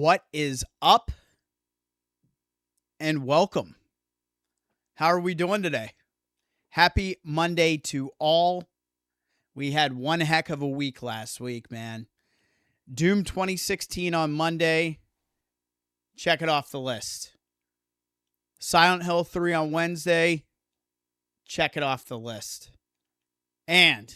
What is up? And welcome. How are we doing today? Happy Monday to all. We had one heck of a week last week, man. Doom 2016 on Monday. Check it off the list. Silent Hill 3 on Wednesday. Check it off the list. And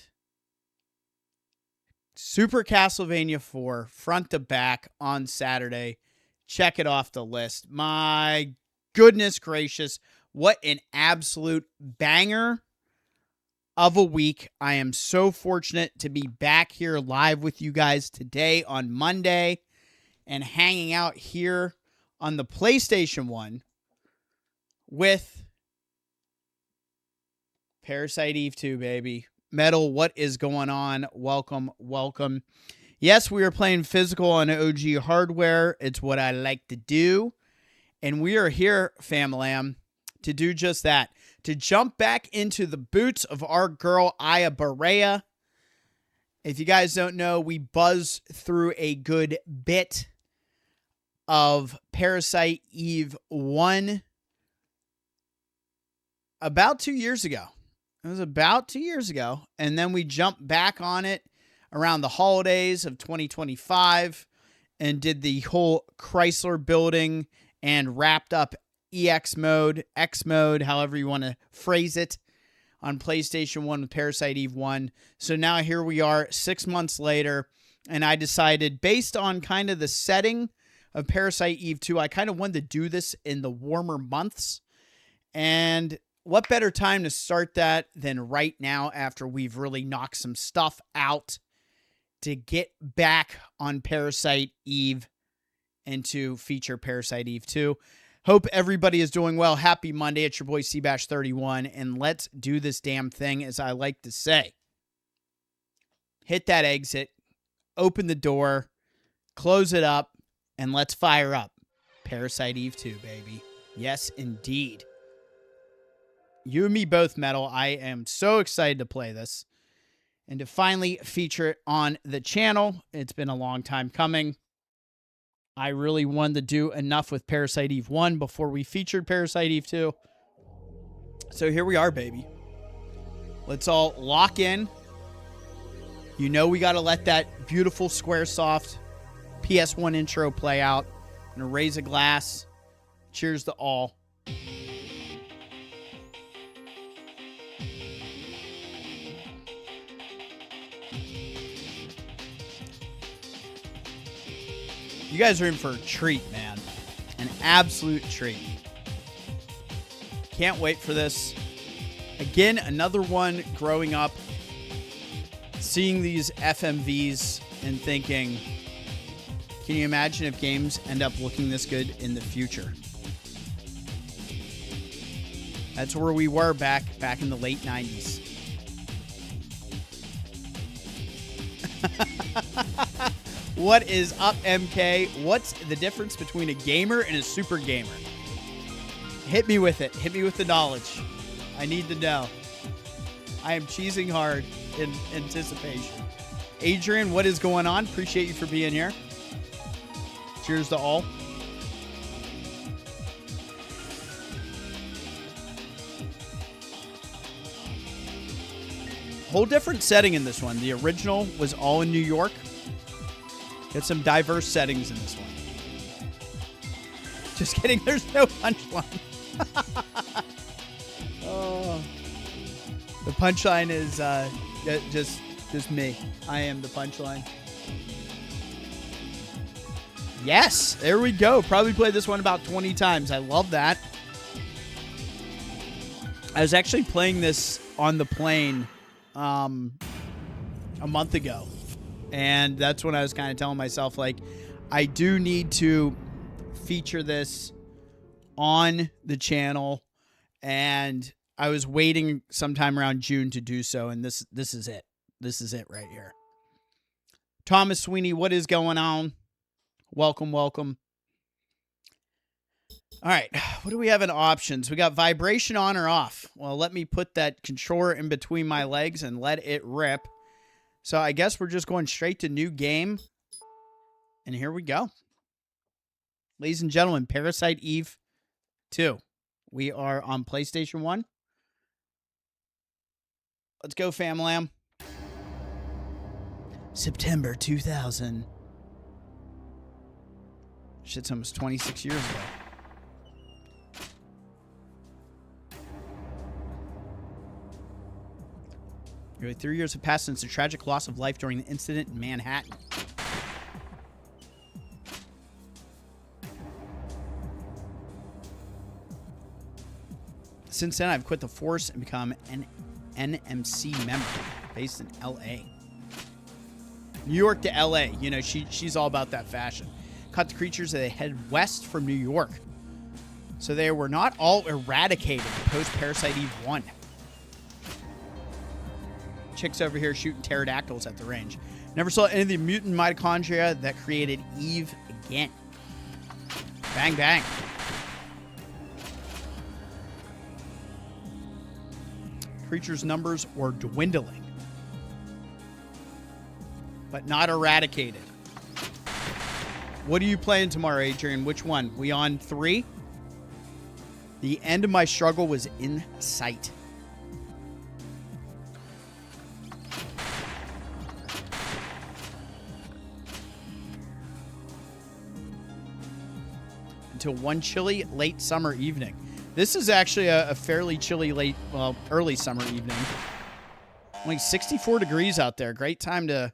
Super Castlevania 4 front to back on Saturday. Check it off the list. My goodness gracious. What an absolute banger of a week. I am so fortunate to be back here live with you guys today on Monday and hanging out here on the PlayStation 1 with Parasite Eve 2, baby. Metal, what is going on? Welcome, welcome. Yes, we are playing physical on OG hardware. It's what I like to do. And we are here, fam-lam, to do just that. To jump back into the boots of our girl, Aya Brea. If you guys don't know, we buzzed through a good bit of Parasite Eve 1 about 2 years ago. It was about 2 years ago. And then we jumped back on it around the holidays of 2025 and did the whole Chrysler building and wrapped up EX mode, X mode, however you want to phrase it, on PlayStation 1 with Parasite Eve 1. So now here we are 6 months later, and I decided, based on kind of the setting of Parasite Eve 2, I kind of wanted to do this in the warmer months. And what better time to start that than right now after we've really knocked some stuff out to get back on Parasite Eve and to feature Parasite Eve 2. Hope everybody is doing well. Happy Monday. It's your boy Cbash31, and let's do this damn thing, as I like to say. Hit that exit, open the door, close it up, and let's fire up Parasite Eve 2, baby. Yes, indeed. You and me both, Metal. I am so excited to play this and to finally feature it on the channel. It's been a long time coming. I really wanted to do enough with Parasite Eve 1 before we featured Parasite Eve 2. So here we are, baby. Let's all lock in. You know we got to let that beautiful Squaresoft PS1 intro play out. I'm going to raise a glass. Cheers to all. You guys are in for a treat, man. An absolute treat. Can't wait for this. Again, another one growing up, seeing these FMVs and thinking, can you imagine if games end up looking this good in the future? That's where we were back in the late 90s. What is up, MK? What's the difference between a gamer and a super gamer? Hit me with it. Hit me with the knowledge. I need to know. I am cheesing hard in anticipation. Adrian, what is going on? Appreciate you for being here. Cheers to all. Whole different setting in this one. The original was all in New York. Got some diverse settings in this one. Just kidding. There's no punchline. Oh, the punchline is just me. I am the punchline. Yes, there we go. Probably played this one about 20 times. I love that. I was actually playing this on the plane a month ago. And that's when I was kind of telling myself, like, I do need to feature this on the channel. And I was waiting sometime around June to do so. And this is it. This is it right here. Thomas Sweeney, what is going on? Welcome, welcome. All right, what do we have in options? We got vibration on or off. Well, let me put that controller in between my legs and let it rip. So I guess we're just going straight to new game. And here we go. Ladies and gentlemen, Parasite Eve 2. We are on PlayStation 1. Let's go, Famlam. September 2000. Shit's almost 26 years ago. Nearly 3 years have passed since the tragic loss of life during the incident in Manhattan. Since then, I've quit the force and become an NMC member based in LA. New York to LA. You know, she's all about that fashion. Caught the creatures as they head west from New York. So they were not all eradicated post-Parasite Eve 1. Chicks over here shooting pterodactyls at the range. Never saw any of the mutant mitochondria that created Eve again. Bang, bang. Creatures' numbers were dwindling, but not eradicated. What are you playing tomorrow, Adrian? Which one? We on 3? The end of my struggle was in sight. Until one chilly late summer evening. This is actually a fairly chilly early summer evening. Only 64 degrees out there. Great time to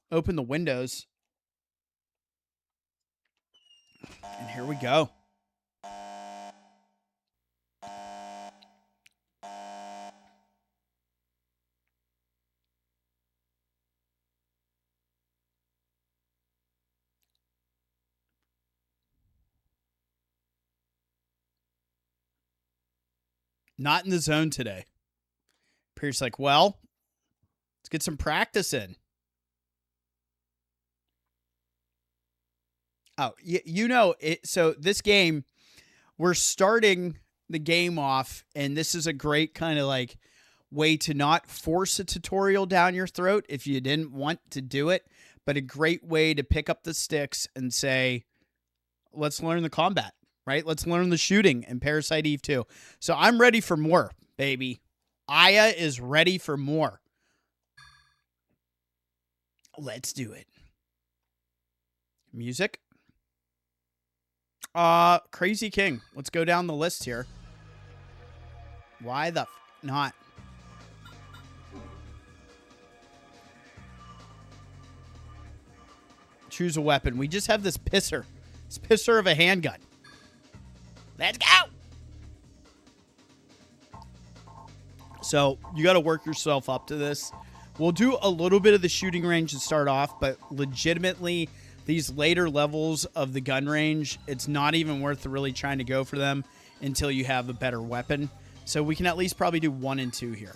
open the windows. And here we go. Not in the zone today. Pierce like, well, let's get some practice in. Oh, you know it. So this game, we're starting the game off, and this is a great kind of like way to not force a tutorial down your throat if you didn't want to do it, but a great way to pick up the sticks and say, let's learn the combat. Right? Let's learn the shooting in Parasite Eve 2. So I'm ready for more, baby. Aya is ready for more. Let's do it. Music. Crazy King. Let's go down the list here. Why the not? Choose a weapon. We just have this pisser. This pisser of a handgun. Let's go. So you got to work yourself up to this. We'll do a little bit of the shooting range to start off, but legitimately these later levels of the gun range, it's not even worth really trying to go for them until you have a better weapon. So we can at least probably do 1 and 2 here.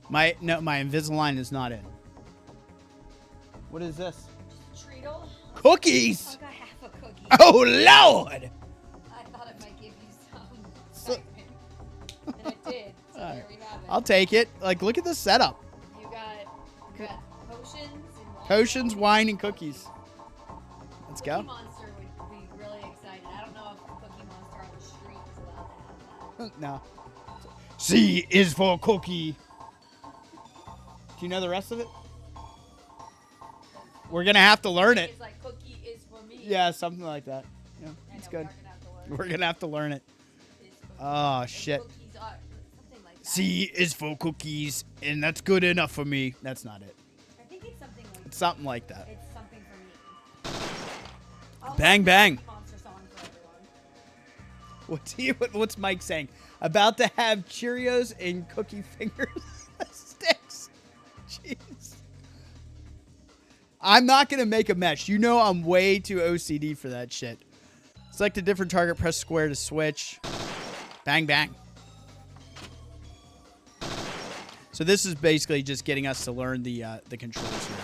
My Invisalign is not in. What is this? Treacle. Cookies! I got half a cookie. Oh, Lord! I thought it might give you some excitement. And it did. So there we have it. I'll take it. Like, look at the setup. You got potions and wine. Potions, wine, and cookies. Let's go. Cookie Monster would be really excited. I don't know if the Cookie Monster on the street is allowed to have that. No. C is for cookie. Do you know the rest of it? We're going to have to learn it. It's like cookie is for me. Yeah, something like that. Yeah, it's good. We're going to have to learn it. Oh, shit. Cookies are something like that. C is for cookies, and that's good enough for me. That's not it. I think it's something like It's something like that. It's something for me. I'll Bang, bang. Cookie Monster song for everyone. What's Mike saying? About to have Cheerios and cookie fingers sticks. Jeez. I'm not going to make a mesh. You know I'm way too OCD for that shit. Select a different target, press square to switch. Bang, bang. So this is basically just getting us to learn the controls here.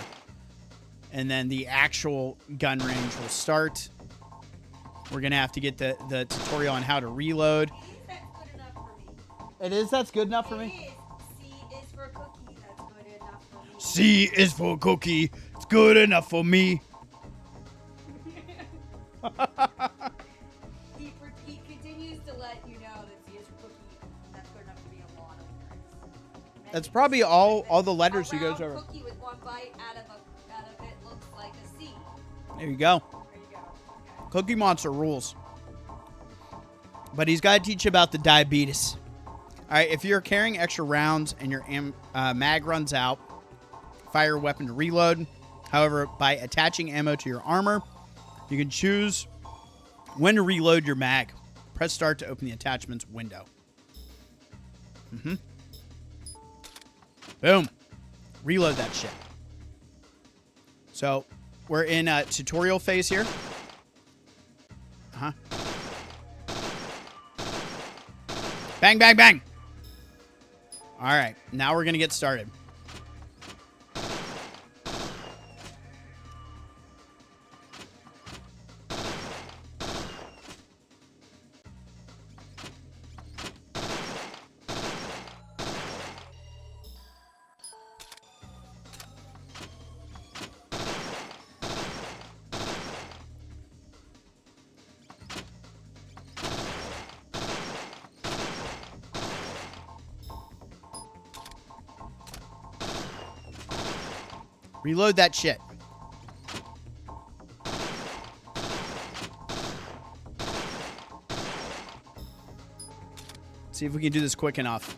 and then the actual gun range will start. We're going to have to get the tutorial on how to reload. It is? That's good enough for me? C is for cookie. That's good enough for me. C is for cookie. It's good enough for me. He continues to let you know that C is for cookie. That's good enough to be a lot of words. That's probably all the letters he goes over. Cookie with one bite out of it looks like a C. There you go. There you go. Okay. Cookie Monster rules. But he's got to teach you about the diabetes. All right, if you're carrying extra rounds and your mag runs out, fire your weapon to reload. However, by attaching ammo to your armor, you can choose when to reload your mag. Press start to open the attachments window. Boom. Reload that shit. So, we're in a tutorial phase here. Bang, bang, bang. All right, now we're going to get started. Reload that shit. See if we can do this quick enough.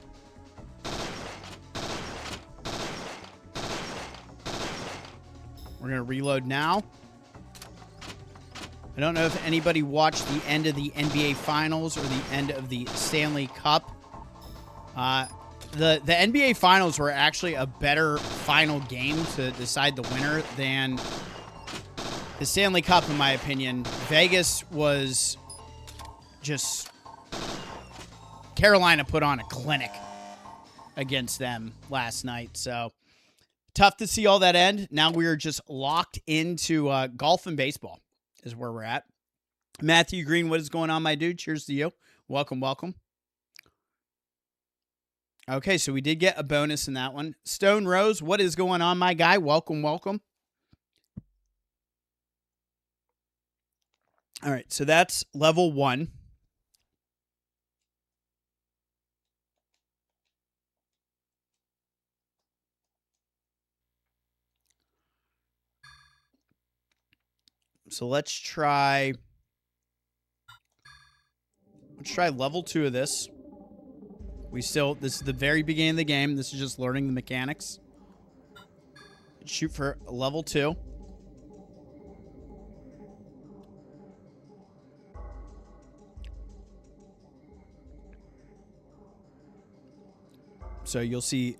We're going to reload now. I don't know if anybody watched the end of the NBA Finals or the end of the Stanley Cup. The NBA Finals were actually a better final game to decide the winner than the Stanley Cup, in my opinion. Vegas was just... Carolina put on a clinic against them last night. So, tough to see all that end. Now we are just locked into golf and baseball is where we're at. Matthew Green, what is going on, my dude? Cheers to you. Welcome, welcome. Okay, so we did get a bonus in that one. Stone Rose, what is going on, my guy? Welcome, welcome. All right, so that's level 1. So let's try level 2 of this. This is the very beginning of the game. This is just learning the mechanics. Shoot for level 2. So you'll see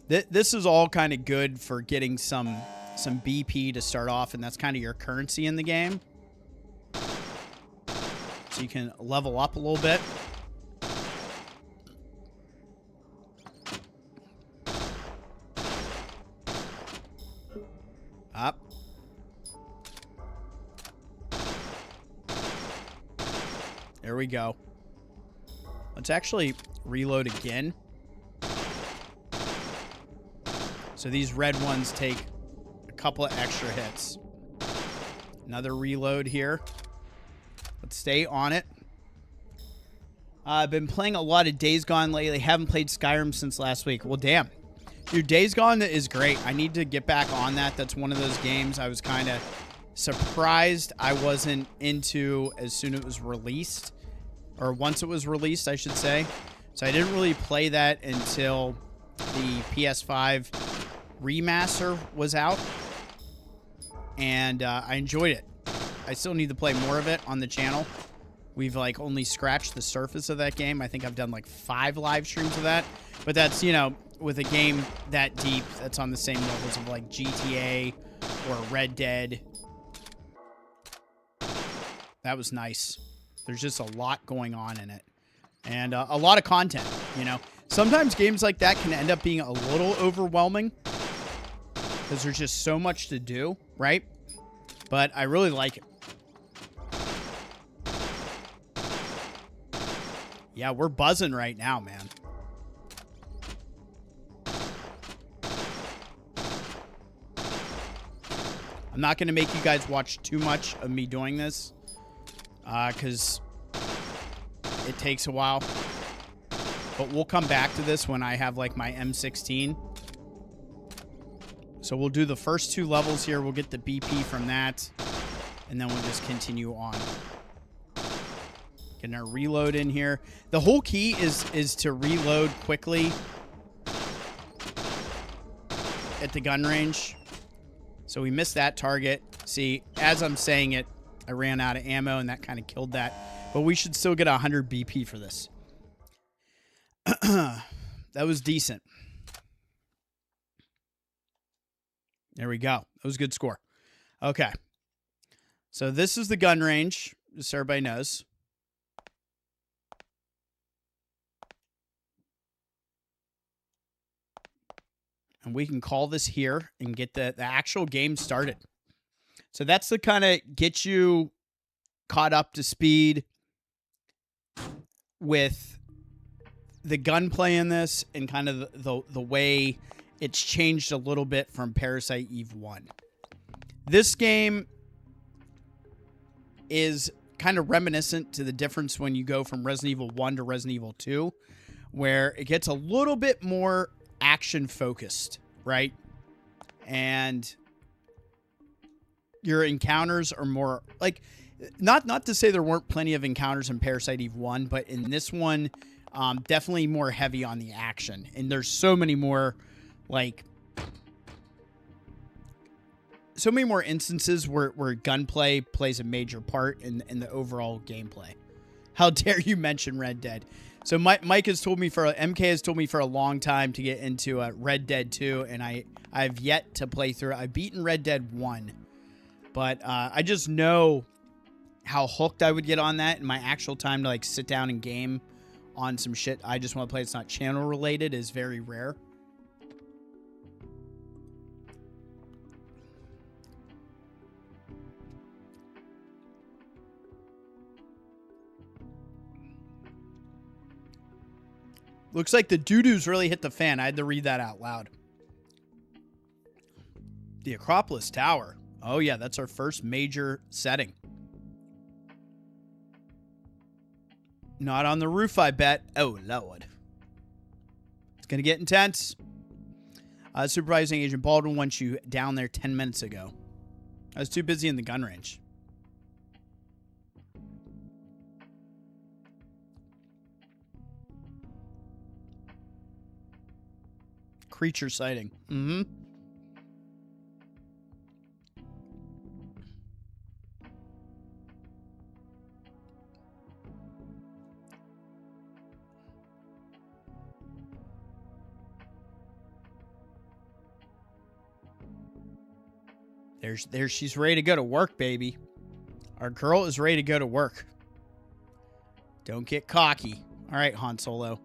this is all kind of good for getting some BP to start off, and that's kind of your currency in the game. So you can level up a little bit. Up. There we go. Let's actually reload again. So these red ones take a couple of extra hits. Another reload here. Let's stay on it. I've been playing a lot of Days Gone lately. Haven't played Skyrim since last week. Well, damn. Dude, Days Gone is great. I need to get back on that. That's one of those games I was kind of surprised I wasn't into as soon as it was released. Or once it was released, I should say. So I didn't really play that until the PS5 remaster was out. And I enjoyed it. I still need to play more of it on the channel. We've like only scratched the surface of that game. I think I've done like 5 live streams of that. But that's, you know, with a game that deep, that's on the same levels of like GTA or Red Dead. That was nice. There's just a lot going on in it. And a lot of content, you know. Sometimes games like that can end up being a little overwhelming because there's just so much to do. right? But I really like it. Yeah, we're buzzing right now, man. I'm not going to make you guys watch too much of me doing this because it takes a while. But we'll come back to this when I have like my M16. So we'll do the first 2 levels here. We'll get the BP from that. And then we'll just continue on. Getting our reload in here. The whole key is to reload quickly at the gun range. So we missed that target. See, as I'm saying it, I ran out of ammo and that kind of killed that. But we should still get 100 BP for this. That was decent. There we go. That was a good score. Okay. So this is the gun range, just so everybody knows. And we can call this here and get the actual game started. So that's to kind of get you caught up to speed with the gunplay in this and kind of the way it's changed a little bit from Parasite Eve 1. This game is kind of reminiscent to the difference when you go from Resident Evil 1 to Resident Evil 2, where it gets a little bit more action focused, right? And your encounters are more like, not to say there weren't plenty of encounters in Parasite Eve 1, but in this one, definitely more heavy on the action. And there's so many more, like, so many more instances where gunplay plays a major part in the overall gameplay. How dare you mention Red Dead? So MK has told me for a long time to get into Red Dead 2, and I've yet to play through it. I've beaten Red Dead 1, but I just know how hooked I would get on that, and my actual time to like sit down and game on some shit I just want to play. It's not channel related is very rare. Looks like the doo-doos really hit the fan. I had to read that out loud. The Acropolis Tower. Oh, yeah, that's our first major setting. Not on the roof, I bet. Oh, Lord. It's going to get intense. Supervising Agent Baldwin wants you down there 10 minutes ago. I was too busy in the gun range. Creature sighting. Mm-hmm. There she's ready to go to work, baby. Our girl is ready to go to work. Don't get cocky. All right, Han Solo.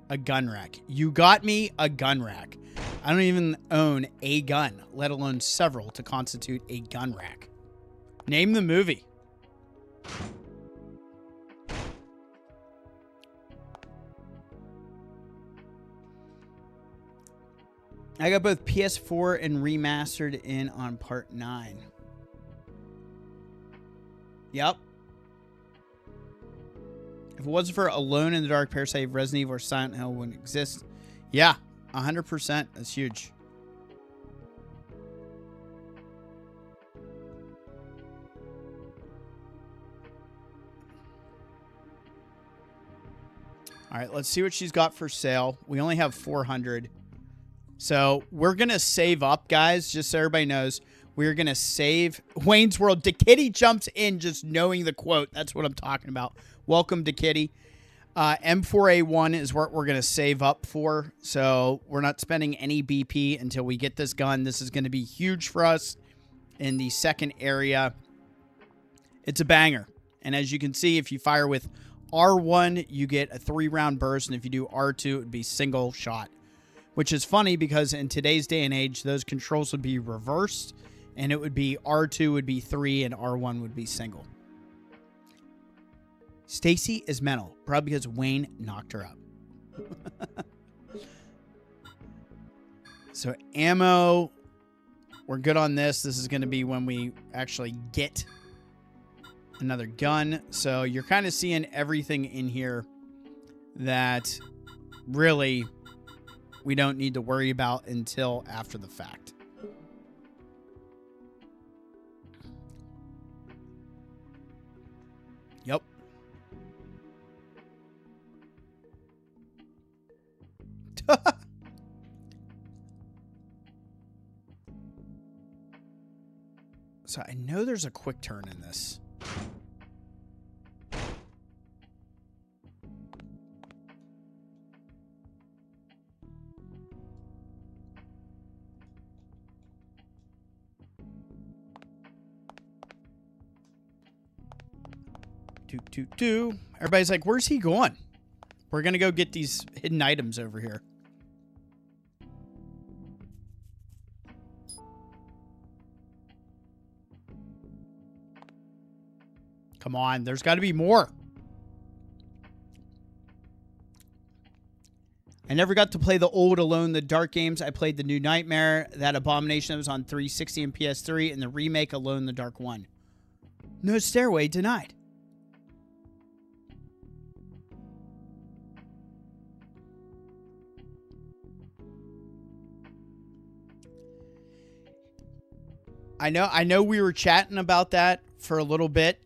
A gun rack. You got me a gun rack. I don't even own a gun, let alone several to constitute a gun rack. Name the movie. I got both PS4 and remastered in on part 9. Yep. If it wasn't for Alone in the Dark, Parasite, Resident Evil, or Silent Hill wouldn't exist. Yeah, 100%. That's huge. All right, let's see what she's got for sale. We only have 400. So we're going to save up, guys, just so everybody knows. We're going to save Wayne's World. DeKitty jumps in just knowing the quote. That's what I'm talking about. Welcome, DeKitty. M4A1 is what we're going to save up for. So we're not spending any BP until we get this gun. This is going to be huge for us in the second area. It's a banger. And as you can see, if you fire with R1, you get a 3-round burst. And if you do R2, it would be single shot. which is funny because in today's day and age, those controls would be reversed, and it would be R2 would be 3 and R1 would be single. Stacy is mental, probably because Wayne knocked her up. So ammo, we're good on this. This is going to be when we actually get another gun. So you're kind of seeing everything in here that really we don't need to worry about until after the fact. Yep. So I know there's a quick turn in this. Do. Everybody's like, where's he going? We're going to go get these hidden items over here. Come on, there's got to be more. I never got to play the old Alone in the Dark games. I played the New Nightmare, that Abomination that was on 360 and PS3, and the remake Alone in the Dark 1. No stairway denied. I know we were chatting about that for a little bit.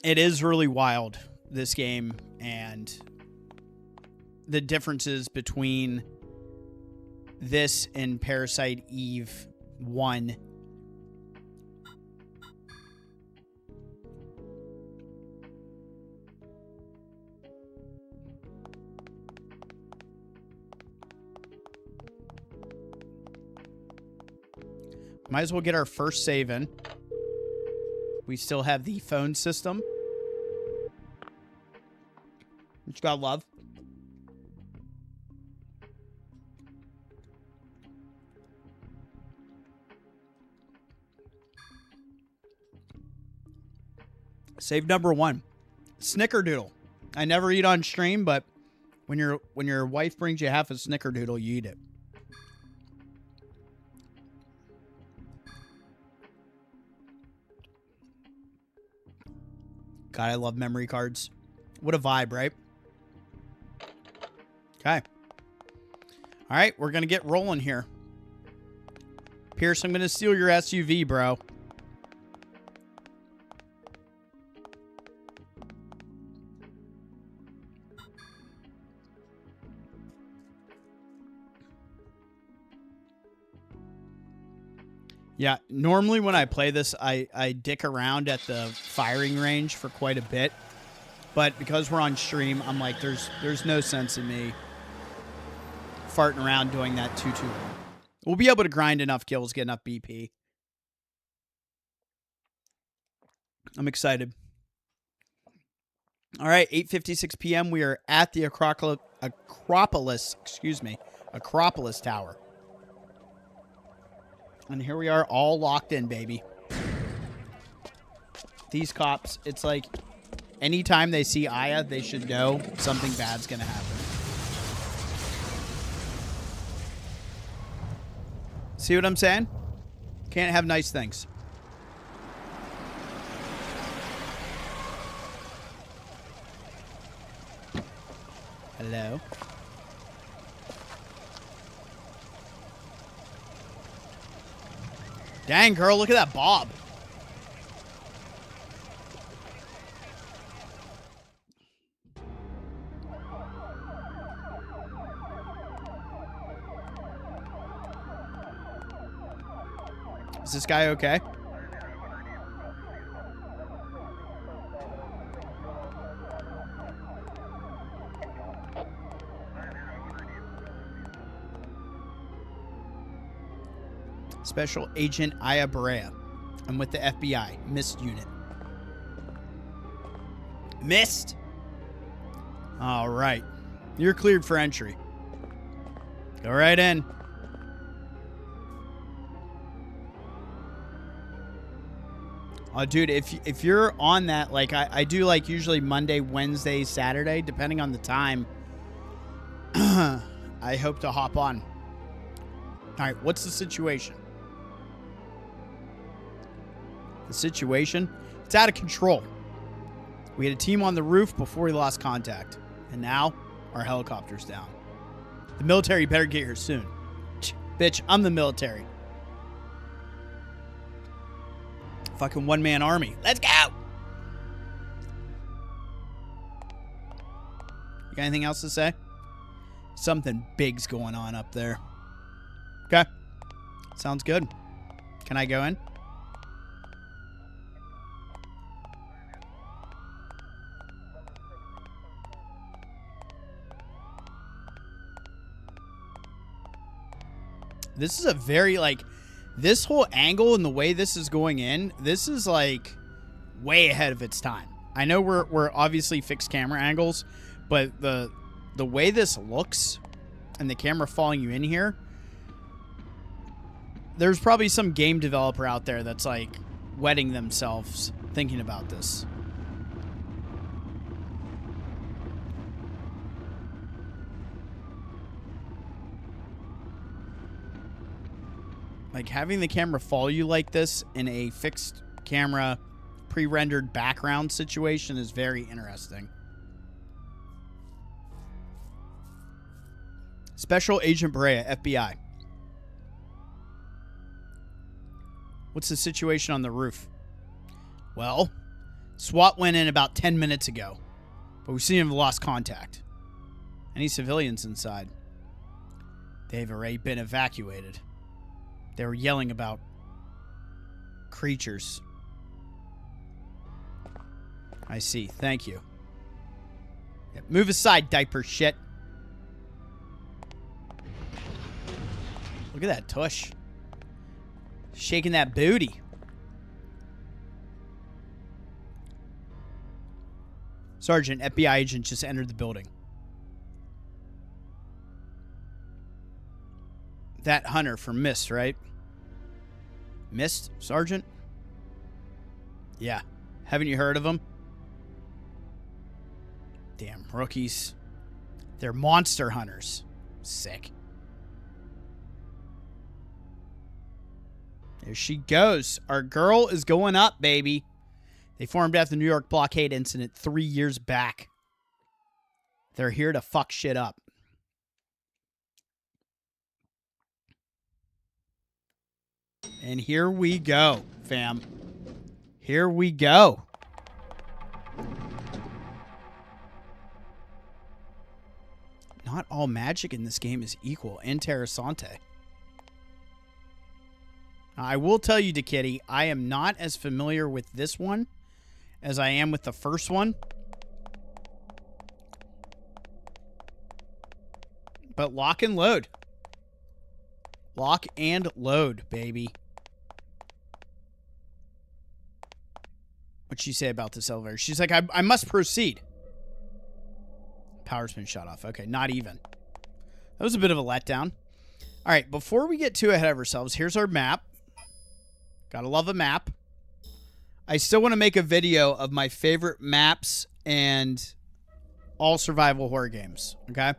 It is really wild, this game, and the differences between this and Parasite Eve 1. Might as well get our first save in. We still have the phone system, which you gotta love. Save number 1. Snickerdoodle. I never eat on stream, but when your wife brings you half a Snickerdoodle, you eat it. God, I love memory cards. What a vibe, right? Okay. All right, we're going to get rolling here. Pierce, I'm going to steal your SUV, bro. Yeah, normally when I play this, I dick around at the firing range for quite a bit. But because we're on stream, I'm like, there's no sense in me farting around doing that too long. We'll be able to grind enough kills, get enough BP. I'm excited. All right, 8:56 p.m. We are at the Acropolis Tower. And here we are, all locked in, baby. These cops, it's like anytime they see Aya, they should know something bad's gonna happen. See what I'm saying? Can't have nice things. Hello? Dang, girl, look at that bob. Is this guy okay? Special Agent Aya Brea. I'm with the FBI. Missed unit. Missed? All right. You're cleared for entry. Go right in. Oh, dude, if you're on that, like I do, like usually Monday, Wednesday, Saturday, depending on the time, I hope to hop on. All right, what's the situation? The situation? It's out of control. We had a team on the roof before we lost contact, and now our helicopter's down. The military better get here soon. Bitch, I'm the military. Fucking one-man army. Let's go! You got anything else to say? Something big's going on up there. Okay. Sounds good. Can I go in? This is a very, like, this whole angle and the way this is going in, this is, like, way ahead of its time. I know we're obviously fixed camera angles, but the way this looks and the camera following you in here, there's probably some game developer out there that's, like, wetting themselves thinking about this. Like, having the camera follow you like this in a fixed camera, pre-rendered background situation is very interesting. Special Agent Brea, FBI. What's the situation on the roof? Well, SWAT went in about 10 minutes ago, but we seem to have lost contact. Any civilians inside? They've already been evacuated. They were yelling about creatures. I see. Thank you. Yeah, move aside, diaper shit. Look at that tush. Shaking that booty. Sergeant, FBI agent just entered the building. That hunter from Mist, right? Mist, Sergeant? Yeah. Haven't you heard of him? Damn rookies. They're monster hunters. Sick. There she goes. Our girl is going up, baby. They formed after the New York blockade incident 3 years back. They're here to fuck shit up. And here we go, fam. Here we go. Not all magic in this game is equal. Interessante. I will tell you, DeKitty, I am not as familiar with this one as I am with the first one. But lock and load. Lock and load, baby. What'd she say about this elevator? She's like, I must proceed. Power's been shut off. Okay, not even. That was a bit of a letdown. All right, before we get too ahead of ourselves, here's our map. Gotta love a map. I still want to make a video of my favorite maps and all survival horror games, okay?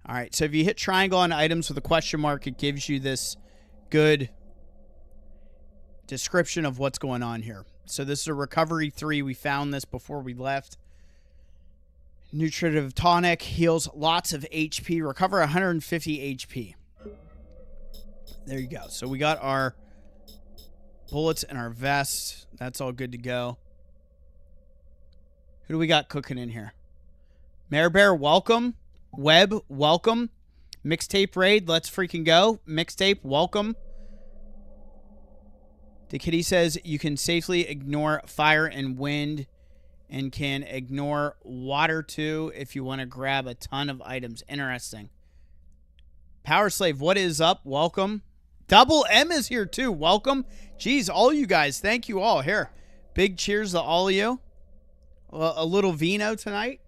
All right, so if you hit triangle on items with a question mark, it gives you this good description of what's going on here. So this is a recovery 3. We found this before we left. Nutritive tonic heals lots of HP. Recover 150 HP. There you go. So we got our bullets and our vests. That's all good to go. Who do we got cooking in here? Mare Bear, welcome. Webb, welcome. Mixtape raid, let's freaking go. Mixtape, welcome. The kitty says you can safely ignore fire and wind and can ignore water too if you want to grab a ton of items. Interesting. Power Slave, what is up? Welcome. Double M is here too. Welcome. Jeez, all you guys. Thank you all. Here. Big cheers to all of you. A little vino tonight.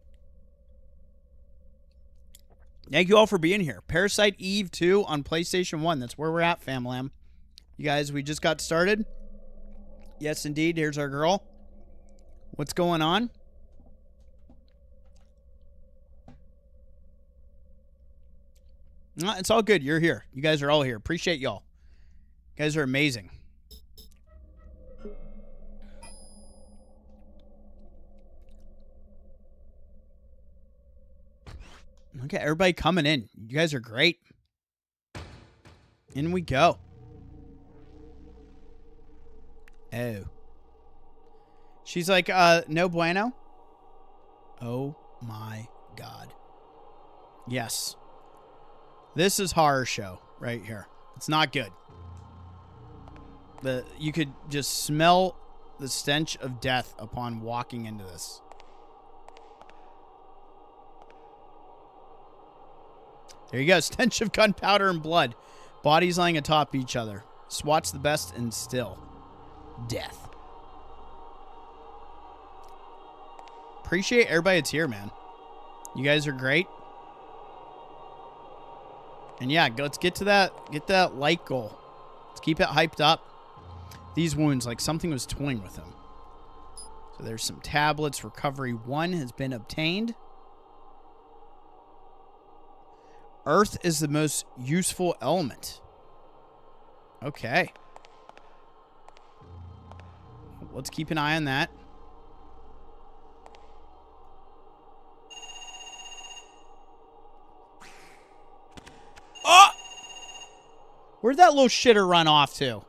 Thank you all for being here. Parasite Eve 2 on PlayStation 1. That's where we're at, famlam. You guys, we just got started. Yes, indeed. Here's our girl. What's going on? No, it's all good. You're here. You guys are all here. Appreciate y'all. You guys are amazing. Okay, everybody coming in. You guys are great. In we go. Oh. She's like, no bueno. Oh my God. Yes. This is horror show right here. It's not good. You could just smell the stench of death upon walking into this. There you go. Stench of gunpowder and blood. Bodies lying atop each other. SWAT's the best and still. Death. Appreciate everybody that's here, man. You guys are great. And yeah, let's get to that. Get that like goal. Let's keep it hyped up. These wounds, like something was toying with him. So there's some tablets. Recovery 1 has been obtained. Earth is the most useful element. Okay. Let's keep an eye on that. Oh! Where'd that little shitter run off to?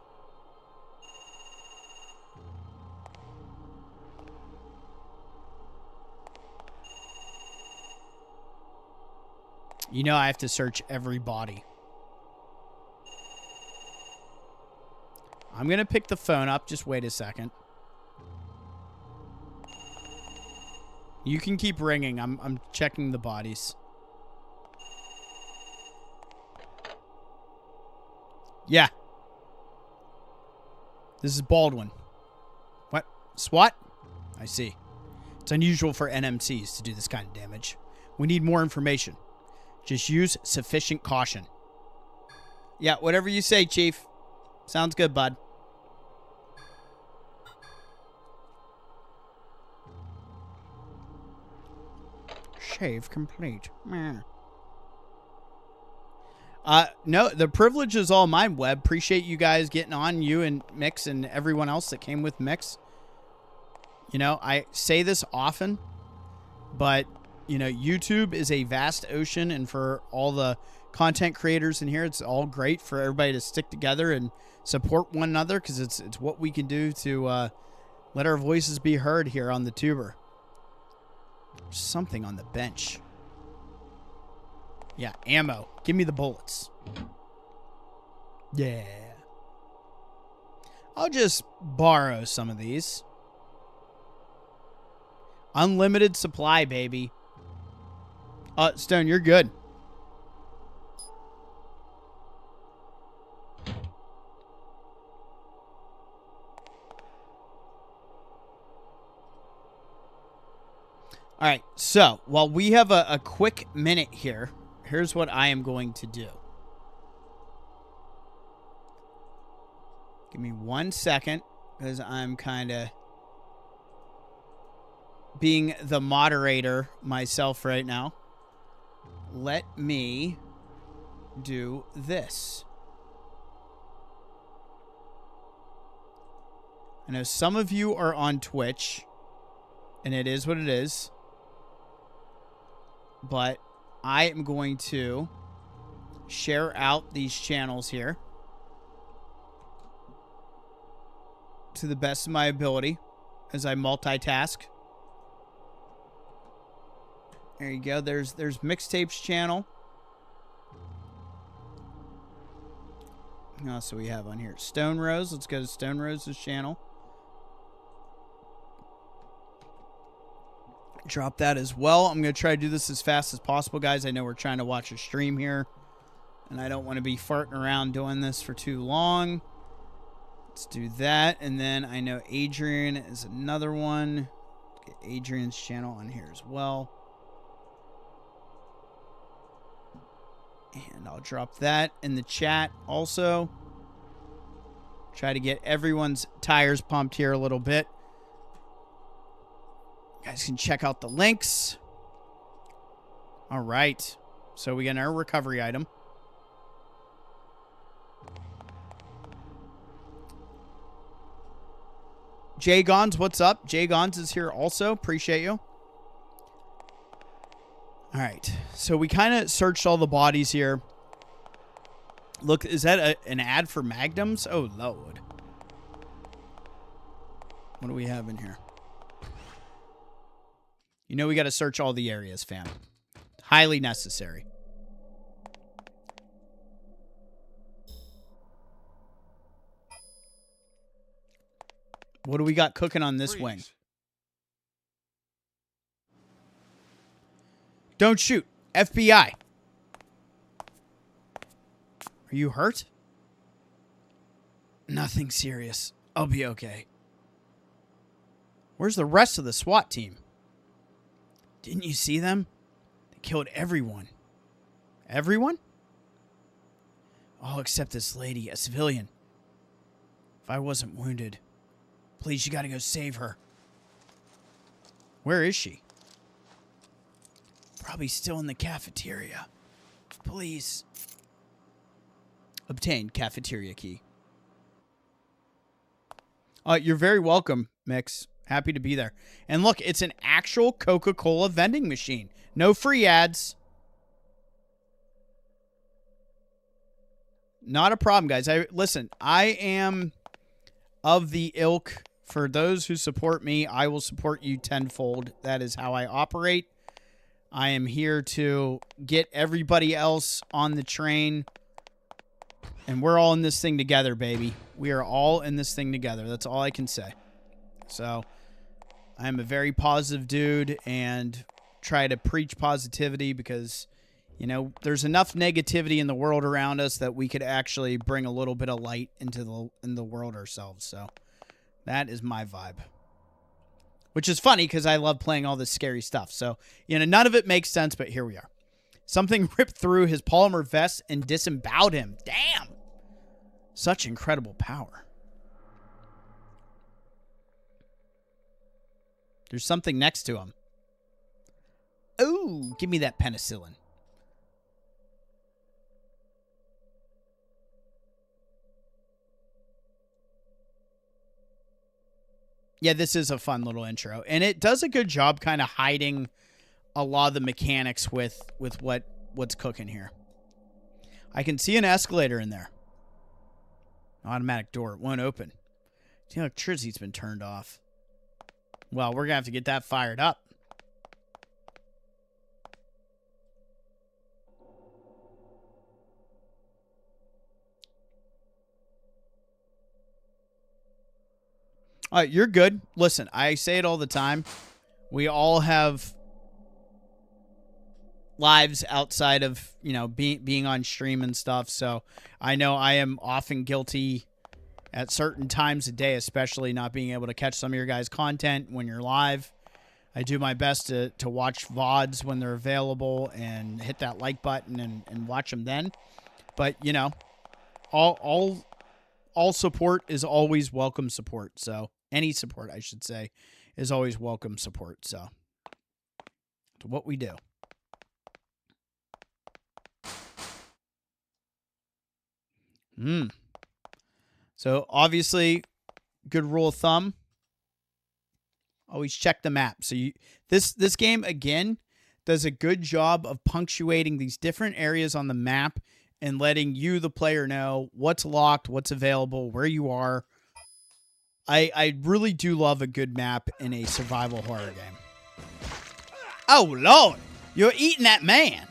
You know I have to search every body. I'm going to pick the phone up. Just wait a second. You can keep ringing. I'm checking the bodies. Yeah. This is Baldwin. What? SWAT? I see. It's unusual for NMCs to do this kind of damage. We need more information. Just use sufficient caution. Yeah, whatever you say, Chief. Sounds good, bud. Shave complete. Meh. No, the privilege is all mine, Webb. Appreciate you guys getting on, you and Mix and everyone else that came with Mix. You know, I say this often, but, you know, YouTube is a vast ocean, and for all the content creators in here, it's all great for everybody to stick together and support one another, because it's what we can do to let our voices be heard here on the tuber. There's something on the bench. Yeah, ammo. Give me the bullets. Yeah. I'll just borrow some of these. Unlimited supply, baby. Stone, you're good. All right, so while we have a quick minute here, here's what I am going to do. Give me 1 second, because I'm kind of being the moderator myself right now. Let me do this. I know some of you are on Twitch, and it is what it is. But I am going to share out these channels here to the best of my ability as I multitask. There you go. There's Mixtapes channel. What else do we have on here? Stone Rose. Let's go to Stone Rose's channel. Drop that as well. I'm going to try to do this as fast as possible, guys. I know we're trying to watch a stream here And I don't want to be farting around doing this for too long. Let's do that. And then I know Adrian is another one. Get Adrian's channel on here as well. And I'll drop that in the chat also. Try to get everyone's tires pumped here a little bit. You guys can check out the links. All right. So we got our recovery item. Jay Gons, what's up? Jay Gons is here also. Appreciate you. All right. So we kind of searched all the bodies here. Look, is that an ad for Magnums? Oh, Lord. What do we have in here? You know we got to search all the areas, fam. Highly necessary. What do we got cooking on this wing? Don't shoot. FBI. Are you hurt? Nothing serious. I'll be okay. Where's the rest of the SWAT team? Didn't you see them? They killed everyone. Everyone? All except this lady, a civilian. If I wasn't wounded, please, you gotta go save her. Where is she? Probably still in the cafeteria. Please. Obtain cafeteria key. You're very welcome, Mix. Happy to be there. And look, it's an actual Coca-Cola vending machine. No free ads. Not a problem, guys. Listen, I am of the ilk. For those who support me, I will support you tenfold. That is how I operate. I am here to get everybody else on the train. And we're all in this thing together, baby. We are all in this thing together. That's all I can say. So, I am a very positive dude and try to preach positivity because, you know, there's enough negativity in the world around us that we could actually bring a little bit of light into the world ourselves. So, that is my vibe. Which is funny because I love playing all this scary stuff. So, you know, none of it makes sense, but here we are. Something ripped through his polymer vest and disemboweled him. Damn! Such incredible power. There's something next to him. Ooh, give me that penicillin. Yeah, this is a fun little intro. And it does a good job kind of hiding a lot of the mechanics with what's cooking here. I can see an escalator in there. Automatic door. It won't open. The electricity's been turned off. Well, we're going to have to get that fired up. All right, you're good. Listen, I say it all the time. We all have lives outside of, you know, being on stream and stuff. So I know I am often guilty at certain times of day, especially not being able to catch some of your guys' content when you're live. I do my best to watch VODs when they're available and hit that like button and watch them then. But, you know, all support is always welcome support. So any support, I should say, is always welcome support. So that's what we do. So obviously, good rule of thumb. Always check the map. So this game again does a good job of punctuating these different areas on the map and letting you, the player, know what's locked, what's available, where you are. I really do love a good map in a survival horror game. Oh Lord, you're eating that man.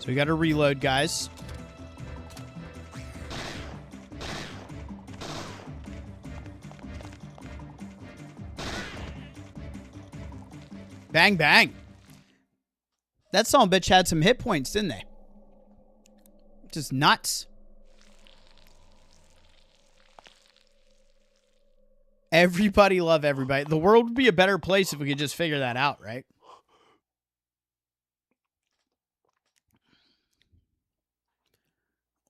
So we got to reload, guys. Bang, bang. That son of a bitch had some hit points, didn't they? Just nuts. Everybody love everybody. The world would be a better place if we could just figure that out, right?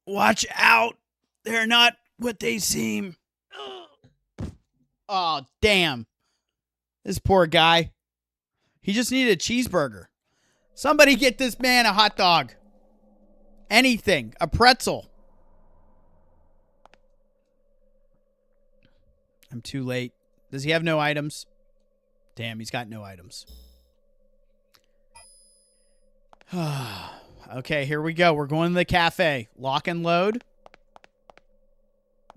Watch out. They're not what they seem. Oh, damn. This poor guy. He just needed a cheeseburger. Somebody get this man a hot dog. Anything. A pretzel. I'm too late. Does he have no items? Damn, he's got no items. Okay, here we go. We're going to the cafe. Lock and load.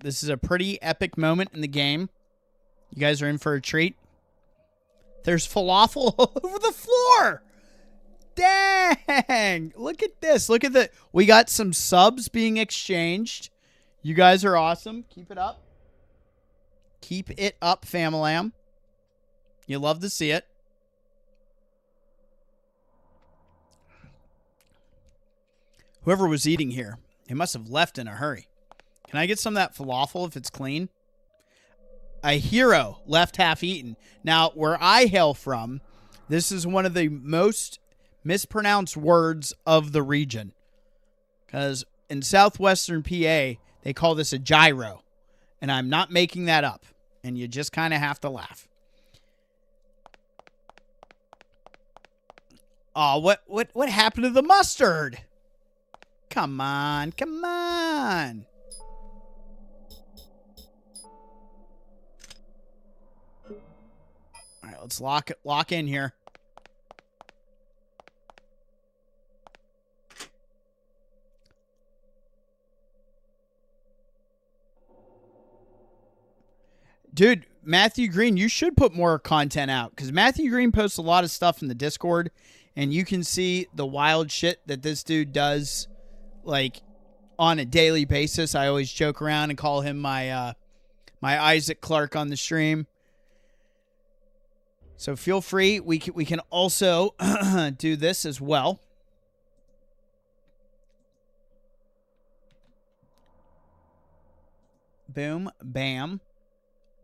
This is a pretty epic moment in the game. You guys are in for a treat. There's falafel all over the floor. Dang. Look at this. Look at the... We got some subs being exchanged. You guys are awesome. Keep it up. Keep it up, Famalam. You love to see it. Whoever was eating here, they must have left in a hurry. Can I get some of that falafel if it's clean? A hero left half eaten. Now, where I hail from, this is one of the most mispronounced words of the region. Because in southwestern PA, they call this a gyro. And I'm not making that up. And you just kind of have to laugh. Oh, what happened to the mustard? Come on, come on. All right, let's lock in here. Dude, Matthew Green, you should put more content out because Matthew Green posts a lot of stuff in the Discord and you can see the wild shit that this dude does like on a daily basis. I always joke around and call him my Isaac Clarke on the stream. So feel free. We can also do this as well. Boom, bam.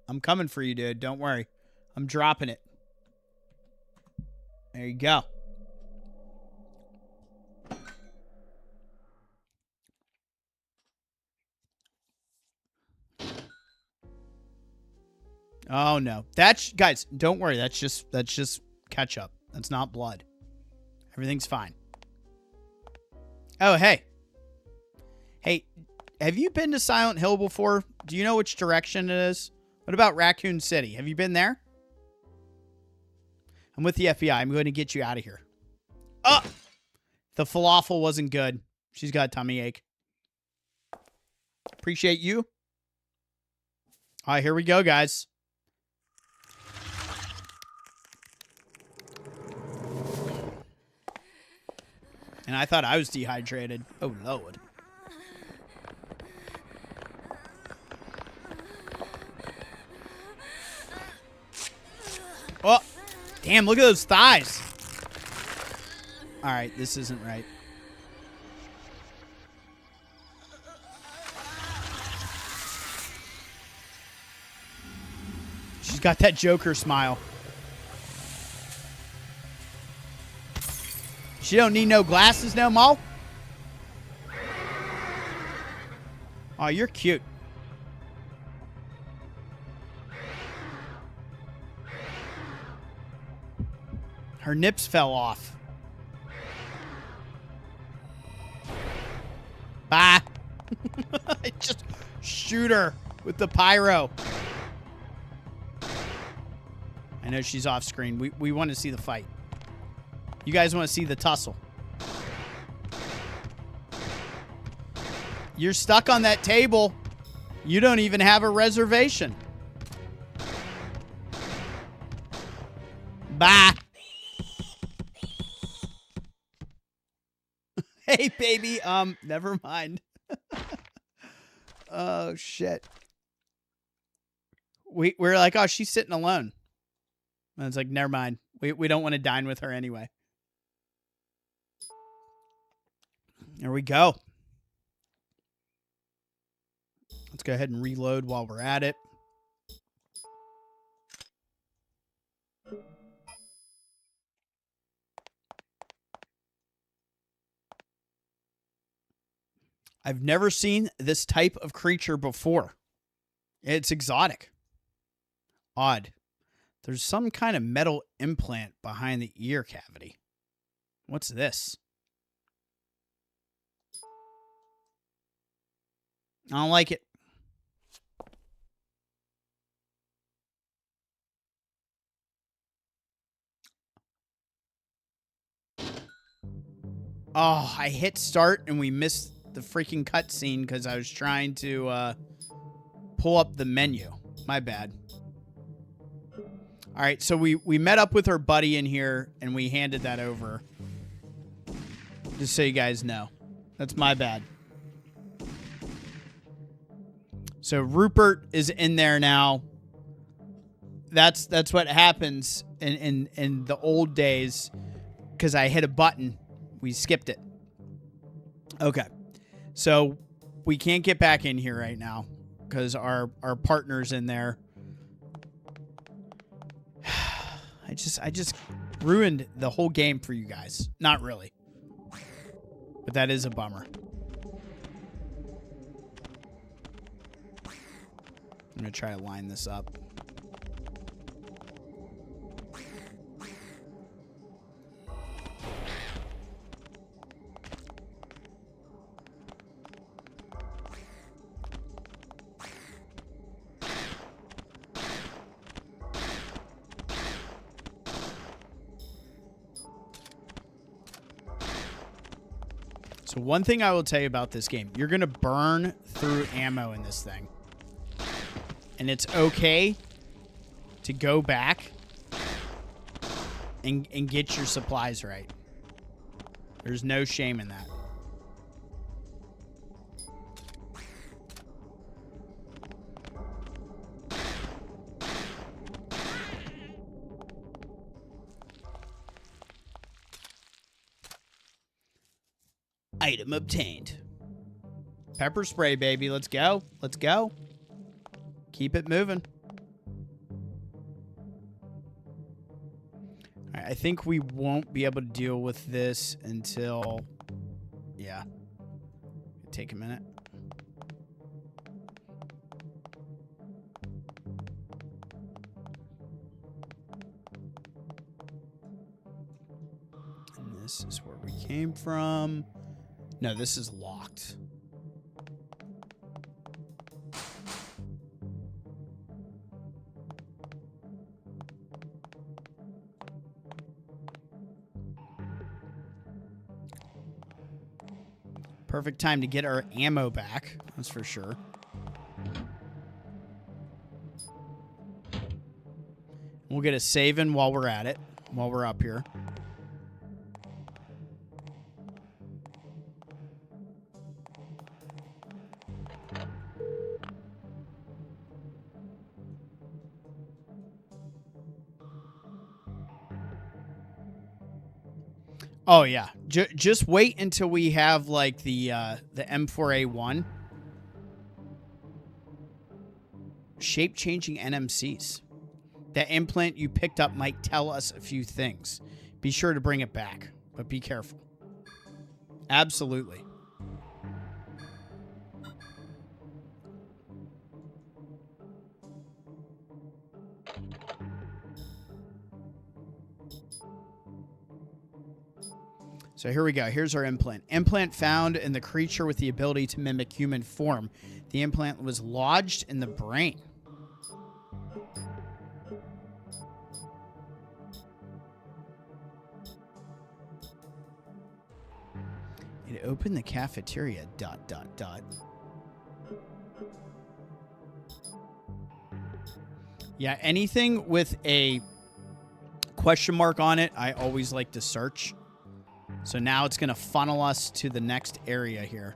I'm coming for you, dude. Don't worry. I'm dropping it. There you go. Oh no. That's guys, don't worry. That's just ketchup. That's not blood. Everything's fine. Oh, hey. Hey, have you been to Silent Hill before? Do you know which direction it is? What about Raccoon City? Have you been there? I'm with the FBI. I'm going to get you out of here. Oh! The falafel wasn't good. She's got a tummy ache. Appreciate you. All right, here we go, guys. And I thought I was dehydrated. Oh, Lord. Oh, damn, look at those thighs. All right, this isn't right. She's got that Joker smile. She don't need no glasses no more. Oh, you're cute. Her nips fell off. Bah. Just shoot her with the pyro. I know she's off screen. We want to see the fight. You guys want to see the tussle. You're stuck on that table. You don't even have a reservation. Bah. Hey, baby. Never mind. Oh, shit. We're like, oh, she's sitting alone. And it's like, never mind. We don't want to dine with her anyway. There we go. Let's go ahead and reload while we're at it. I've never seen this type of creature before. It's exotic. Odd. There's some kind of metal implant behind the ear cavity. What's this? I don't like it. Oh, I hit start and we missed the freaking cutscene because I was trying to pull up the menu. My bad. All right, so we met up with our buddy in here and we handed that over. Just so you guys know. That's my bad. So Rupert is in there now. That's what happens in the old days because I hit a button. We skipped it. Okay. So we can't get back in here right now because our partner's in there. I just ruined the whole game for you guys. Not really. But that is a bummer. I'm going to try to line this up. So one thing I will tell you about this game, you're going to burn through ammo in this thing. And it's okay to go back and get your supplies right. There's no shame in that. Item obtained. Pepper spray, baby. Let's go. Let's go. Keep it moving. All right, I think we won't be able to deal with this until... Yeah. Take a minute. And this is where we came from. No, this is locked. Perfect time to get our ammo back, that's for sure. We'll get a save-in while we're at it, while we're up here. Oh yeah, just wait until we have like the M4A1 shape-changing NMCs. That implant you picked up might tell us a few things. Be sure to bring it back, but be careful. Absolutely. So here we go. Here's our implant. Implant found in the creature with the ability to mimic human form. The implant was lodged in the brain. It opened the cafeteria, ... Yeah, anything with a question mark on it, I always like to search. So now it's going to funnel us to the next area here.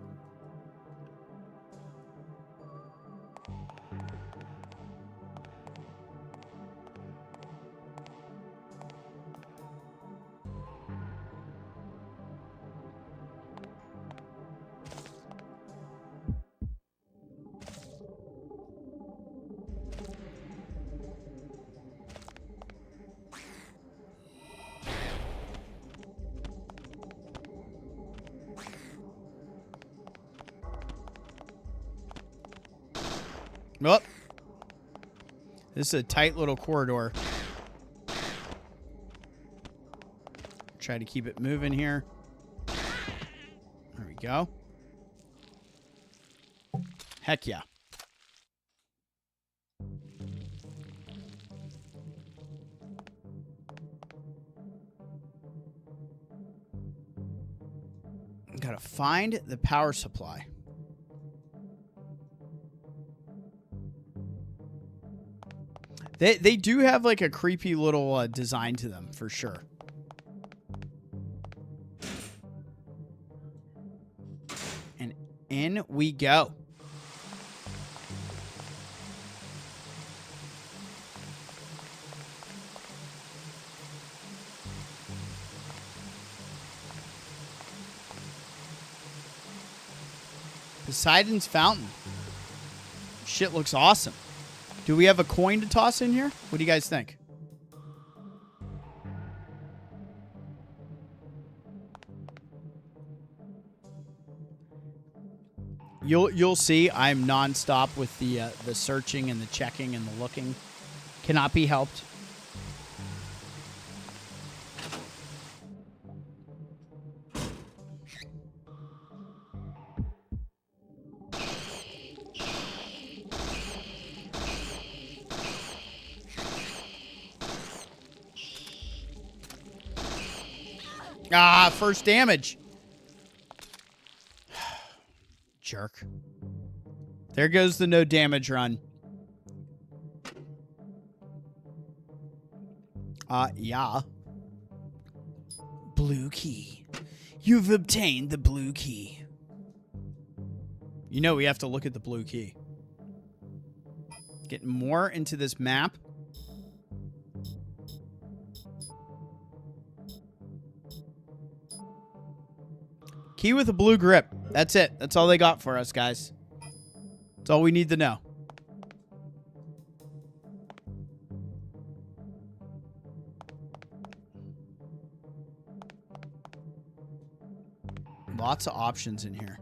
Oh, this is a tight little corridor. Try to keep it moving here. There we go. Heck yeah. Gotta find the power supply. They do have like a creepy little design to them for sure. And in we go. Poseidon's Fountain. Shit looks awesome. Do we have a coin to toss in here? What do you guys think? You'll see I'm nonstop with the searching and the checking and the looking. Cannot be helped. Ah, first damage. Jerk. There goes the no damage run. Yeah. Blue key. You've obtained the blue key. You know we have to look at the blue key. Getting more into this map. Key with a blue grip. That's it. That's all they got for us, guys. That's all we need to know. Lots of options in here.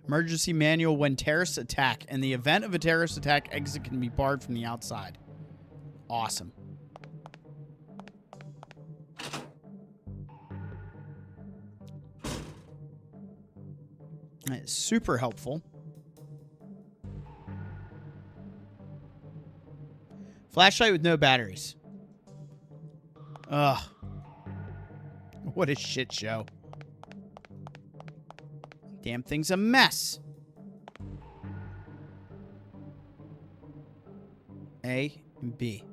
Emergency manual when terrorists attack. In the event of a terrorist attack, exit can be barred from the outside. Awesome. It's super helpful. Flashlight with no batteries. Ugh. What a shit show. Damn thing's a mess. A and B.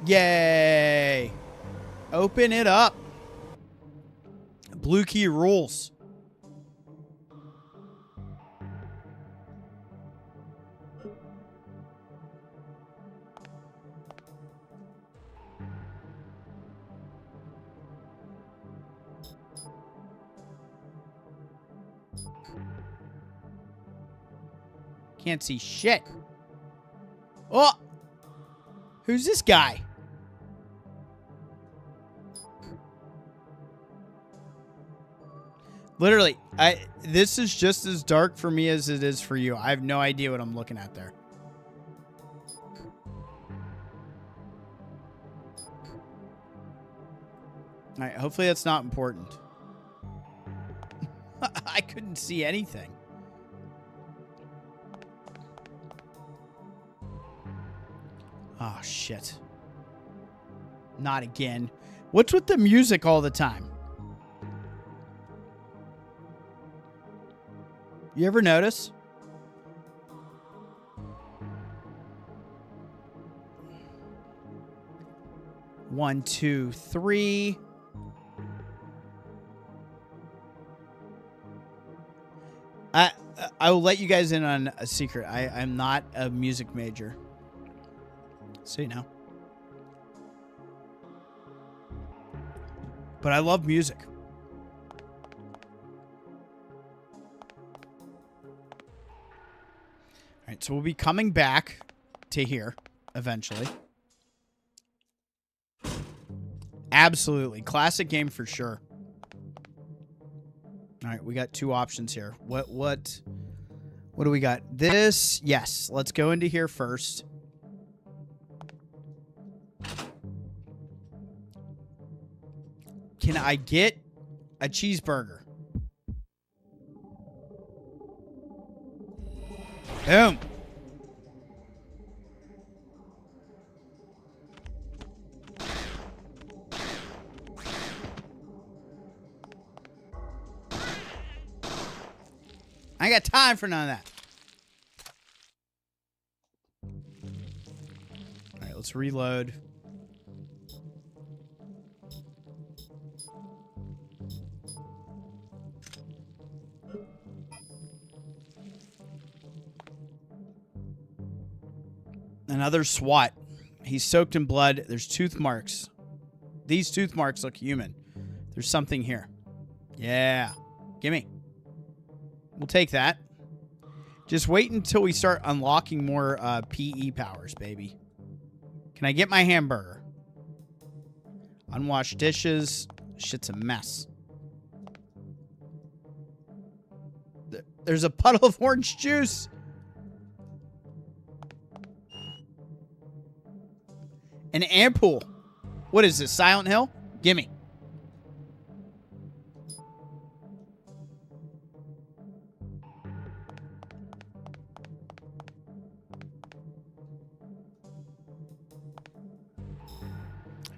Yay! Open it up. Blue key rules. Can't see shit. Oh! Who's this guy? Literally, this is just as dark for me as it is for you. I have no idea what I'm looking at there. All right, hopefully that's not important. I couldn't see anything. Oh, shit. Not again. What's with the music all the time? You ever notice? One, two, three. I will let you guys in on a secret. I'm not a music major. So you know. But I love music. All right, so we'll be coming back to here eventually. Absolutely. Classic game for sure. All right, we got two options here. What do we got? This, yes. Let's go into here first. Can I get a cheeseburger? Boom. I ain't got time for none of that. All right, let's reload. Another SWAT. He's soaked in blood. There's tooth marks. These tooth marks look human. There's something here. Yeah. Gimme. We'll take that. Just wait until we start unlocking more PE powers, baby. Can I get my hamburger? Unwashed dishes. Shit's a mess. There's a puddle of orange juice. An ampoule. What is this, Silent Hill? Gimme.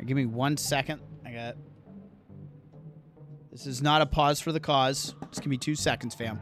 Give me 1 second. I got... This is not a pause for the cause. Just give me 2 seconds, fam.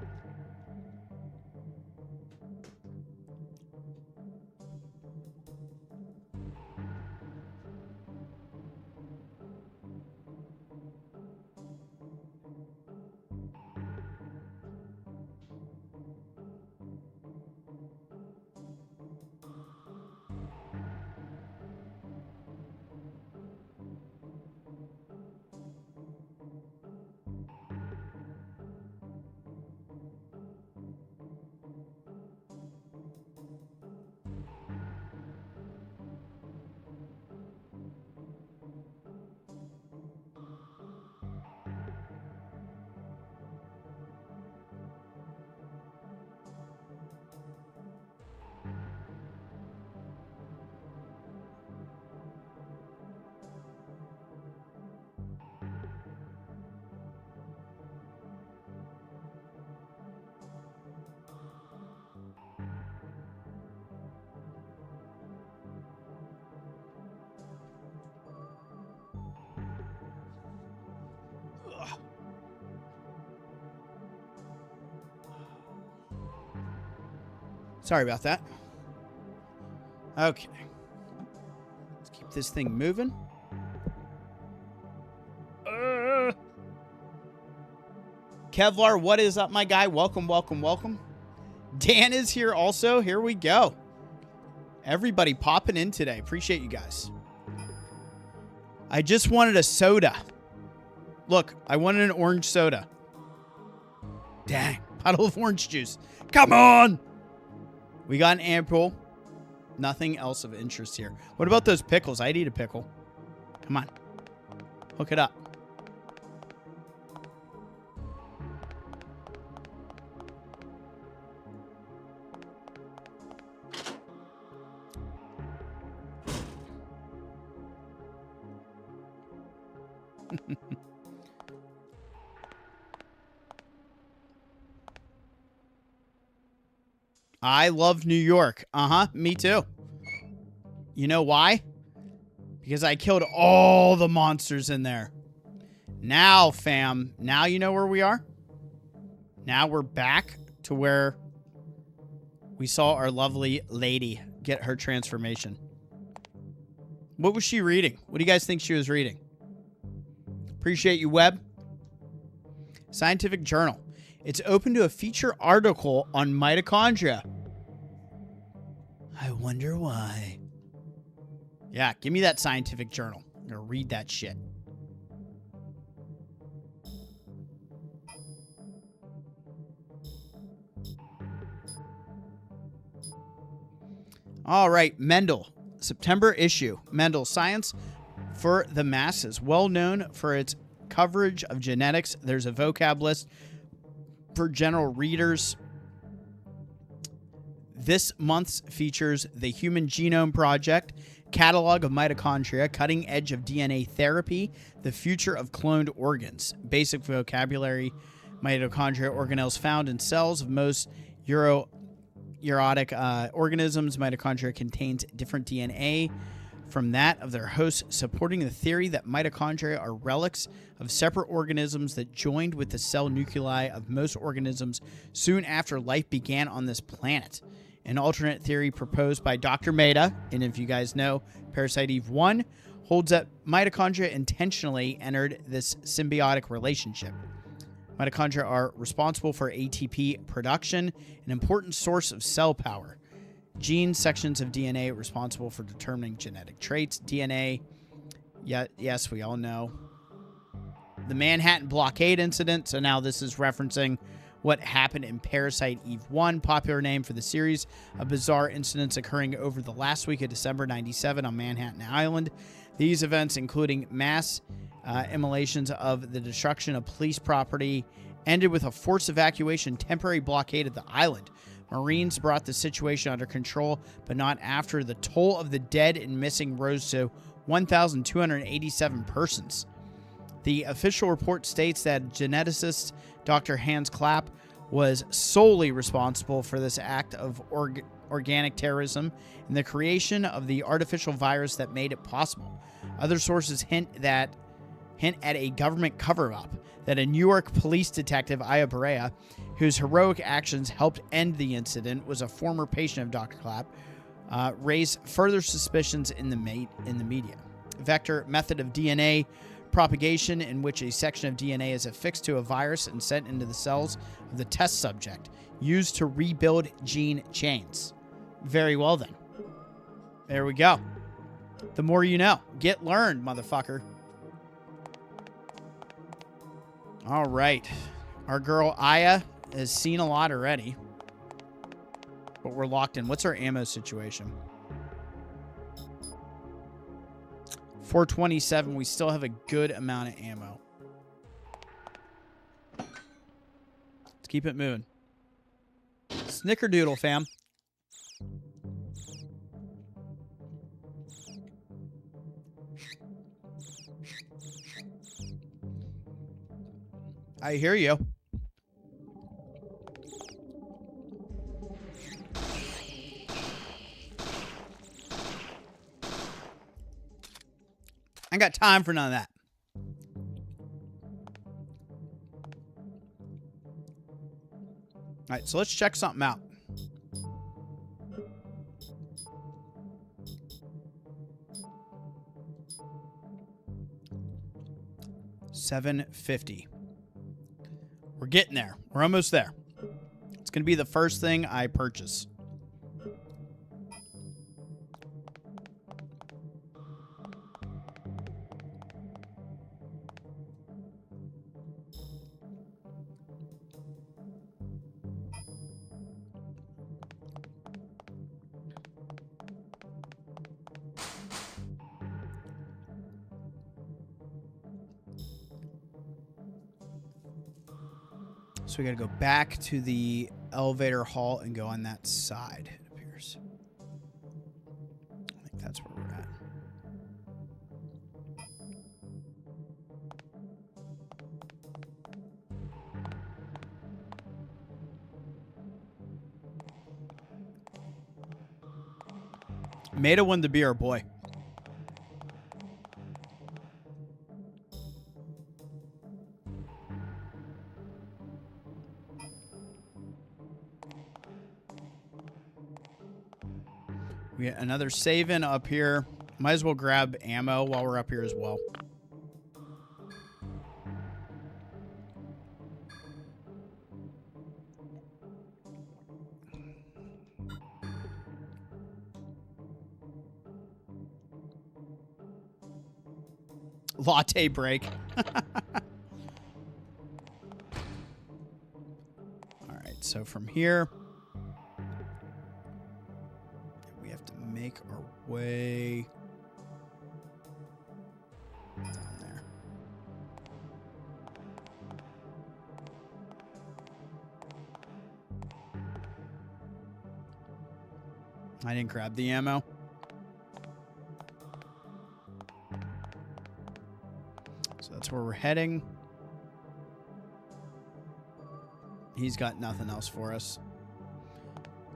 Sorry about that. Okay. Let's keep this thing moving. Kevlar, what is up, my guy? Welcome, welcome, welcome. Dan is here also. Here we go. Everybody popping in today. Appreciate you guys. I just wanted a soda. Look, I wanted an orange soda. Dang. Bottle of orange juice. Come on. We got an ampoule. Nothing else of interest here. What about those pickles? I'd eat a pickle. Come on. Hook it up. I love New York. Me too. You know why? Because I killed all the monsters in there. Now, fam, now you know where we are? Now we're back to where we saw our lovely lady get her transformation. What was she reading? What do you guys think she was reading? Appreciate you, Webb. Scientific Journal. It's open to a feature article on mitochondria. I wonder why. Yeah, give me that Scientific Journal. I'm going to read that shit. All right, Mendel. September issue. Mendel, Science for the Masses. Well known for its coverage of genetics. There's a vocab list for general readers. This month's features the Human Genome Project, Catalog of Mitochondria, Cutting Edge of DNA Therapy, The Future of Cloned Organs, Basic Vocabulary, Mitochondria organelles found in cells of most eukaryotic organisms. Mitochondria contains different DNA from that of their hosts, supporting the theory that mitochondria are relics of separate organisms that joined with the cell nuclei of most organisms soon after life began on this planet. An alternate theory proposed by Dr. Mehta, and if you guys know, Parasite Eve 1, holds that mitochondria intentionally entered this symbiotic relationship. Mitochondria are responsible for ATP production, an important source of cell power. Gene sections of DNA responsible for determining genetic traits. DNA, yes, we all know. The Manhattan Blockade incident, so now this is referencing what happened in Parasite Eve 1, popular name for the series of bizarre incidents occurring over the last week of December 97 on Manhattan Island. These events, including mass immolations of the destruction of police property, ended with a forced evacuation, temporary blockade of the island. Marines brought the situation under control, but not after. The toll of the dead and missing rose to 1,287 persons. The official report states that geneticist Dr. Hans Klapp was solely responsible for this act of organic terrorism and the creation of the artificial virus that made it possible. Other sources hint at a government cover-up, that a New York police detective, Aya Brea, whose heroic actions helped end the incident, was a former patient of Dr. Klapp, raised further suspicions in the media. Vector method of DNA propagation, in which a section of DNA is affixed to a virus and sent into the cells of the test subject, used to rebuild gene chains. Very well then. There we go. The more you know. Get learned, motherfucker. All right. Our girl Aya has seen a lot already, but we're locked in. What's our ammo situation? 427. We still have a good amount of ammo. Let's keep it moving. Snickerdoodle, fam. I hear you. I ain't got time for none of that. All right, so let's check something out. $750. We're getting there. We're almost there. It's going to be the first thing I purchase. So we got to go back to the elevator hall and go on that side, it appears. I think that's where we're at. Maida wanted to be our boy. We got another save-in up here. Might as well grab ammo while we're up here as well. Latte break. Alright, so from here, we have to make our way down there. I didn't grab the ammo. That's where we're heading. He's got nothing else for us.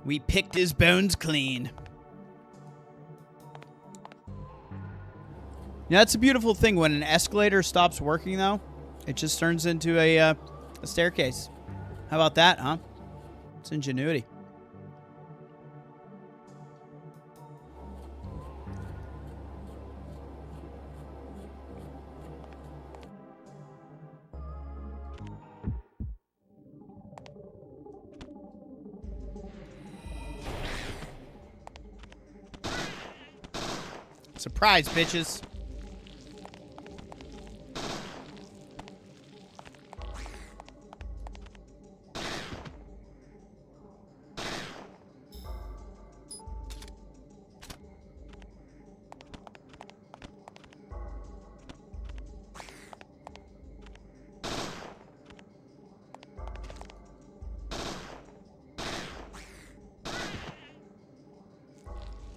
We picked his bones clean. Yeah, that's a beautiful thing. When an escalator stops working, though, it just turns into a staircase. How about that, huh? It's ingenuity. Surprise, bitches.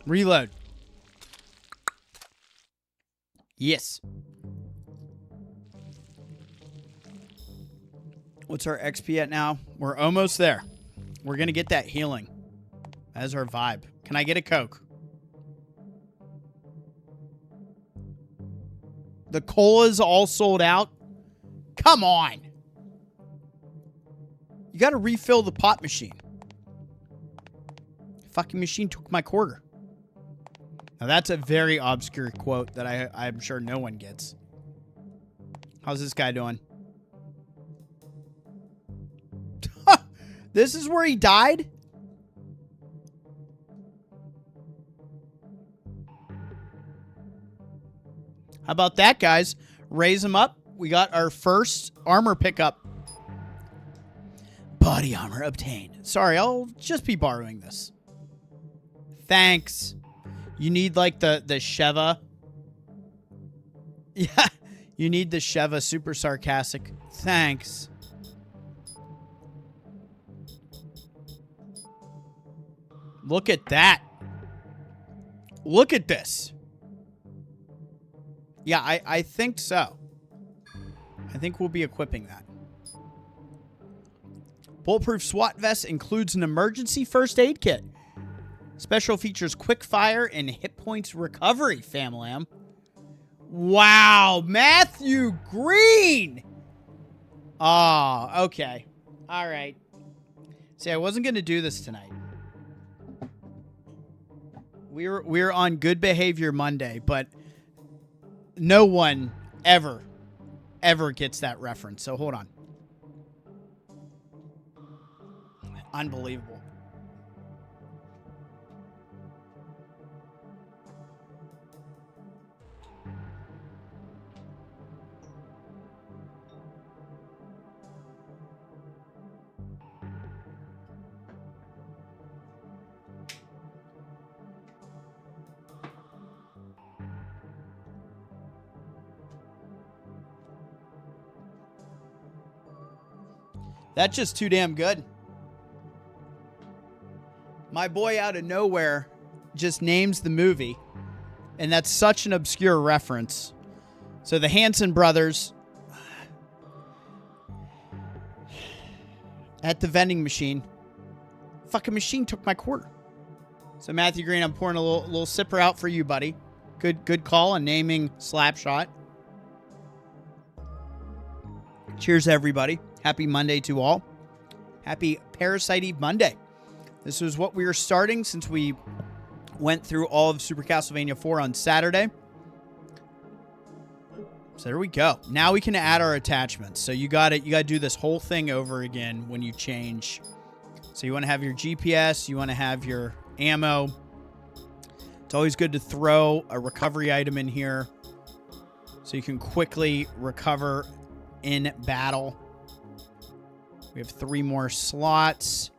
Reload. Yes. What's our XP at now? We're almost there. We're going to get that healing. That's our vibe. Can I get a Coke? The cola's all sold out? Come on. You got to refill the pot machine. Fucking machine took my quarter. Now, that's a very obscure quote that I'm sure no one gets. How's this guy doing? This is where he died? How about that, guys? Raise him up. We got our first armor pickup. Body armor obtained. Sorry, I'll just be borrowing this. Thanks. You need, like, the Sheva. Yeah, you need the Sheva. Super sarcastic. Thanks. Look at that. Look at this. Yeah, I think so. I think we'll be equipping that. Bulletproof SWAT vest includes an emergency first aid kit. Special features quick fire and hit points recovery, Famlam. Wow, Matthew Green. Oh, okay. All right. See, I wasn't going to do this tonight. We're on Good Behavior Monday, but no one ever gets that reference. So hold on. Unbelievable. That's just too damn good. My boy out of nowhere just names the movie, and that's such an obscure reference. So the Hanson brothers at the vending machine. Fucking machine took my quarter. So Matthew Green, I'm pouring a little sipper out for you, buddy. Good call on naming Slapshot. Cheers, everybody. Happy Monday to all. Happy Parasite Eve Monday. This was what we were starting since we went through all of Super Castlevania 4 on Saturday. So there we go. Now we can add our attachments. So you got to do this whole thing over again when you change. So you want to have your GPS, you want to have your ammo. It's always good to throw a recovery item in here so you can quickly recover in battle. We have 3 more slots.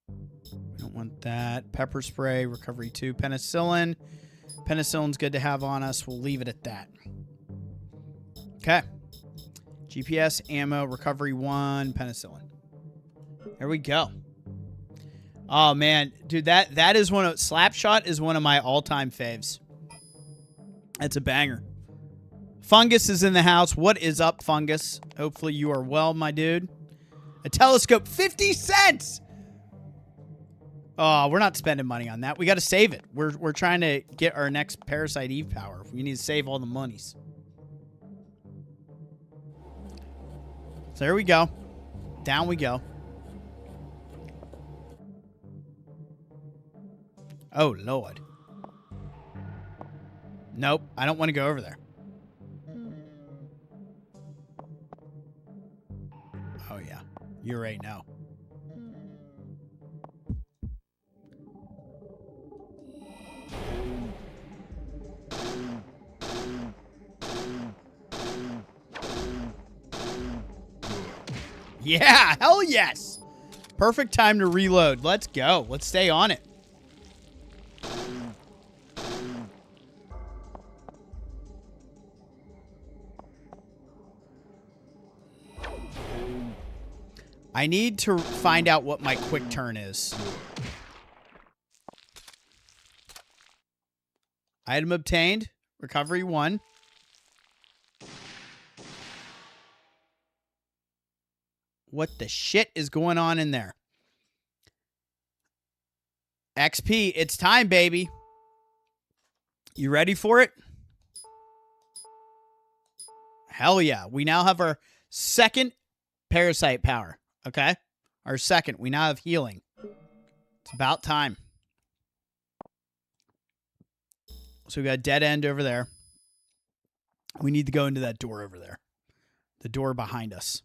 We don't want that. Pepper spray, recovery 2, penicillin. Penicillin's good to have on us. We'll leave it at that. Okay. GPS, ammo, recovery 1, penicillin. There we go. Oh man, dude, that is Slapshot is one of my all-time faves. That's a banger. Fungus is in the house. What is up, Fungus? Hopefully you are well, my dude. A telescope, 50 cents. Oh, we're not spending money on that. We got to save it. We're trying to get our next Parasite Eve power. We need to save all the monies. So there we go. Down we go. Oh, Lord. Nope, I don't want to go over there. Oh, yeah. You're right now. Yeah, hell yes. Perfect time to reload. Let's go. Let's stay on it. I need to find out what my quick turn is. Item obtained. Recovery 1. What the shit is going on in there? XP, it's time, baby. You ready for it? Hell yeah. We now have our second parasite power. Okay? Our second. We now have healing. It's about time. So we got a dead end over there. We need to go into that door over there. The door behind us.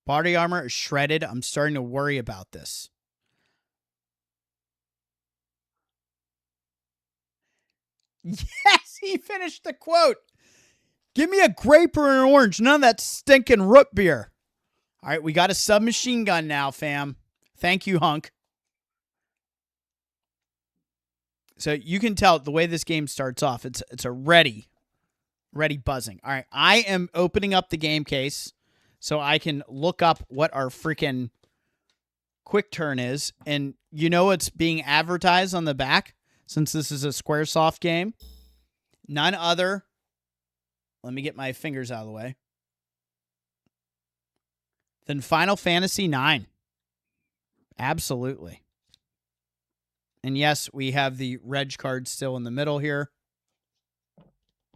Body armor is shredded. I'm starting to worry about this. Yes, he finished the quote. Give me a grape or an orange. None of that stinking root beer. All right, we got a submachine gun now, fam. Thank you, Hunk. So you can tell the way this game starts off. It's a ready buzzing. All right, I am opening up the game case so I can look up what our freaking quick turn is. And you know what's being advertised on the back, since this is a Squaresoft game? None other. Let me get my fingers out of the way. Than Final Fantasy IX. Absolutely. And yes, we have the reg card still in the middle here.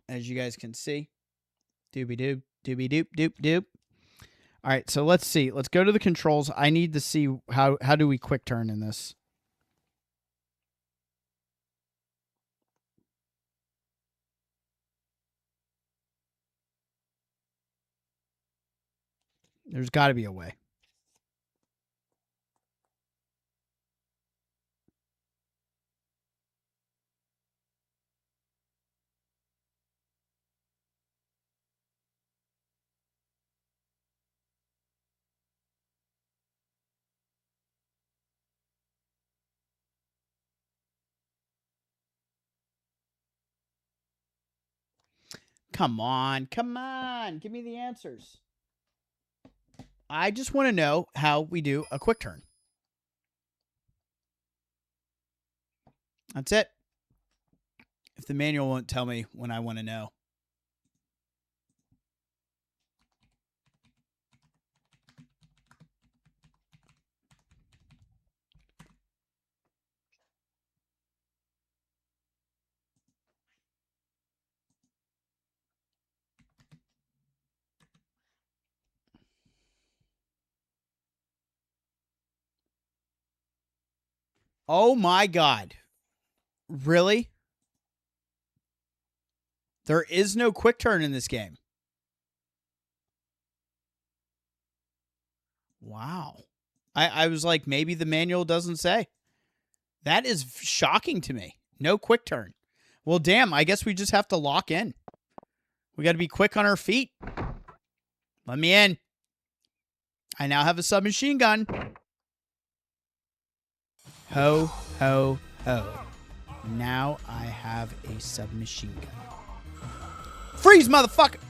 As you guys can see. Doobie-doop, doobie-doop, doop-doop. All right, so let's see. Let's go to the controls. I need to see how do we quick turn in this. There's got to be a way. Come on. Come on. Give me the answers. I just want to know how we do a quick turn. That's it. If the manual won't tell me when I want to know. Oh my God. Really? There is no quick turn in this game. Wow. I was like, maybe the manual doesn't say. That is shocking to me. No quick turn. Well, damn, I guess we just have to lock in. We got to be quick on our feet. Let me in. I now have a submachine gun. Ho, ho, ho. Now I have a submachine gun. Freeze, motherfucker!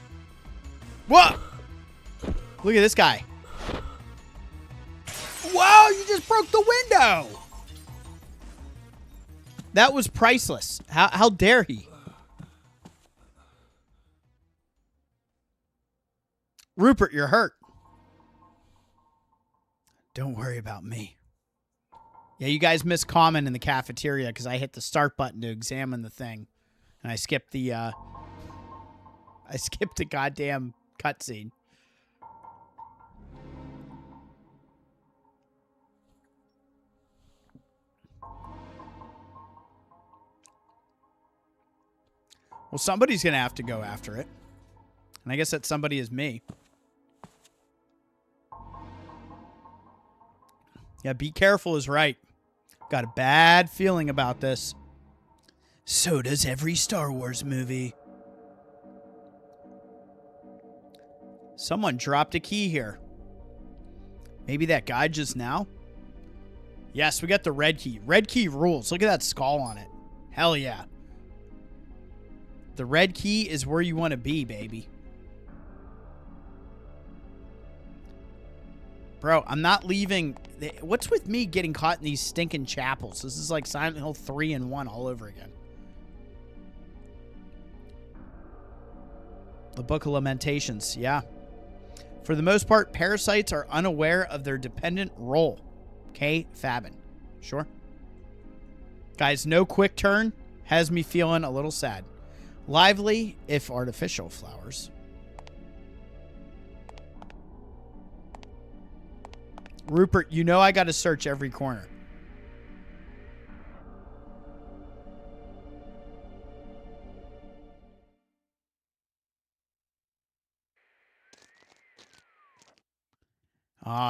Whoa! Look at this guy. Whoa, you just broke the window! That was priceless. How dare he? Rupert, you're hurt. Don't worry about me. Yeah, you guys missed comment in the cafeteria because I hit the start button to examine the thing. And I skipped the goddamn cutscene. Well, somebody's going to have to go after it. And I guess that somebody is me. Yeah, be careful is right. Got a bad feeling about this. So does every Star Wars movie. Someone dropped a key here. Maybe that guy just now? Yes, we got the red key. Red key rules. Look at that skull on it. Hell yeah. The red key is where you want to be, baby. Bro, I'm not leaving. What's with me getting caught in these stinking chapels? This is like Silent Hill 3 and 1 all over again. The Book of Lamentations, yeah. For the most part, parasites are unaware of their dependent role. K. Fabin. Sure. Guys, no quick turn has me feeling a little sad. Lively, if artificial, flowers. Rupert, you know I got to search every corner.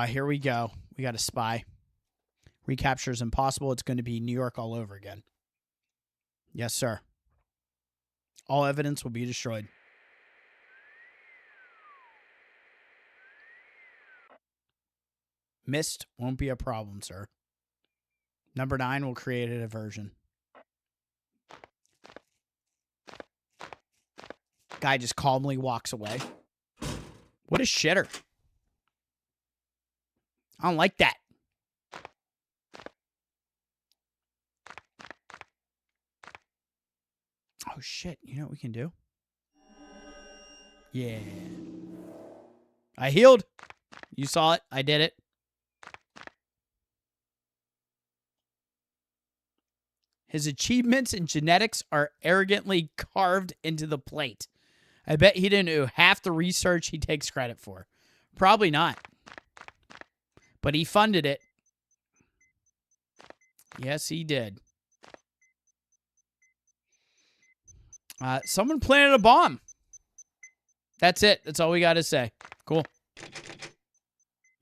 Here we go. We got a spy. Recapture is impossible. It's going to be New York all over again. Yes, sir. All evidence will be destroyed. Mist won't be a problem, sir. Number 9 will create a diversion. Guy just calmly walks away. What a shitter. I don't like that. Oh, shit. You know what we can do? Yeah. I healed. You saw it. I did it. His achievements in genetics are arrogantly carved into the plate. I bet he didn't do half the research he takes credit for. Probably not. But he funded it. Yes, he did. Someone planted a bomb. That's it. That's all we got to say. Cool.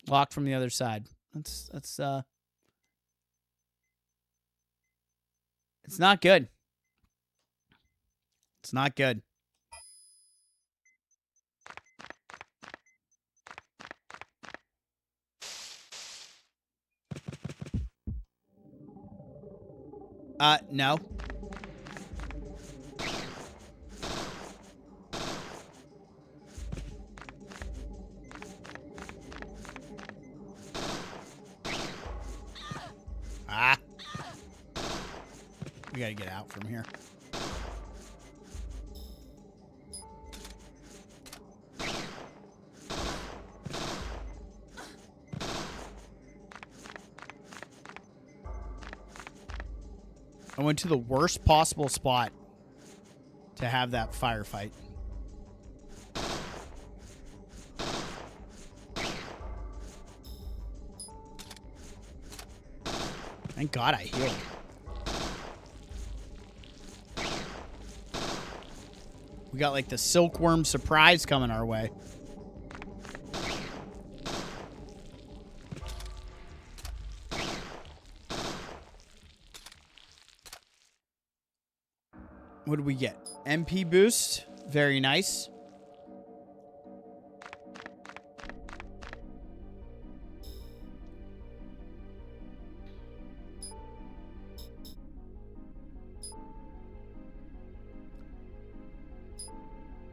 Locked from the other side. That's it's not good. It's not good. No. We gotta get out from here. I went to the worst possible spot to have that firefight. Thank God I healed. We got like the silkworm surprise coming our way. What do we get? MP boost. Very nice.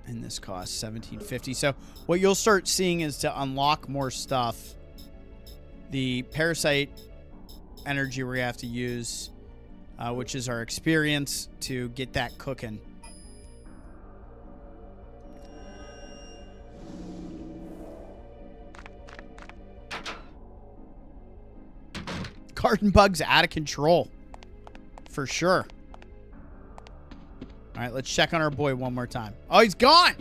And this costs $17.50. So what you'll start seeing is to unlock more stuff. The parasite energy we have to use, which is our experience to get that cooking. Garden bugs out of control. For sure. All right, let's check on our boy one more time. Oh, he's gone!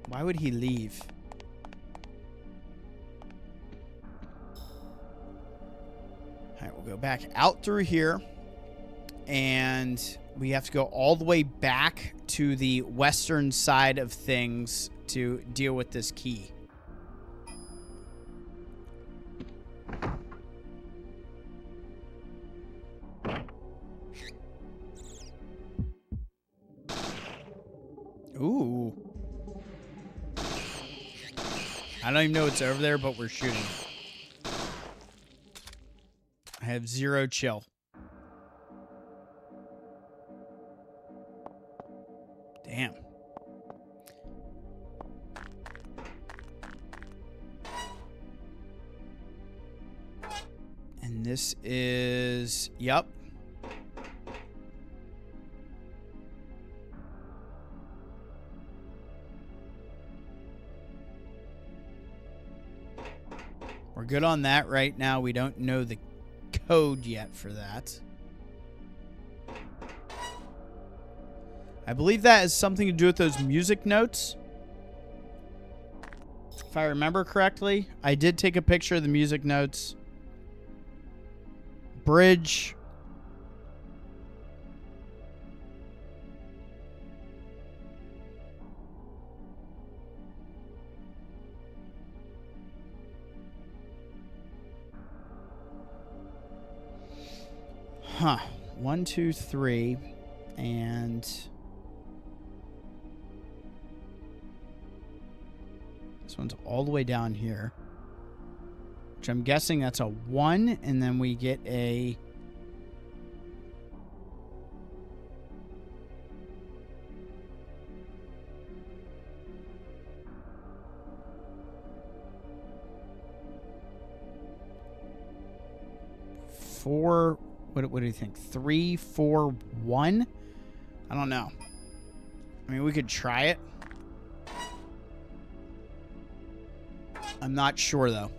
Why would he leave? All right, we'll go back out through here. And we have to go all the way back to the western side of things to deal with this key. Ooh. I don't even know what's over there, but we're shooting. I have 0 chill. Damn. And this is... Yep. We're good on that right now. We don't know the code yet for that. I believe that has something to do with those music notes. If I remember correctly, I did take a picture of the music notes. Bridge. Huh. 1, 2, 3. And... this one's all the way down here. Which I'm guessing that's a 1. And then we get a... four... What do you think? 3, 4, 1? I don't know. I mean, we could try it. I'm not sure, though.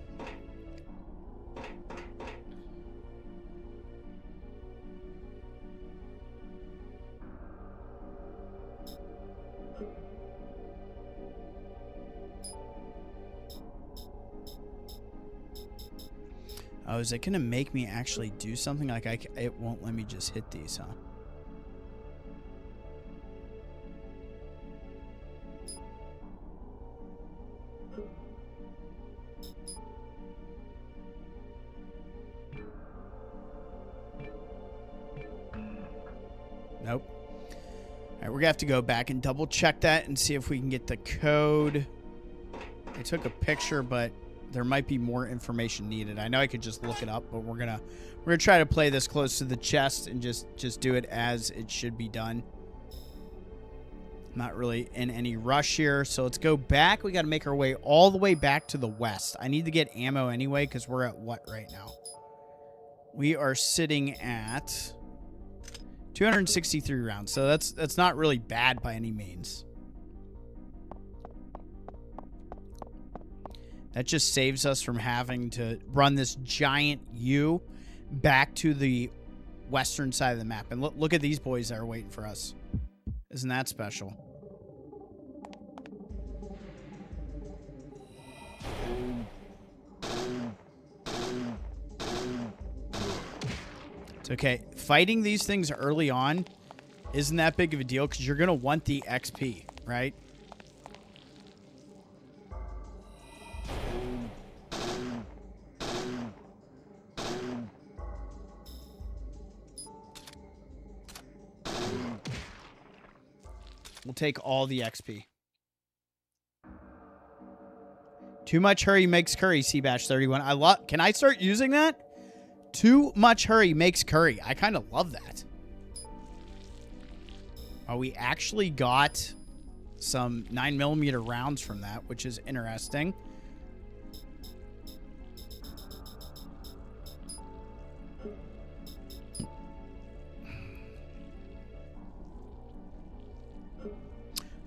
Oh, is it going to make me actually do something? Like, it won't let me just hit these, huh? Nope. All right, we're going to have to go back and double check that and see if we can get the code. I took a picture, but there might be more information needed. I know I could just look it up, but we're gonna try to play this close to the chest and just do it as it should be done. Not really in any rush here, so let's go back. We got to make our way all the way back to the west. I need to get ammo anyway because we're at what right now? We are sitting at 263 rounds, so that's not really bad by any means. That just saves us from having to run this giant U back to the western side of the map. And look at these boys that are waiting for us. Isn't that special? It's okay. Fighting these things early on isn't that big of a deal because you're going to want the XP, right? We'll take all the XP. Too much hurry makes curry, Seabash31. I love. Can I start using that? Too much hurry makes curry. I kind of love that. Oh, we actually got some 9mm rounds from that, which is interesting.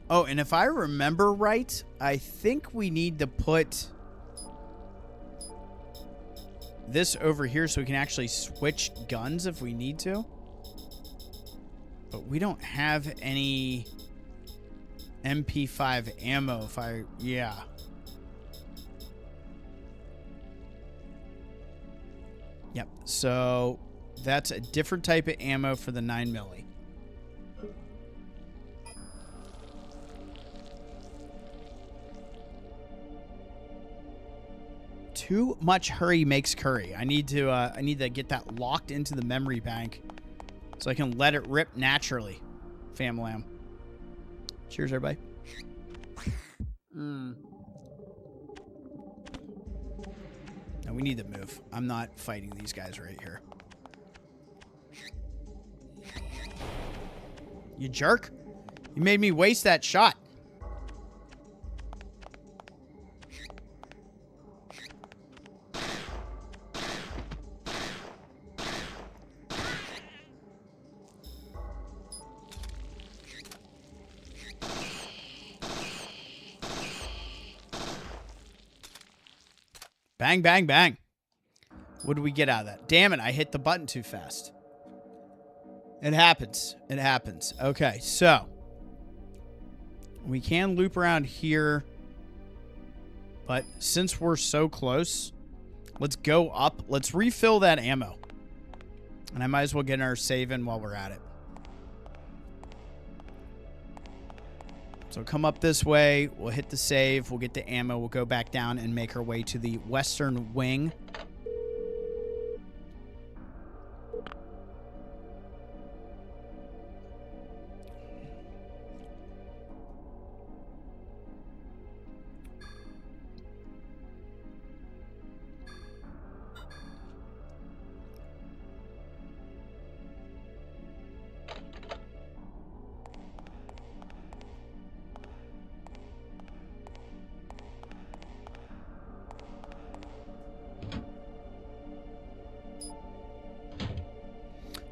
Oh, and if I remember right, I think we need to put this over here so we can actually switch guns if we need to. But we don't have any MP5 ammo if I... Yeah. Yep. So that's a different type of ammo for the 9mm. Too much hurry makes curry. I need to get that locked into the memory bank so I can let it rip naturally. Fam lamb. Cheers, everybody. Now we need to move. I'm not fighting these guys right here. You jerk. You made me waste that shot. Bang, bang, bang. What do we get out of that? Damn it, I hit the button too fast. It happens. It happens. Okay, so we can loop around here. But since we're so close, let's go up. Let's refill that ammo. And I might as well get our save in while we're at it. So come up this way, we'll hit the save, we'll get the ammo, we'll go back down and make our way to the western wing.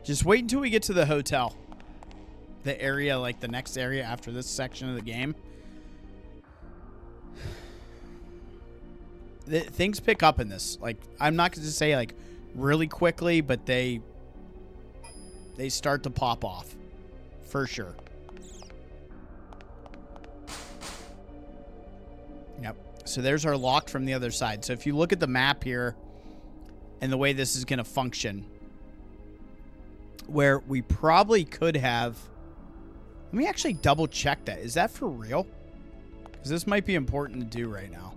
Just wait until we get to the hotel. The area, like the next area after this section of the game. Things pick up in this. Like, I'm not going to say, like, really quickly, but they start to pop off. For sure. Yep. So there's our lock from the other side. So if you look at the map here and the way this is going to function, where we probably could have... Let me actually double check that. Is that for real? Because this might be important to do right now.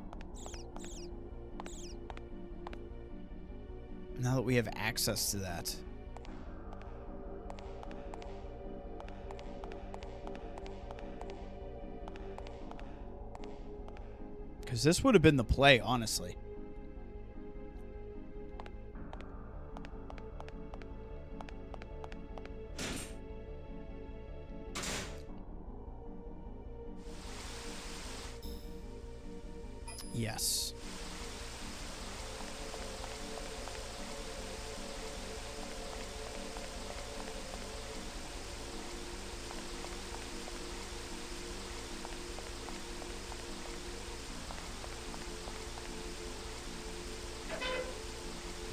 Now that we have access to that. Because this would have been the play, honestly. Yes. There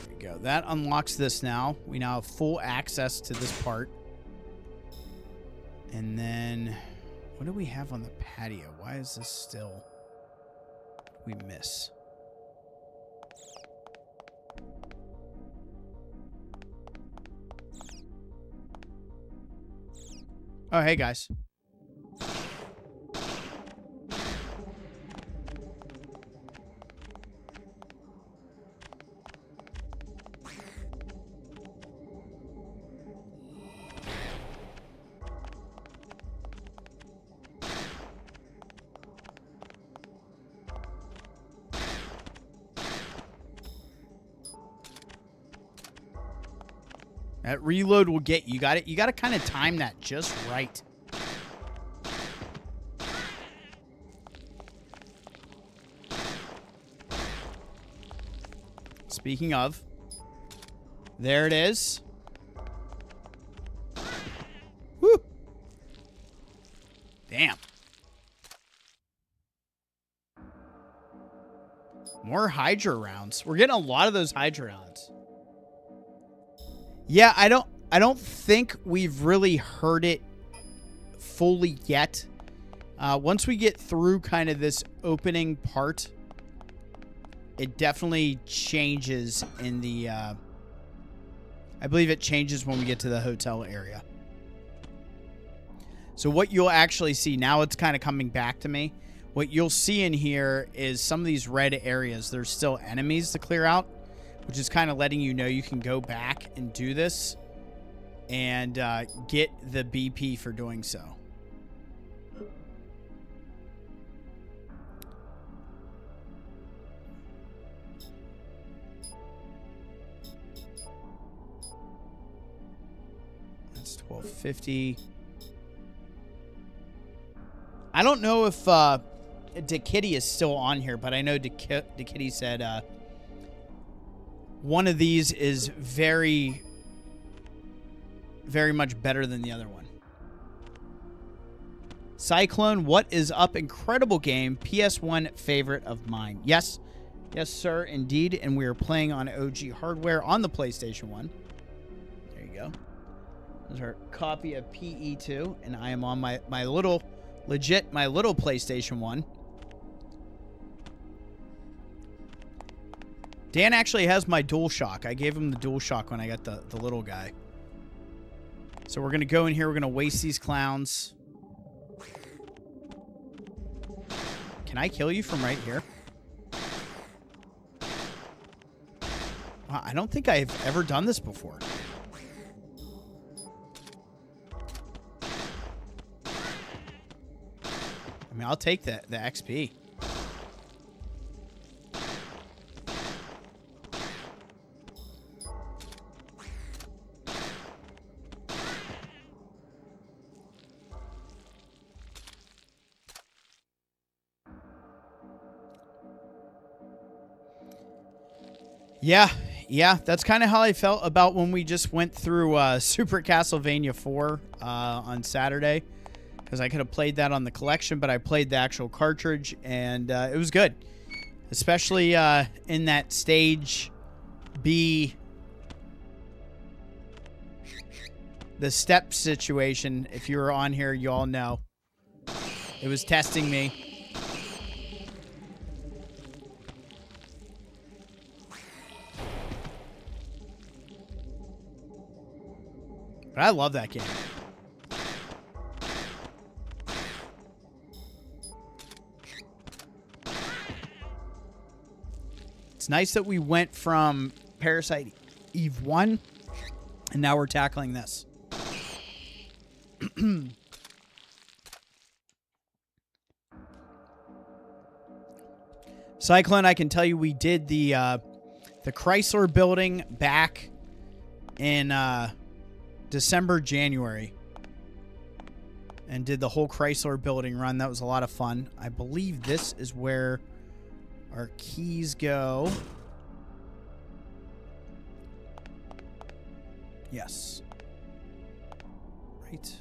we go. That unlocks this now. We now have full access to this part. And then, what do we have on the patio? Why is this still... we miss? Oh, hey, guys. That reload will get you. You got to kind of time that just right. Speaking of, there it is. Woo! Damn. More Hydra rounds. We're getting a lot of those Hydra rounds. Yeah, I don't think we've really heard it fully yet. Once we get through kind of this opening part, it definitely changes in the... I believe it changes when we get to the hotel area. So what you'll actually see, now it's kind of coming back to me. What you'll see in here is some of these red areas. There's still enemies to clear out, which is kind of letting you know you can go back and do this and get the BP for doing so. That's 1250. I don't know if DeKitty is still on here, but I know DeKitty said one of these is very, very much better than the other one. Cyclone, what is up? Incredible game. PS1 favorite of mine. Yes. Yes, sir, indeed. And we are playing on OG hardware on the PlayStation 1. There you go. There's our copy of PE2. And I am on my little PlayStation 1. Dan actually has my DualShock. I gave him the DualShock when I got the little guy. So we're going to go in here. We're going to waste these clowns. Can I kill you from right here? Wow, I don't think I've ever done this before. I mean, I'll take the XP. Yeah, that's kind of how I felt about when we just went through Super Castlevania 4 on Saturday. Because I could have played that on the collection, but I played the actual cartridge, and it was good. Especially in that stage B, the step situation. If you were on here, you all know. It was testing me. But I love that game. It's nice that we went from Parasite Eve 1, and now we're tackling this. Cyclone, I can tell you we did the Chrysler building back in December, January, and did the whole Chrysler building run. That was a lot of fun. I believe this is where our keys go. Yes. Right.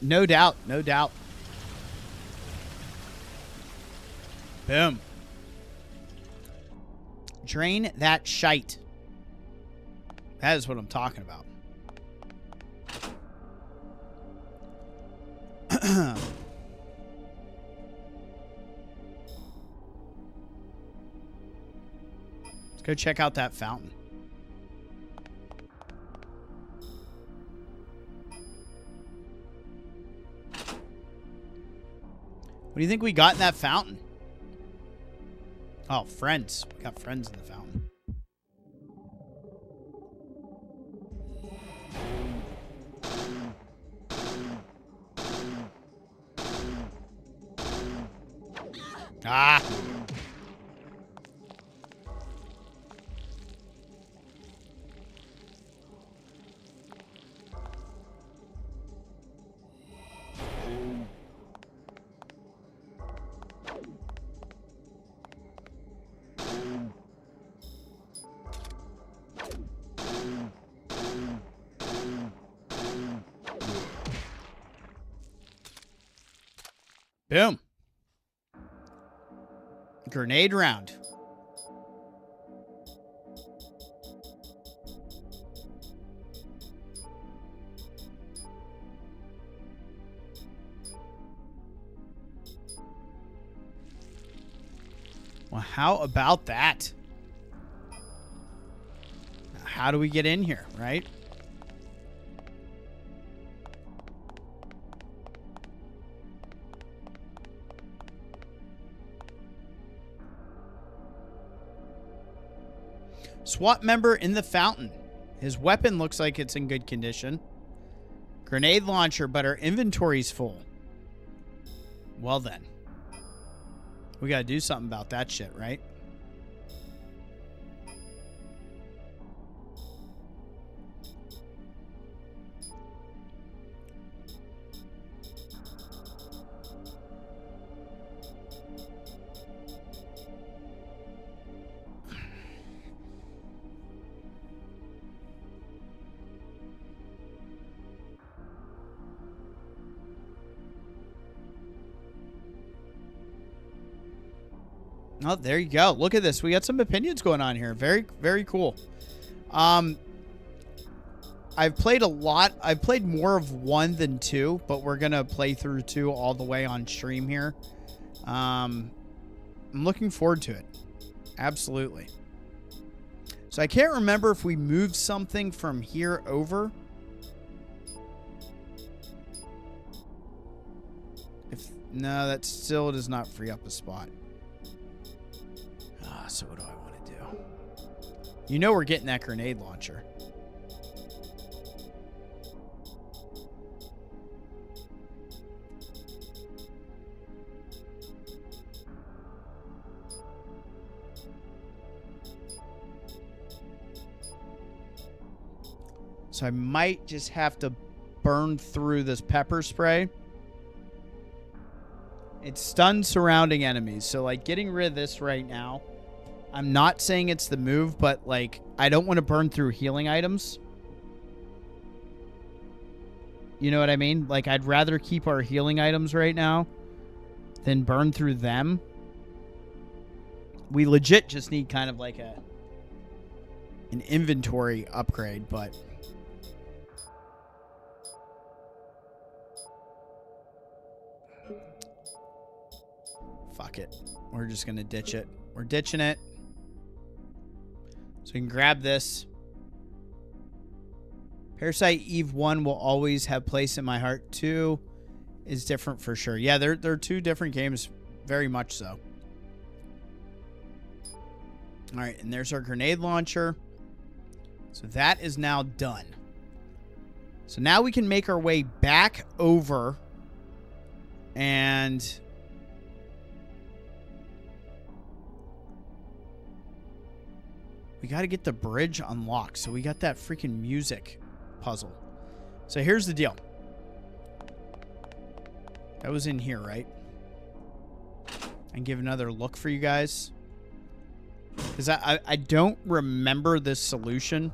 No doubt. Boom. Drain that shite. That is what I'm talking about. Let's go check out that fountain. What do you think we got in that fountain? Oh, friends. We got friends in the fountain. Ah! Boom. Grenade round. Well, how about that? How do we get in here, right? SWAT member in the fountain. His weapon looks like it's in good condition. Grenade launcher, but our inventory's full. Well then. We gotta do something about that shit, right? Oh, there you go. Look at this. We got some opinions going on here. Very, very cool. I've played a lot. I've played more of 1 than 2, but we're going to play through 2 all the way on stream here. I'm looking forward to it. Absolutely. So I can't remember if we moved something from here over. No, that still does not free up a spot. So what do I want to do? You know we're getting that grenade launcher. So I might just have to burn through this pepper spray. It stuns surrounding enemies. So like getting rid of this right now. I'm not saying it's the move, but, like, I don't want to burn through healing items. You know what I mean? Like, I'd rather keep our healing items right now than burn through them. We legit just need kind of like an inventory upgrade, but... Fuck it. We're just going to ditch it. We're ditching it. So we can grab this. Parasite Eve 1 will always have place in my heart. 2 is different for sure. Yeah, they're 2 different games. Very much so. All right, and there's our grenade launcher. So that is now done. So now we can make our way back over and... we got to get the bridge unlocked. So we got that freaking music puzzle. So here's the deal. That was in here, right? And give another look for you guys. Because I don't remember this solution.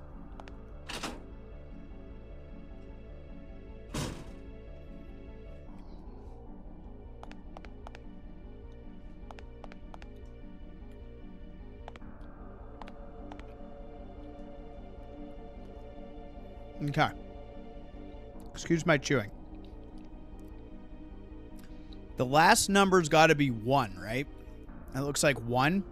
Okay. Excuse my chewing. The last number's got to be 1, right? That looks like 1.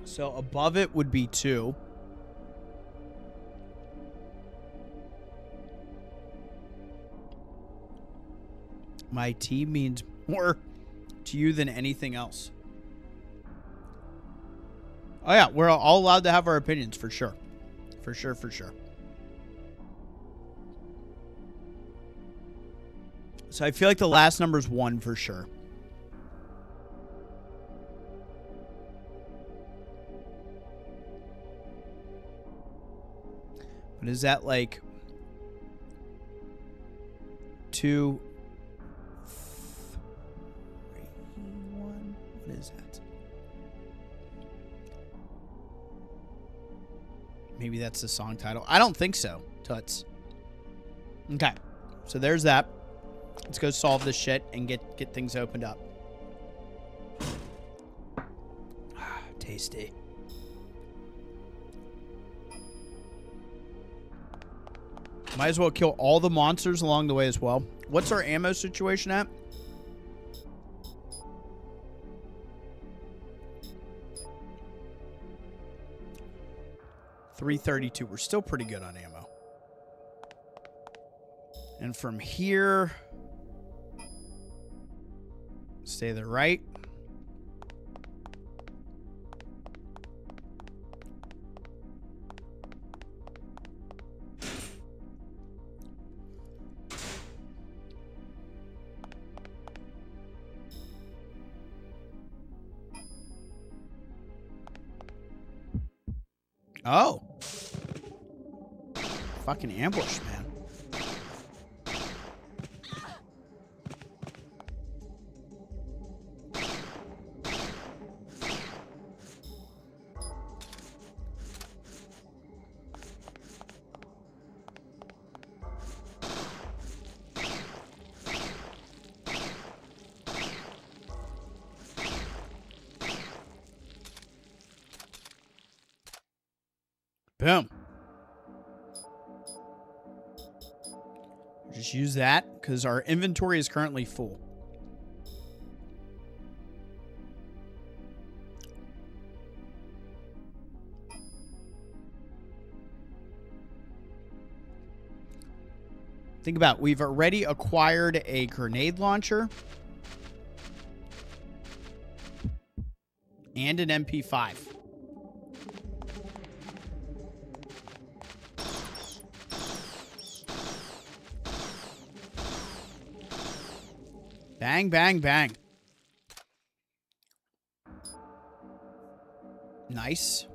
So above it would be 2. My T means more to you than anything else. Oh yeah, we're all allowed to have our opinions for sure. For sure, for sure. So I feel like the last number is 1 for sure. But is that like 2, 3, 1? What is that? Maybe that's the song title. I don't think so, Tuts. Okay, so there's that. Let's go solve this shit and get things opened up. Tasty. Might as well kill all the monsters along the way as well. What's our ammo situation at? .332. We're still pretty good on ammo. And from here, stay to the right. Oh. Fucking ambush, man. Boom. Just use that because our inventory is currently full. Think about it. We've already acquired a grenade launcher and an MP5. Bang, bang, bang. Nice.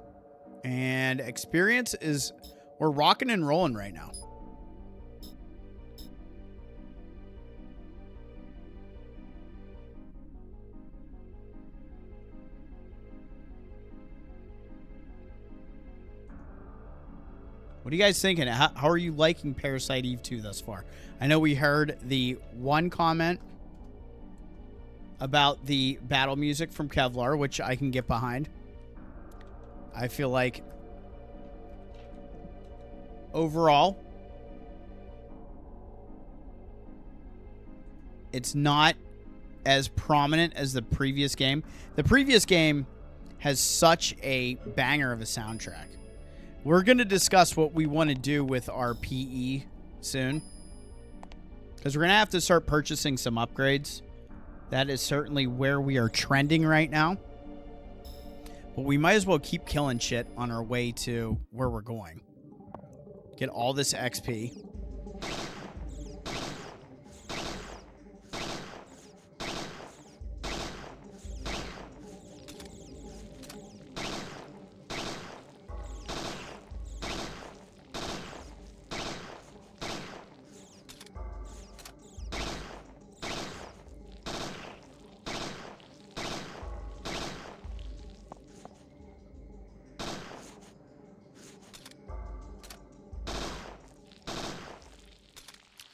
And experience is... We're rocking and rolling right now. What are you guys thinking? How are you liking Parasite Eve 2 thus far? I know we heard the one comment about the battle music from Kevlar, which I can get behind. I feel like overall, it's not as prominent as the previous game. The previous game has such a banger of a soundtrack. We're going to discuss what we want to do with our PE soon, because we're going to have to start purchasing some upgrades. That is certainly where we are trending right now. But we might as well keep killing shit on our way to where we're going. Get all this XP.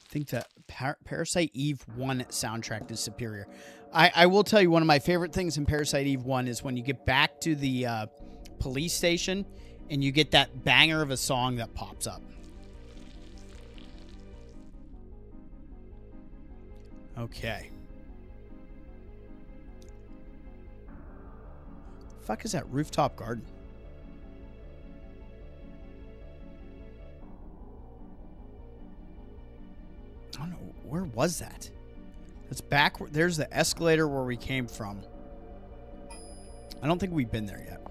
I think the Parasite Eve 1 soundtrack is superior. I will tell you, one of my favorite things in Parasite Eve 1 is when you get back to the police station, and you get that banger of a song that pops up. Okay. Fuck is that rooftop garden? I don't know. Where was that? It's back. There's the escalator where we came from. I don't think we've been there yet.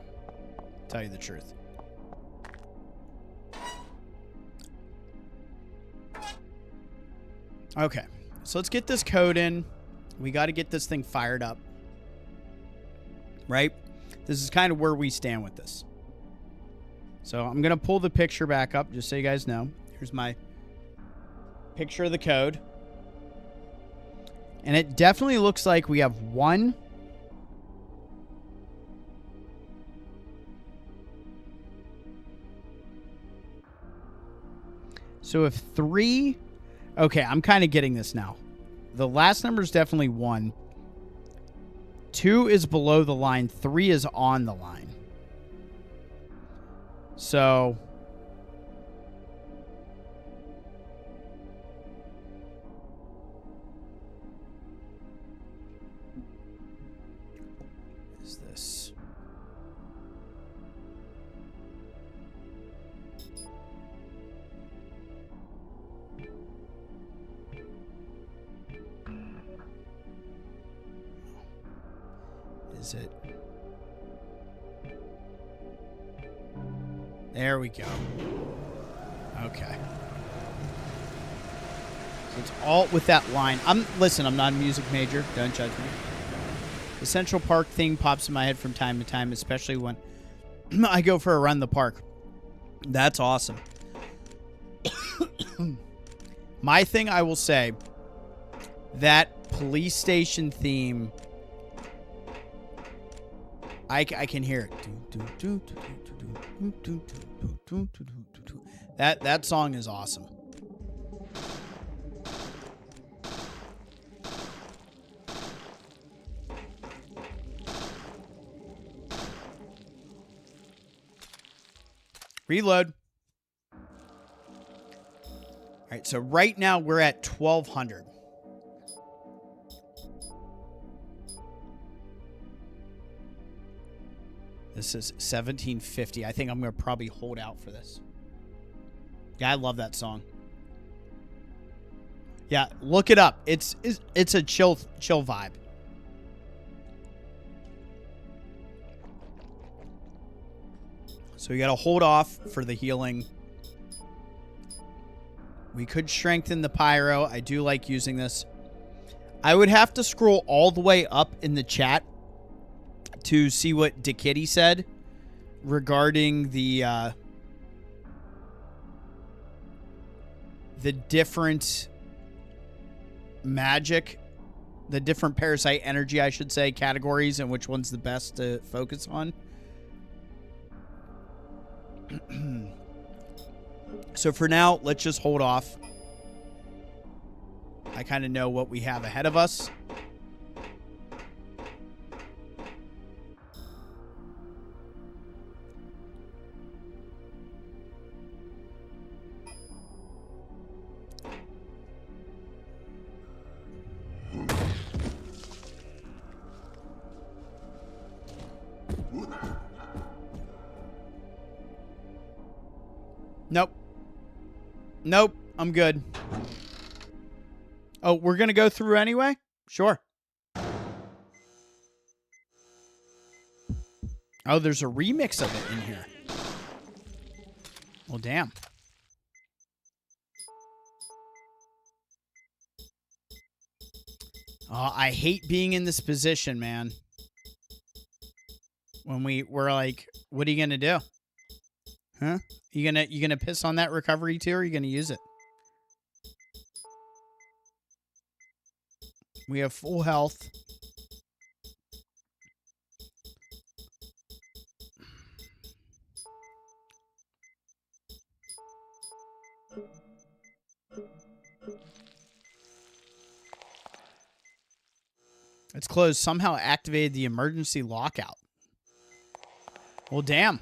Tell you the truth. Okay. So let's get this code in. We got to get this thing fired up. Right? This is kind of where we stand with this. So I'm going to pull the picture back up just so you guys know. Here's my picture of the code. And it definitely looks like we have one. So if 3... Okay, I'm kind of getting this now. The last number is definitely 1. 2 is below the line. 3 is on the line. So... what is this? Is it? There we go. Okay. So it's all with that line. Listen, I'm not a music major. Don't judge me. The Central Park thing pops in my head from time to time, especially when I go for a run in the park. That's awesome. My thing, I will say, that police station theme, I can hear it. That song is awesome. Reload. All right, so right now we're at 1,200. This is 1750. I think I'm going to probably hold out for this. Yeah, I love that song. Yeah, look it up. It's a chill vibe. So you got to hold off for the healing. We could strengthen the pyro. I do like using this. I would have to scroll all the way up in the chat to see what DeKitty said regarding the different magic, the different parasite energy, I should say, categories, and which one's the best to focus on. So for now, let's just hold off. I kind of know what we have ahead of us. Nope. Nope. I'm good. Oh, we're going to go through anyway? Sure. Oh, there's a remix of it in here. Well, damn. Oh, I hate being in this position, man. When we're like, what are you going to do? Huh? You gonna piss on that recovery too, or are you gonna use it? We have full health. It's closed. Somehow activated the emergency lockout. Well, damn.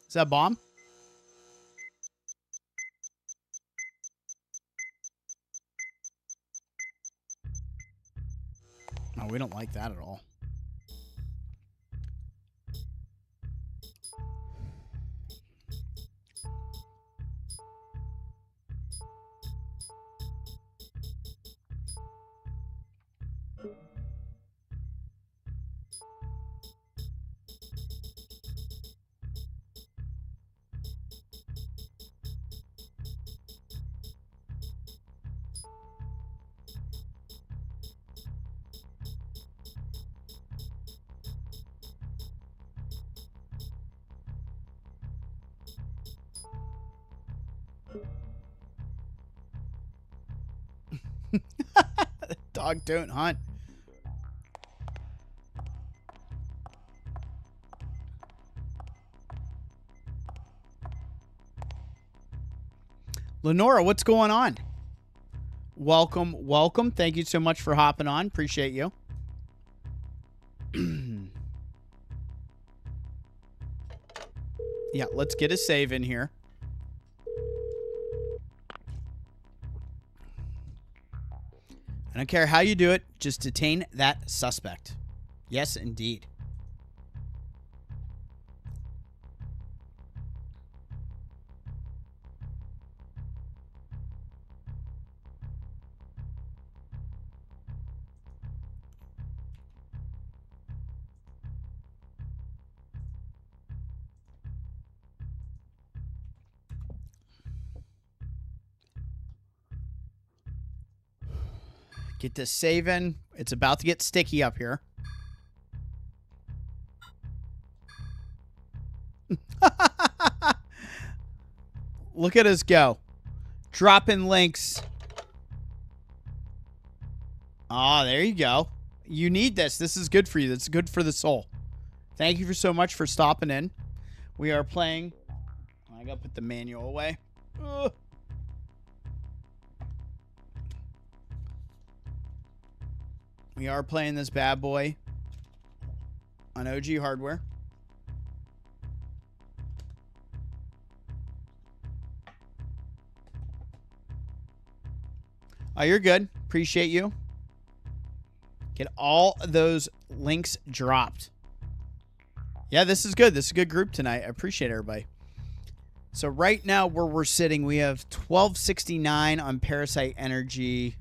Is that a bomb? No, we don't like that at all. Dog don't hunt. Lenora, what's going on? Welcome, welcome. Thank you so much for hopping on. Appreciate you. Yeah, let's get a save in here. I don't care how you do it, just detain that suspect. Yes, indeed. Get this saving. It's about to get sticky up here. Look at us go. Dropping links. Ah, there you go. You need this. This is good for you. That's good for the soul. Thank you so much for stopping in. We are playing. I gotta put the manual away. Ugh. We are playing this bad boy on OG hardware. Oh, you're good. Appreciate you. Get all those links dropped. Yeah, this is good. This is a good group tonight. I appreciate everybody. So right now where we're sitting, we have 1269 on Parasite Energy.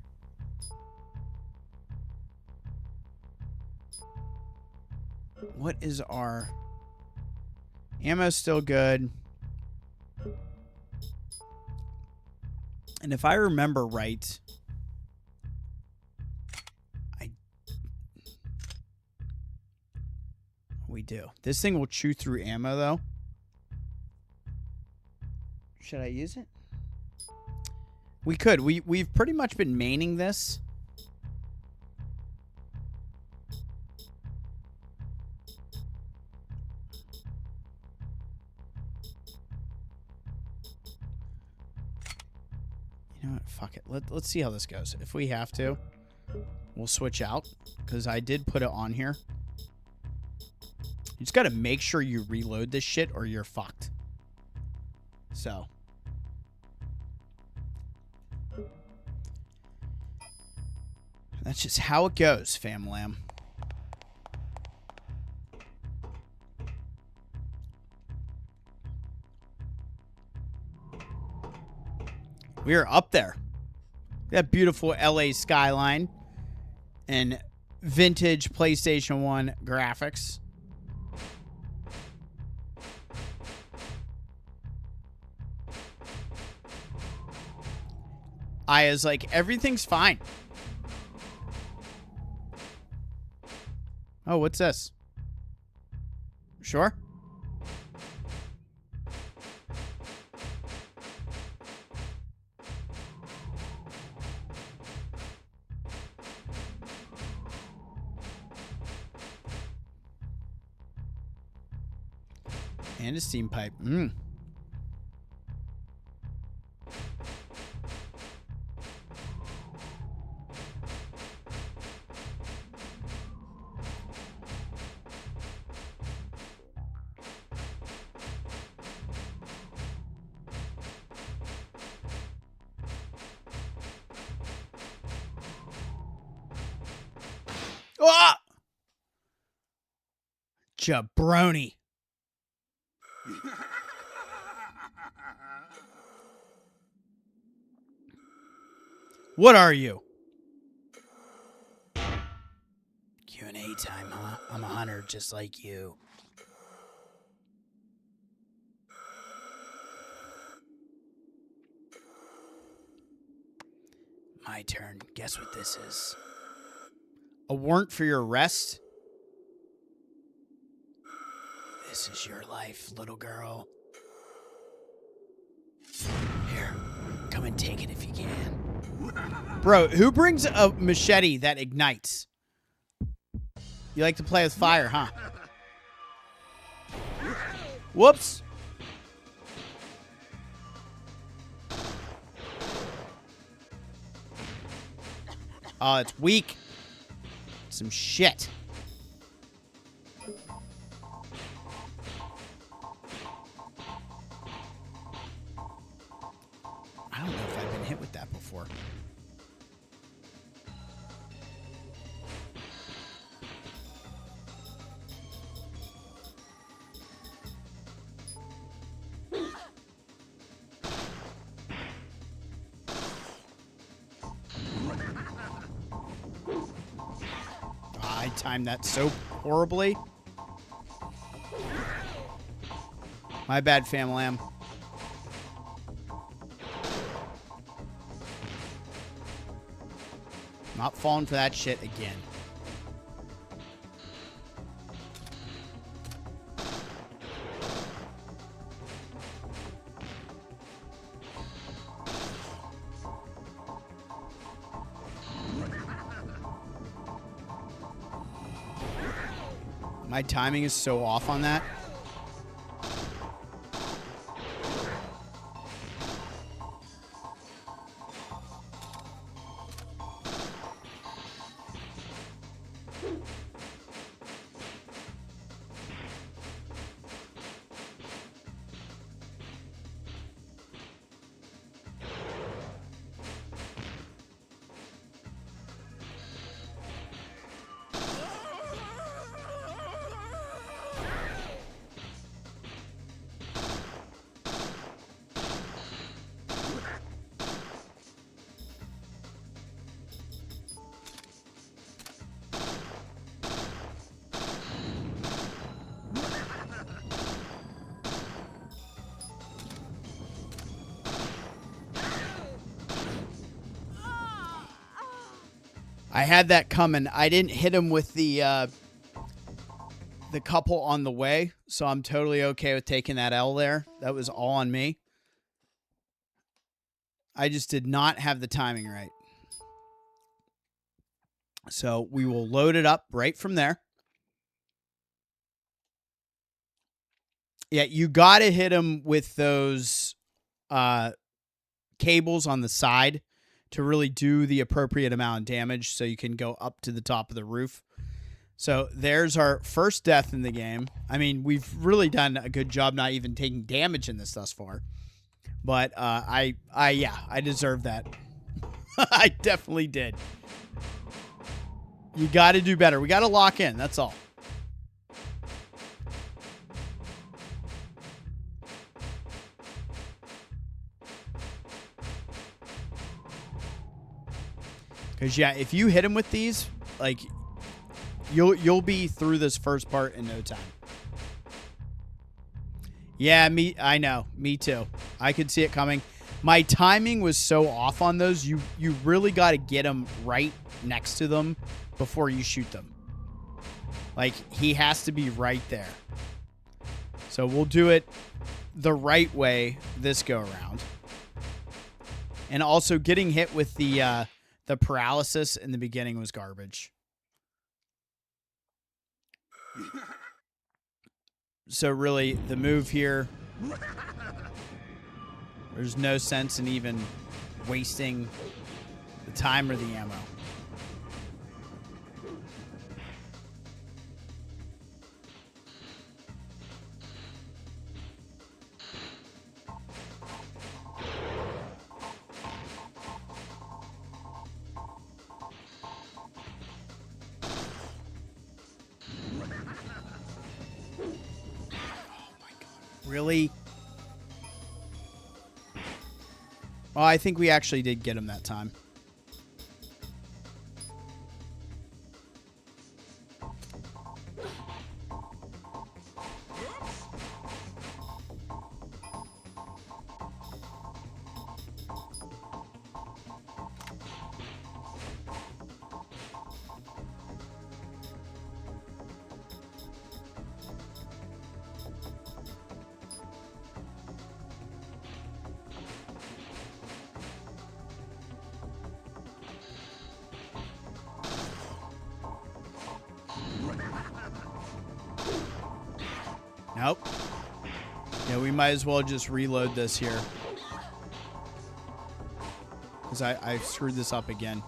What is our ammo? Still good. And if I remember right, we do. This thing will chew through ammo though. Should I use it? We could. We've pretty much been maining this. You know what? Fuck it. Let's see how this goes. If we have to, we'll switch out because I did put it on here. You just got to make sure you reload this shit or you're fucked. So. That's just how it goes, fam lamb. We are up there. That beautiful LA skyline and vintage PlayStation 1 graphics. Aya's like, everything's fine. Oh, what's this? Sure. And a steam pipe. Ah! Jabroni. What are you? Q&A time, huh? I'm a hunter just like you. My turn. Guess what this is? A warrant for your arrest? This is your life, little girl. Here, come and take it if you can. Bro, who brings a machete that ignites? You like to play with fire, huh? Whoops. Oh, it's weak. Some shit. I don't know if I've been hit with that before. I timed that so horribly. My bad, fam lamb. Not falling for that shit again. My timing is so off on that. I had that coming. I didn't hit him with the couple on the way, so I'm totally okay with taking that L there. That was all on me. I just did not have the timing right. So we will load it up right from there. Yeah, you got to hit him with those cables on the side to really do the appropriate amount of damage so you can go up to the top of the roof. So there's our first death in the game. I mean, we've really done a good job not even taking damage in this thus far. But I deserve that. I definitely did. You got to do better. We got to lock in. That's all. Because, yeah, if you hit him with these, like, you'll be through this first part in no time. Yeah, I know. Me too. I could see it coming. My timing was so off on those. You really got to get them right next to them before you shoot them. Like, he has to be right there. So we'll do it the right way this go around. And also getting hit with the paralysis in the beginning was garbage. So really, the move here, there's no sense in even wasting the time or the ammo. Really? Well, I think we actually did get him that time. Nope. Yeah, we might as well just reload this here. Because I screwed this up again.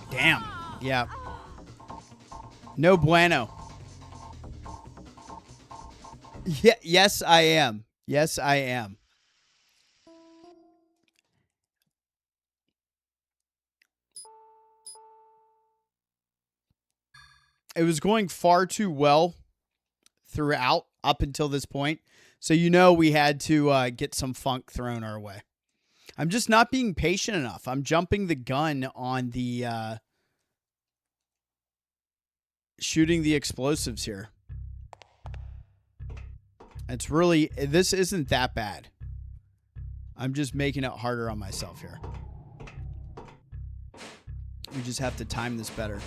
Damn. Yeah. No bueno. Yeah, yes, I am. Yes, I am. It was going far too well throughout up until this point. So, you know, we had to get some funk thrown our way. I'm just not being patient enough. I'm jumping the gun on the shooting the explosives here. It's really, this isn't that bad. I'm just making it harder on myself here. We just have to time this better.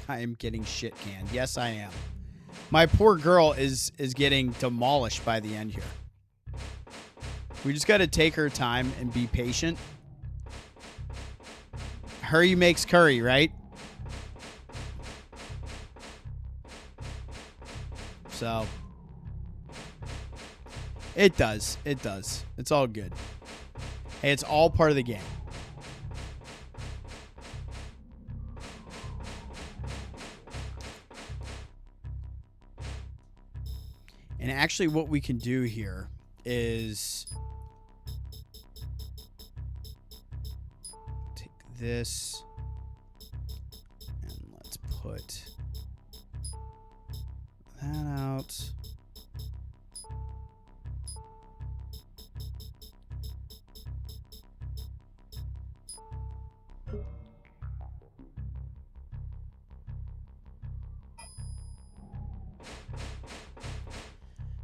I am getting shit canned. Yes, I am. My poor girl is getting demolished by the end here. We just got to take her time and be patient. Hurry makes curry, right? So it does. It does. It's all good. Hey, it's all part of the game. And actually what we can do here is take this and let's put that out.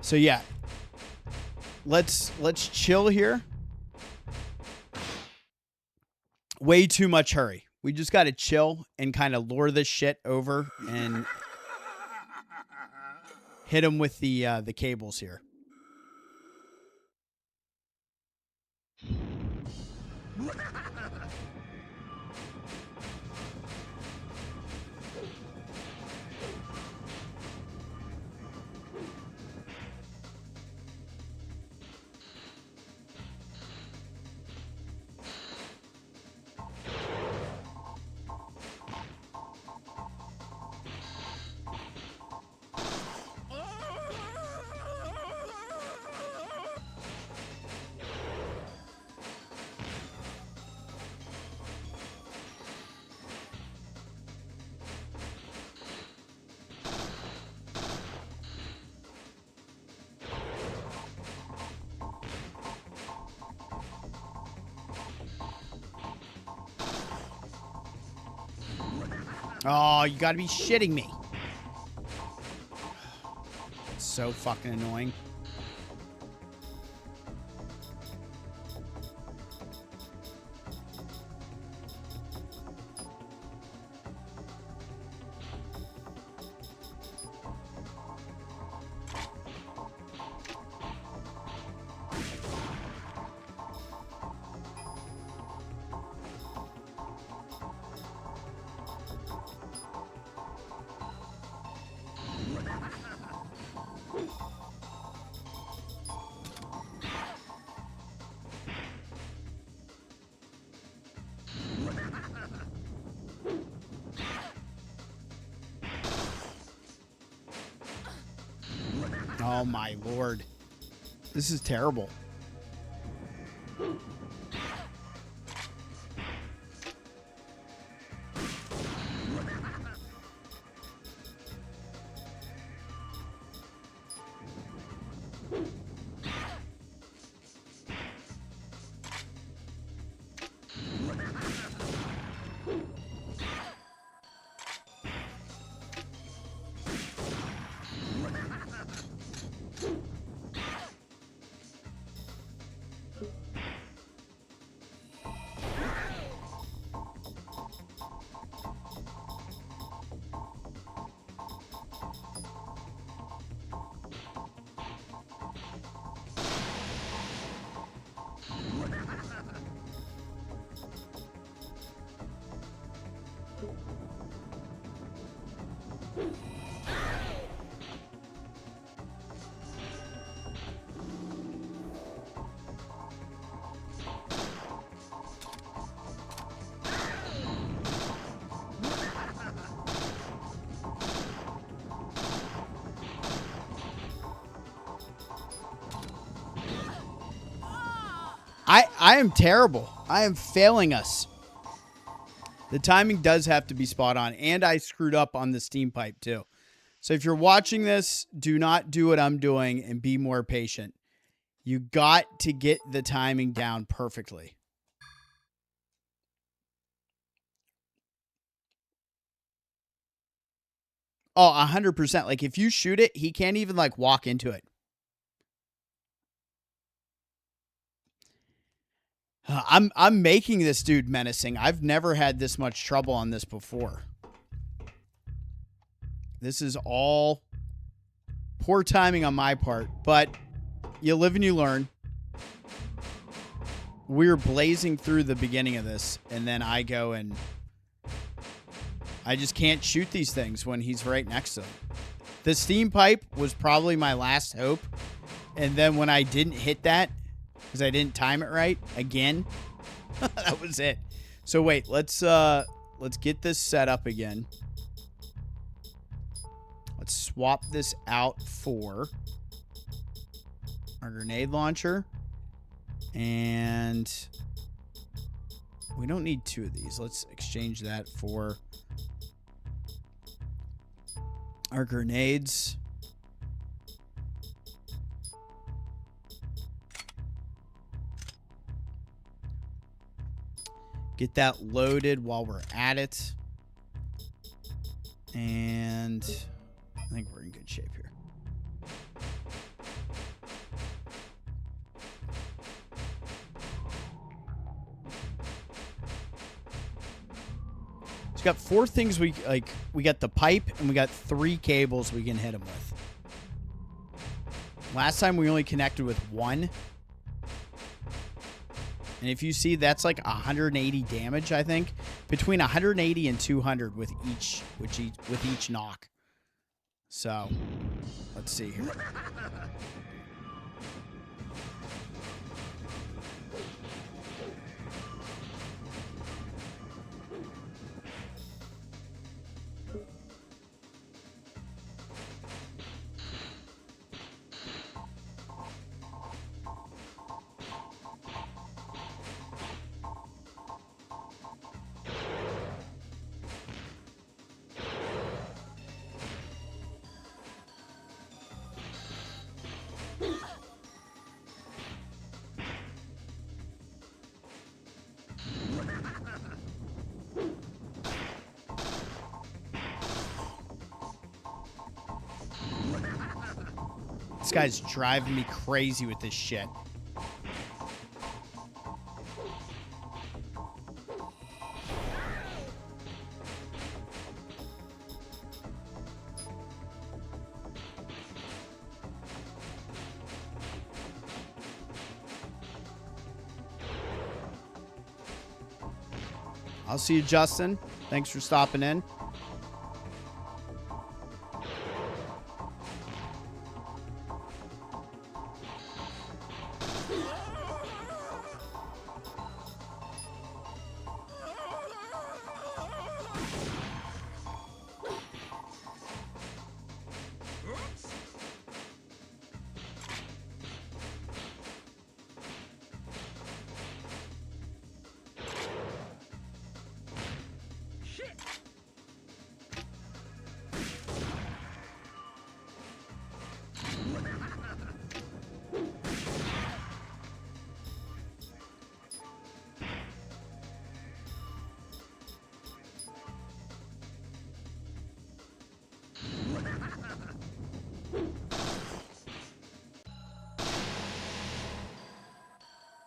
So yeah, let's chill here. Way too much hurry. We just got to chill and kind of lure this shit over and hit him with the cables here. Oh, you gotta be shitting me. so fucking annoying. Oh my lord. This is terrible. I am terrible. I am failing us. The timing does have to be spot on, and I screwed up on the steam pipe too. So if you're watching this, do not do what I'm doing and be more patient. You got to get the timing down perfectly. Oh, 100%. Like if you shoot it, he can't even like walk into it. I'm making this dude menacing. I've never had this much trouble on this before. This is all poor timing on my part, but you live and you learn. We're blazing through the beginning of this, and then I go and I just can't shoot these things when he's right next to them. The steam pipe was probably my last hope, and then when I didn't hit that, because I didn't time it right again, that was it. So wait, let's get this set up again. Let's swap this out for our grenade launcher. And we don't need two of these. Let's exchange that for our grenades. Get that loaded while we're at it. And I think we're in good shape here. So we got four things we like. We got the pipe and we got 3 cables we can hit him with. Last time we only connected with 1. And if you see, that's like 180 damage, I think. Between 180 and 200 with each knock. So, let's see here. This guy's driving me crazy with this shit. I'll see you, Justin. Thanks for stopping in.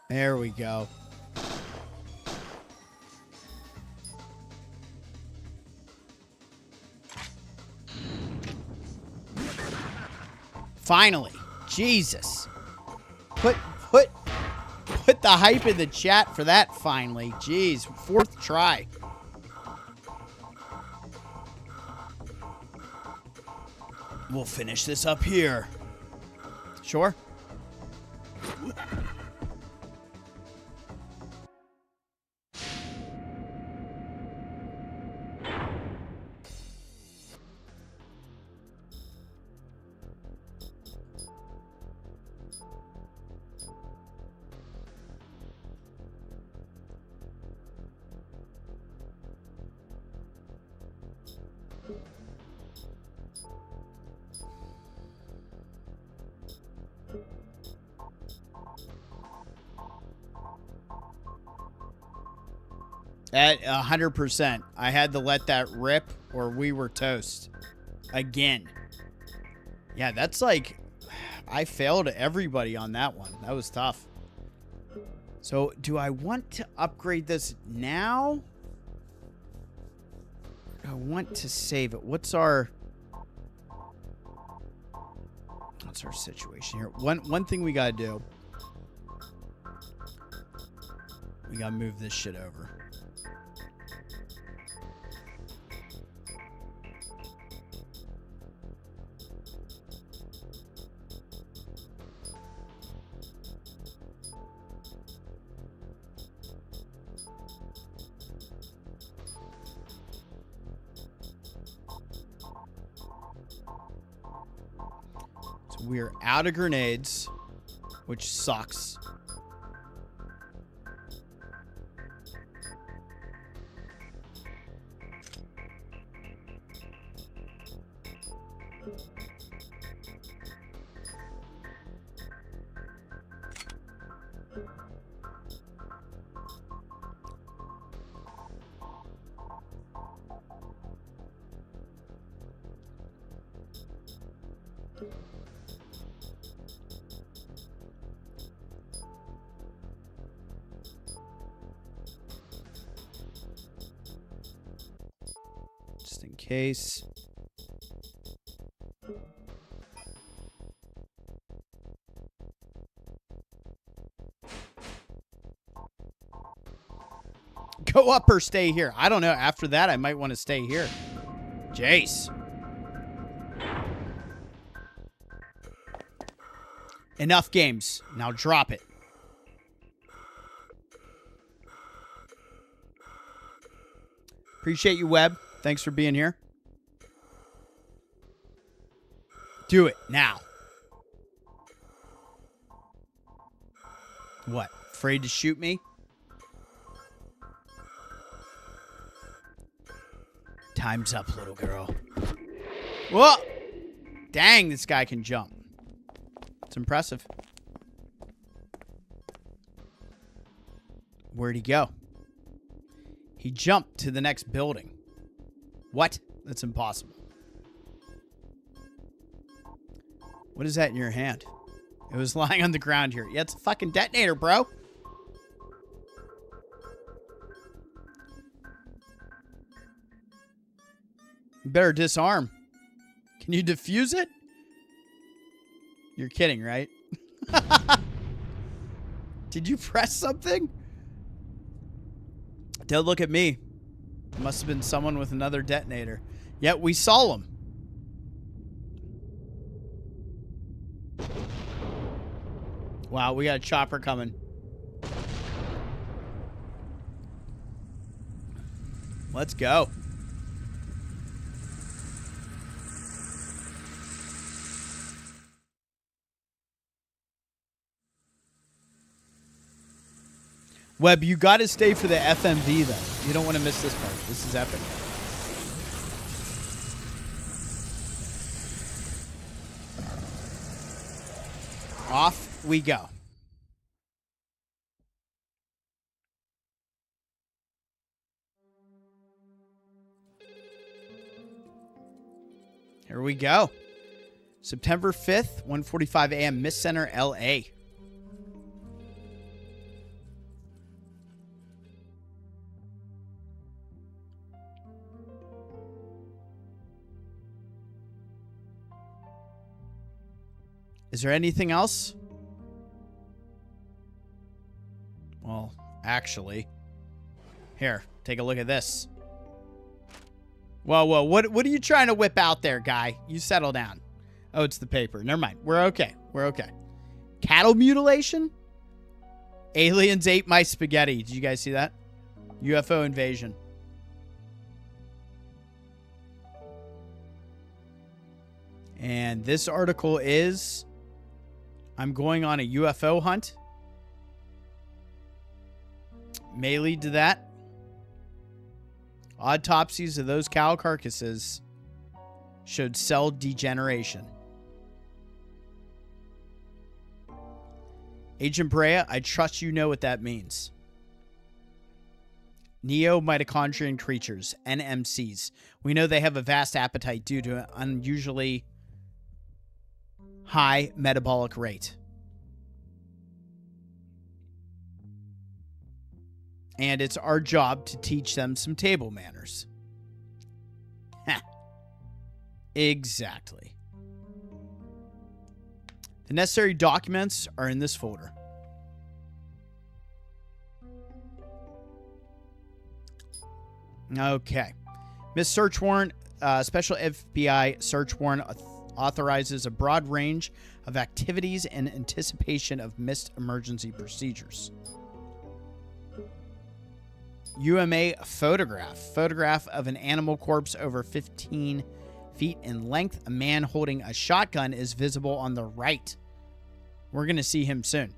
There we go. Finally. Jesus. Put the hype in the chat for that finally. Jeez. 4th try. We'll finish this up here. Sure. At 100%. I had to let that rip or we were toast. Again. Yeah, that's like... I failed everybody on that one. That was tough. So, do I want to upgrade this now? I want to save it. What's our situation here? One thing we gotta do. We gotta move this shit over. We're out of grenades, which sucks. Just in case. Go up or stay here. I don't know. After that, I might want to stay here. Jace. Enough games. Now drop it. Appreciate you, Webb. Thanks for being here. Do it now. What? Afraid to shoot me? Time's up, little girl. Whoa! Dang, this guy can jump. It's impressive. Where'd he go? He jumped to the next building. What? That's impossible. What is that in your hand? It was lying on the ground here. Yeah, it's a fucking detonator, bro. You better disarm. Can you defuse it? You're kidding, right? Did you press something? Don't look at me. It must have been someone with another detonator. Yet we saw him. Wow, we got a chopper coming. Let's go. Webb, you got to stay for the FMV, though. You don't want to miss this part. This is epic. Off we go. Here we go. September 5th, 1:45 a.m., Mist Center, LA. Is there anything else? Well, actually. Here, take a look at this. Whoa, whoa, what are you trying to whip out there, guy? You settle down. Oh, it's the paper. Never mind. We're okay. We're okay. Cattle mutilation? Aliens ate my spaghetti. Did you guys see that? UFO invasion. And this article is... I'm going on a UFO hunt. May lead to that. Autopsies of those cow carcasses showed cell degeneration. Agent Brea, I trust you know what that means. Neo-Mitochondrial Creatures, NMCs. We know they have a vast appetite due to an unusually high metabolic rate. And it's our job to teach them some table manners. Heh. Exactly. The necessary documents are in this folder. Okay. Miss Search Warrant, Special FBI Search Warrant authorizes a broad range of activities in anticipation of missed emergency procedures. UMA photograph. Photograph of an animal corpse over 15 feet in length. A man holding a shotgun is visible on the right. We're going to see him soon.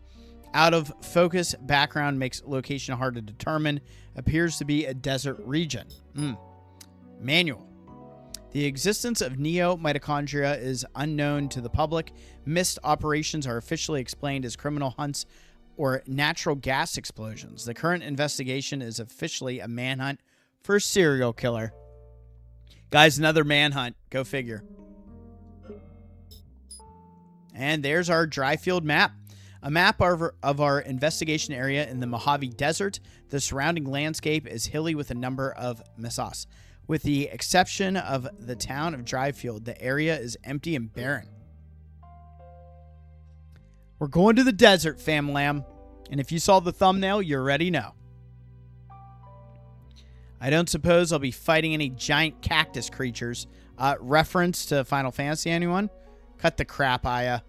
Out of focus background makes location hard to determine. Appears to be a desert region. Manual. The existence of neo-mitochondria is unknown to the public. Missed operations are officially explained as criminal hunts or natural gas explosions. The current investigation is officially a manhunt for a serial killer. Guys, another manhunt. Go figure. And there's our Dryfield map. A map of our investigation area in the Mojave Desert. The surrounding landscape is hilly with a number of mesas. With the exception of the town of Dryfield, the area is empty and barren. We're going to the desert, fam lamb. And if you saw the thumbnail, you already know. I don't suppose I'll be fighting any giant cactus creatures. Reference to Final Fantasy, anyone? Cut the crap, Aya.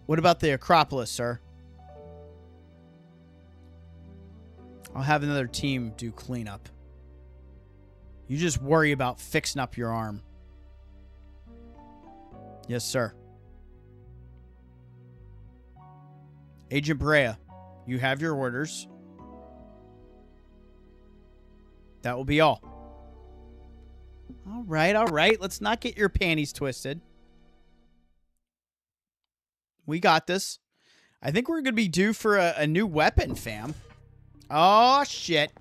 What about the Acropolis, sir? I'll have another team do cleanup. You just worry about fixing up your arm. Yes, sir. Agent Brea, you have your orders. That will be all. All right, all right. Let's not get your panties twisted. We got this. I think we're going to be due for a new weapon, fam. Oh, shit.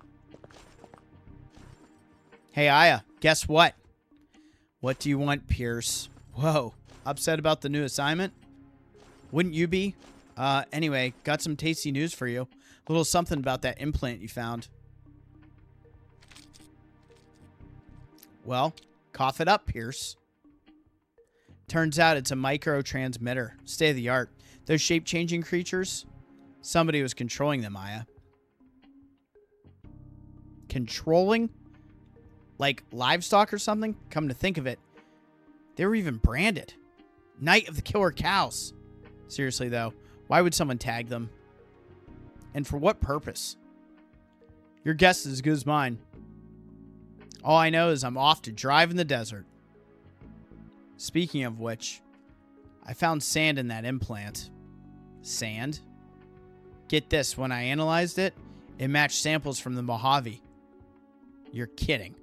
Hey, Aya, guess what? What do you want, Pierce? Whoa. Upset about the new assignment? Wouldn't you be? Anyway, got some tasty news for you. A little something about that implant you found. Well, cough it up, Pierce. Turns out it's a micro-transmitter. State of the art. Those shape-changing creatures? Somebody was controlling them, Aya. Controlling? Like livestock or something? Come to think of it, they were even branded. Night of the Killer Cows. Seriously, though, why would someone tag them? And for what purpose? Your guess is as good as mine. All I know is I'm off to drive in the desert. Speaking of which, I found sand in that implant. Sand? Get this, when I analyzed it, it matched samples from the Mojave. You're kidding.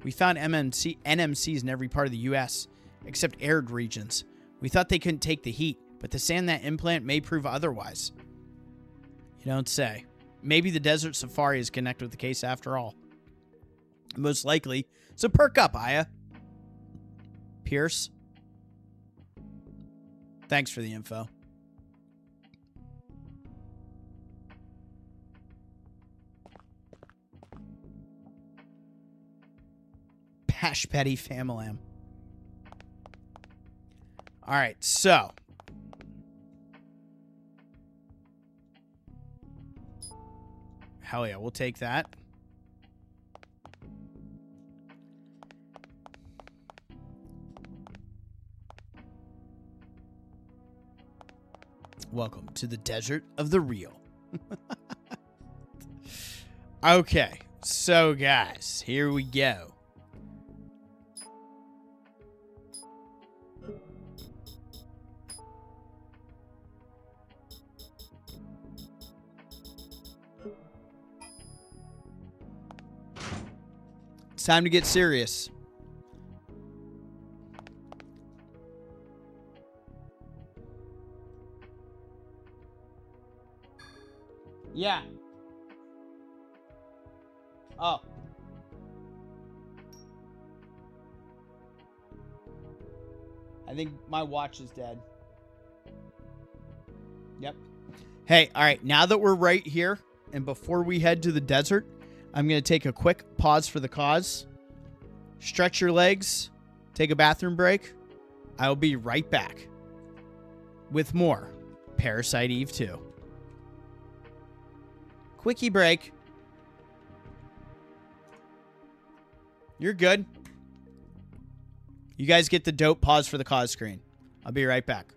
We found NMCs in every part of the U.S., except arid regions. We thought they couldn't take the heat, but the sand in that implant may prove otherwise. You don't say. Maybe the desert safari is connected with the case after all. Most likely. So perk up, Aya. Pierce. Thanks for the info. Pash Petty Famalam. All right, so. Hell yeah, we'll take that. Welcome to the desert of the real. Okay, so guys, here we go. It's time to get serious. Yeah. Oh. I think my watch is dead. Yep. Hey, all right. Now that we're right here, and before we head to the desert, I'm going to take a quick pause for the cause. Stretch your legs. Take a bathroom break. I'll be right back with more Parasite Eve 2. Quickie break. You're good. You guys get the dope pause for the cause screen. I'll be right back.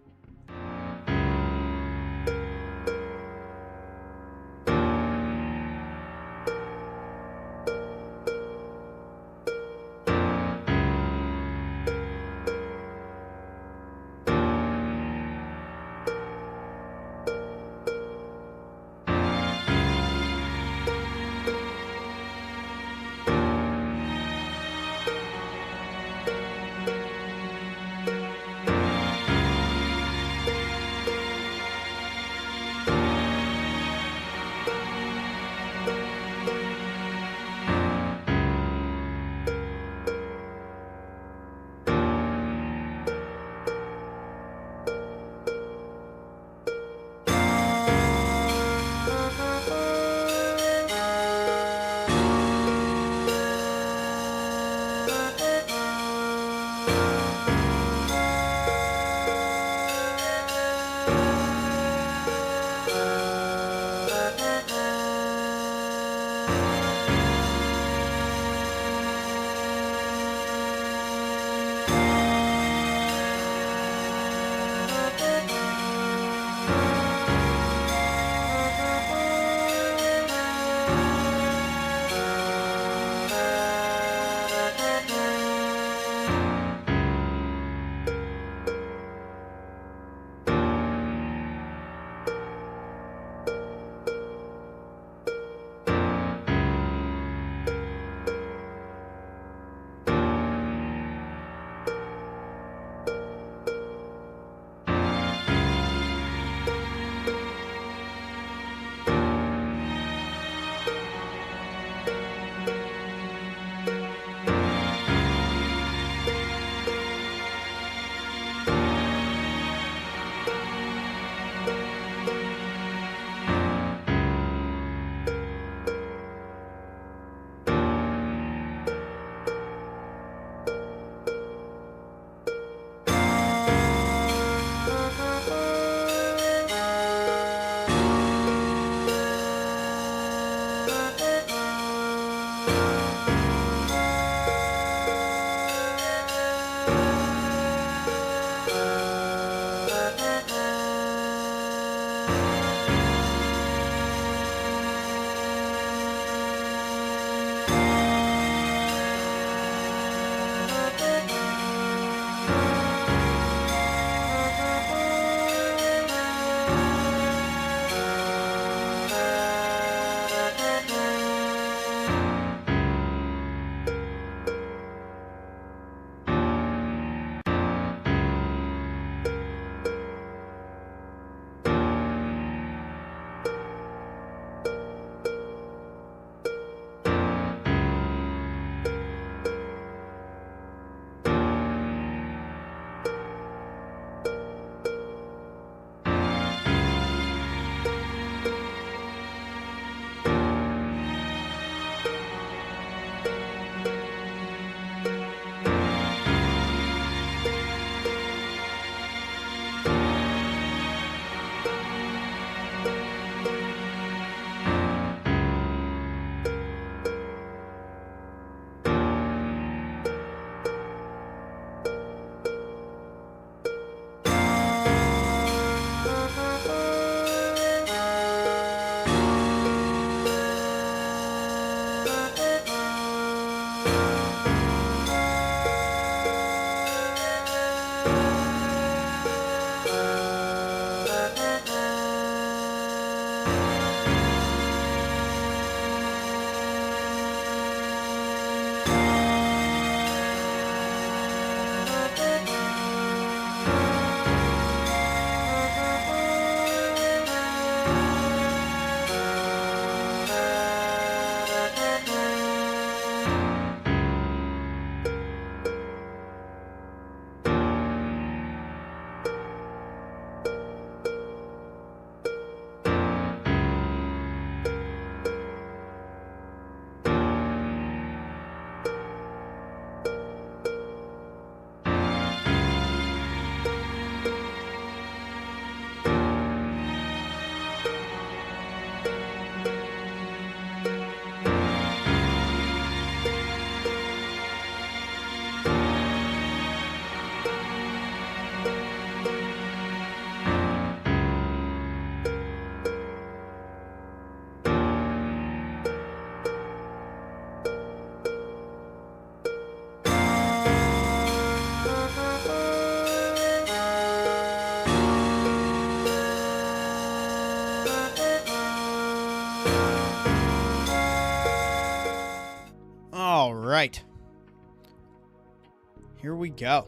Here we go.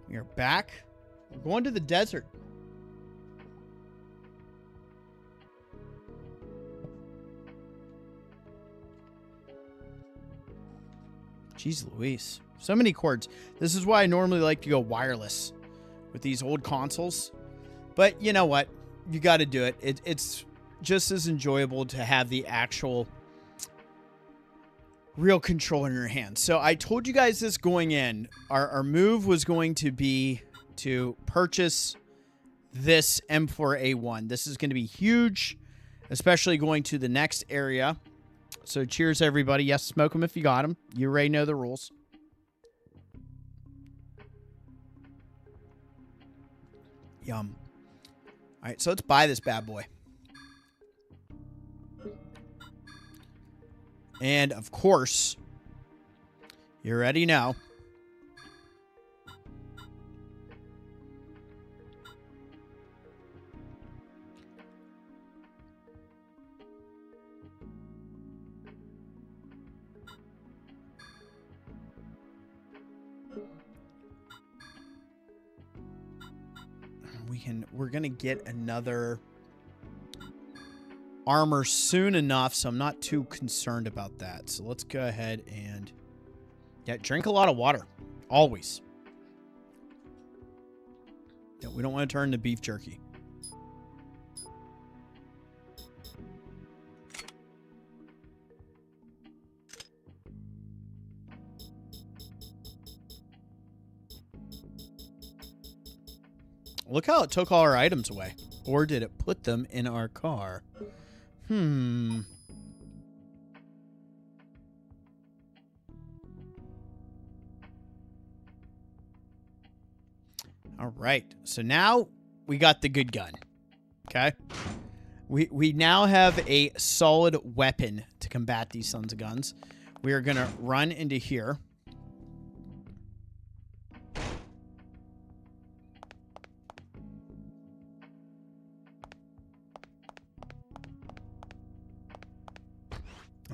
We are back. We're going to the desert. Jeez Louise. So many cords. This is why I normally like to go wireless with these old consoles. But you know what? You got to do it. It's just as enjoyable to have the actual real control in your hand. So I told you guys this going in. Our move was going to be to purchase this M4A1. This is going to be huge, especially going to the next area. So cheers, everybody. Yes, smoke them if you got them. You already know the rules. Yum. All right, so let's buy this bad boy. And, of course, you already know. We're going to get another armor soon enough, so I'm not too concerned about that. So let's go ahead and drink a lot of water. Always. Yeah, we don't want to turn to beef jerky. Look how it took all our items away. Or did it put them in our car? All right. So now we got the good gun. Okay. We now have a solid weapon to combat these sons of guns. We are going to run into here.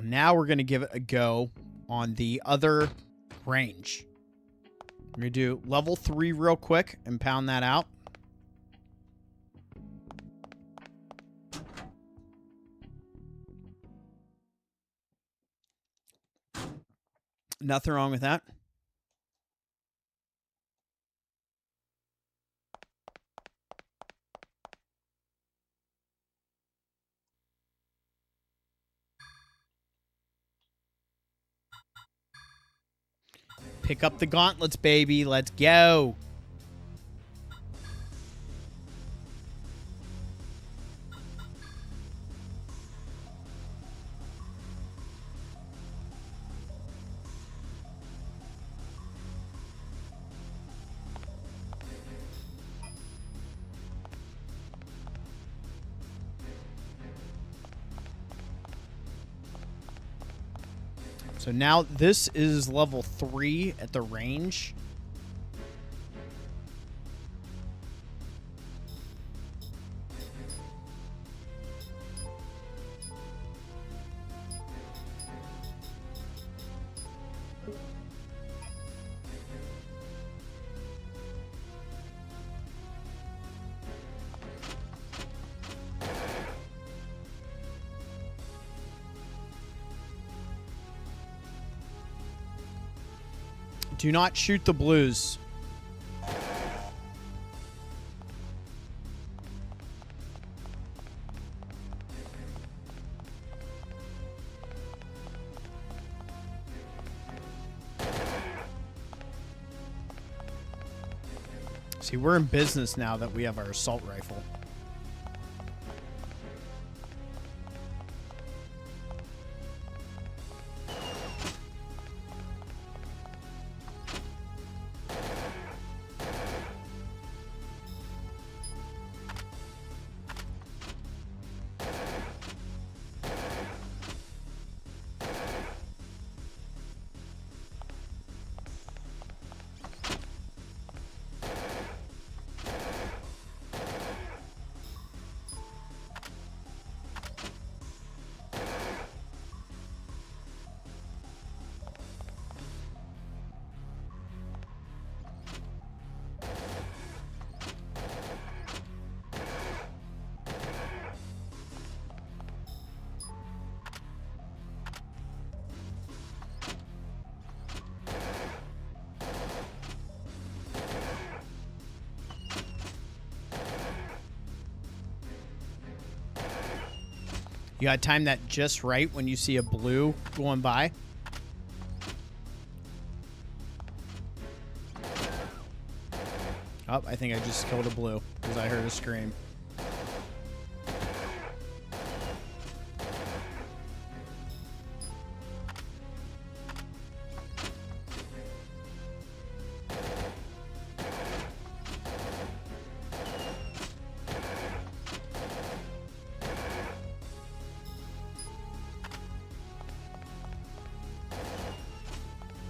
Now we're going to give it a go on the other range. We're going to do level 3 real quick and pound that out. Nothing wrong with that. Pick up the gauntlets, baby. Let's go. So now this is level 3 at the range. Do not shoot the blues. See, we're in business now that we have our assault rifle. You gotta time that just right when you see a blue going by. Oh, I think I just killed a blue because I heard a scream.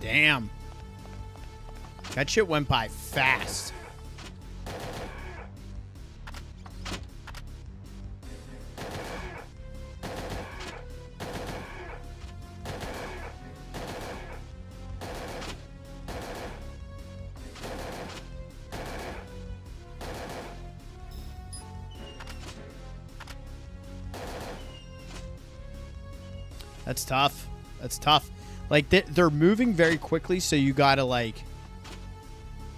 Damn. That shit went by fast. That's tough. That's tough. Like, they're moving very quickly, so you gotta, like,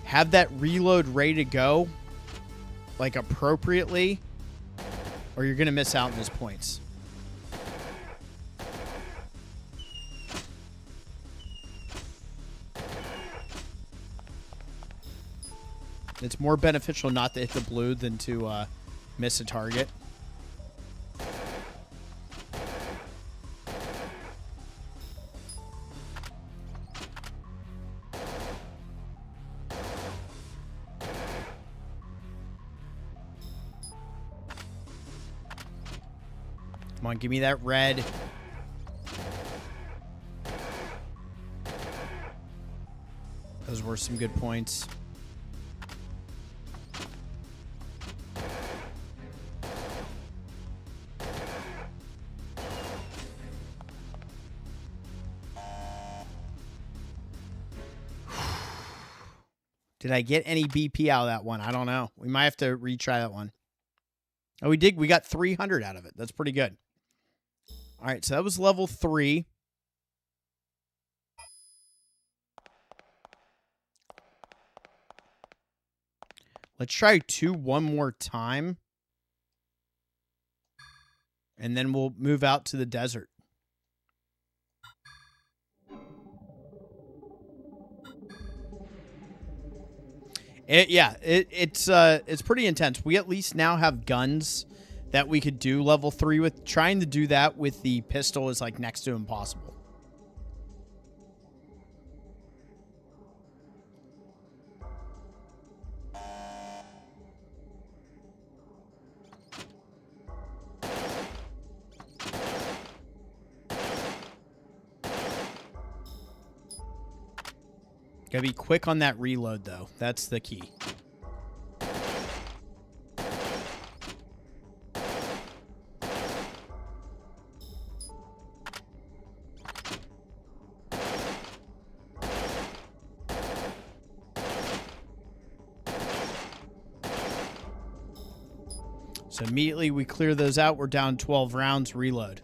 have that reload ready to go, like, appropriately, or you're gonna miss out on those points. It's more beneficial not to hit the blue than to miss a target. Come on, give me that red. Those were some good points. Did I get any BP out of that one? I don't know. We might have to retry that one. Oh, we did. We got 300 out of it. That's pretty good. All right, so that was level 3. Let's try 2 one more time. And then we'll move out to the desert. It's pretty intense. We at least now have guns that we could do level 3 with. Trying to do that with the pistol is like next to impossible. Gotta be quick on that reload, though. That's the key. So immediately we clear those out. We're down 12 rounds. Reload.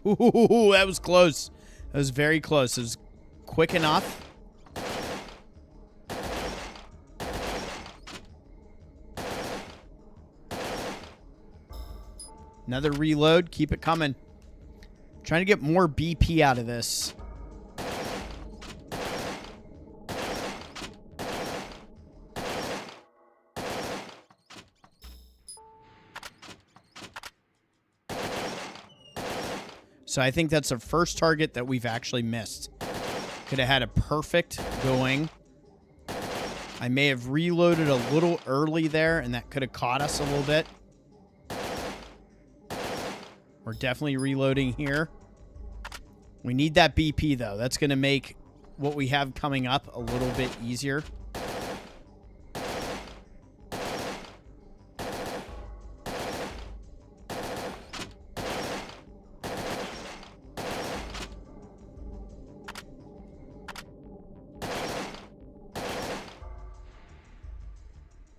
Ooh, that was close. That was very close. It was quick enough. Another reload. Keep it coming. Trying to get more BP out of this. So I think that's the first target that we've actually missed. Could have had a perfect going. I may have reloaded a little early there, and that could have caught us a little bit. We're definitely reloading here. We need that BP, though. That's going to make what we have coming up a little bit easier.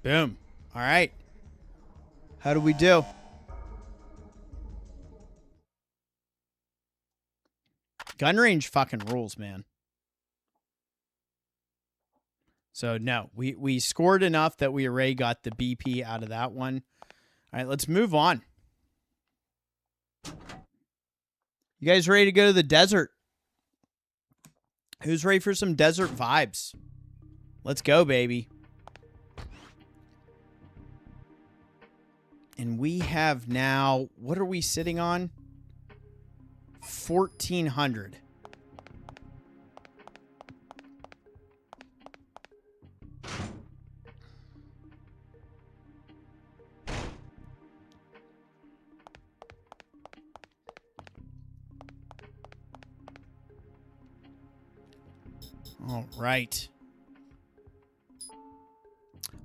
Boom. All right. How do we do? Gun range fucking rules, man. So, no. We scored enough that we already got the BP out of that one. All right, let's move on. You guys ready to go to the desert? Who's ready for some desert vibes? Let's go, baby. And we have now, what are we sitting on? 1,400. All right.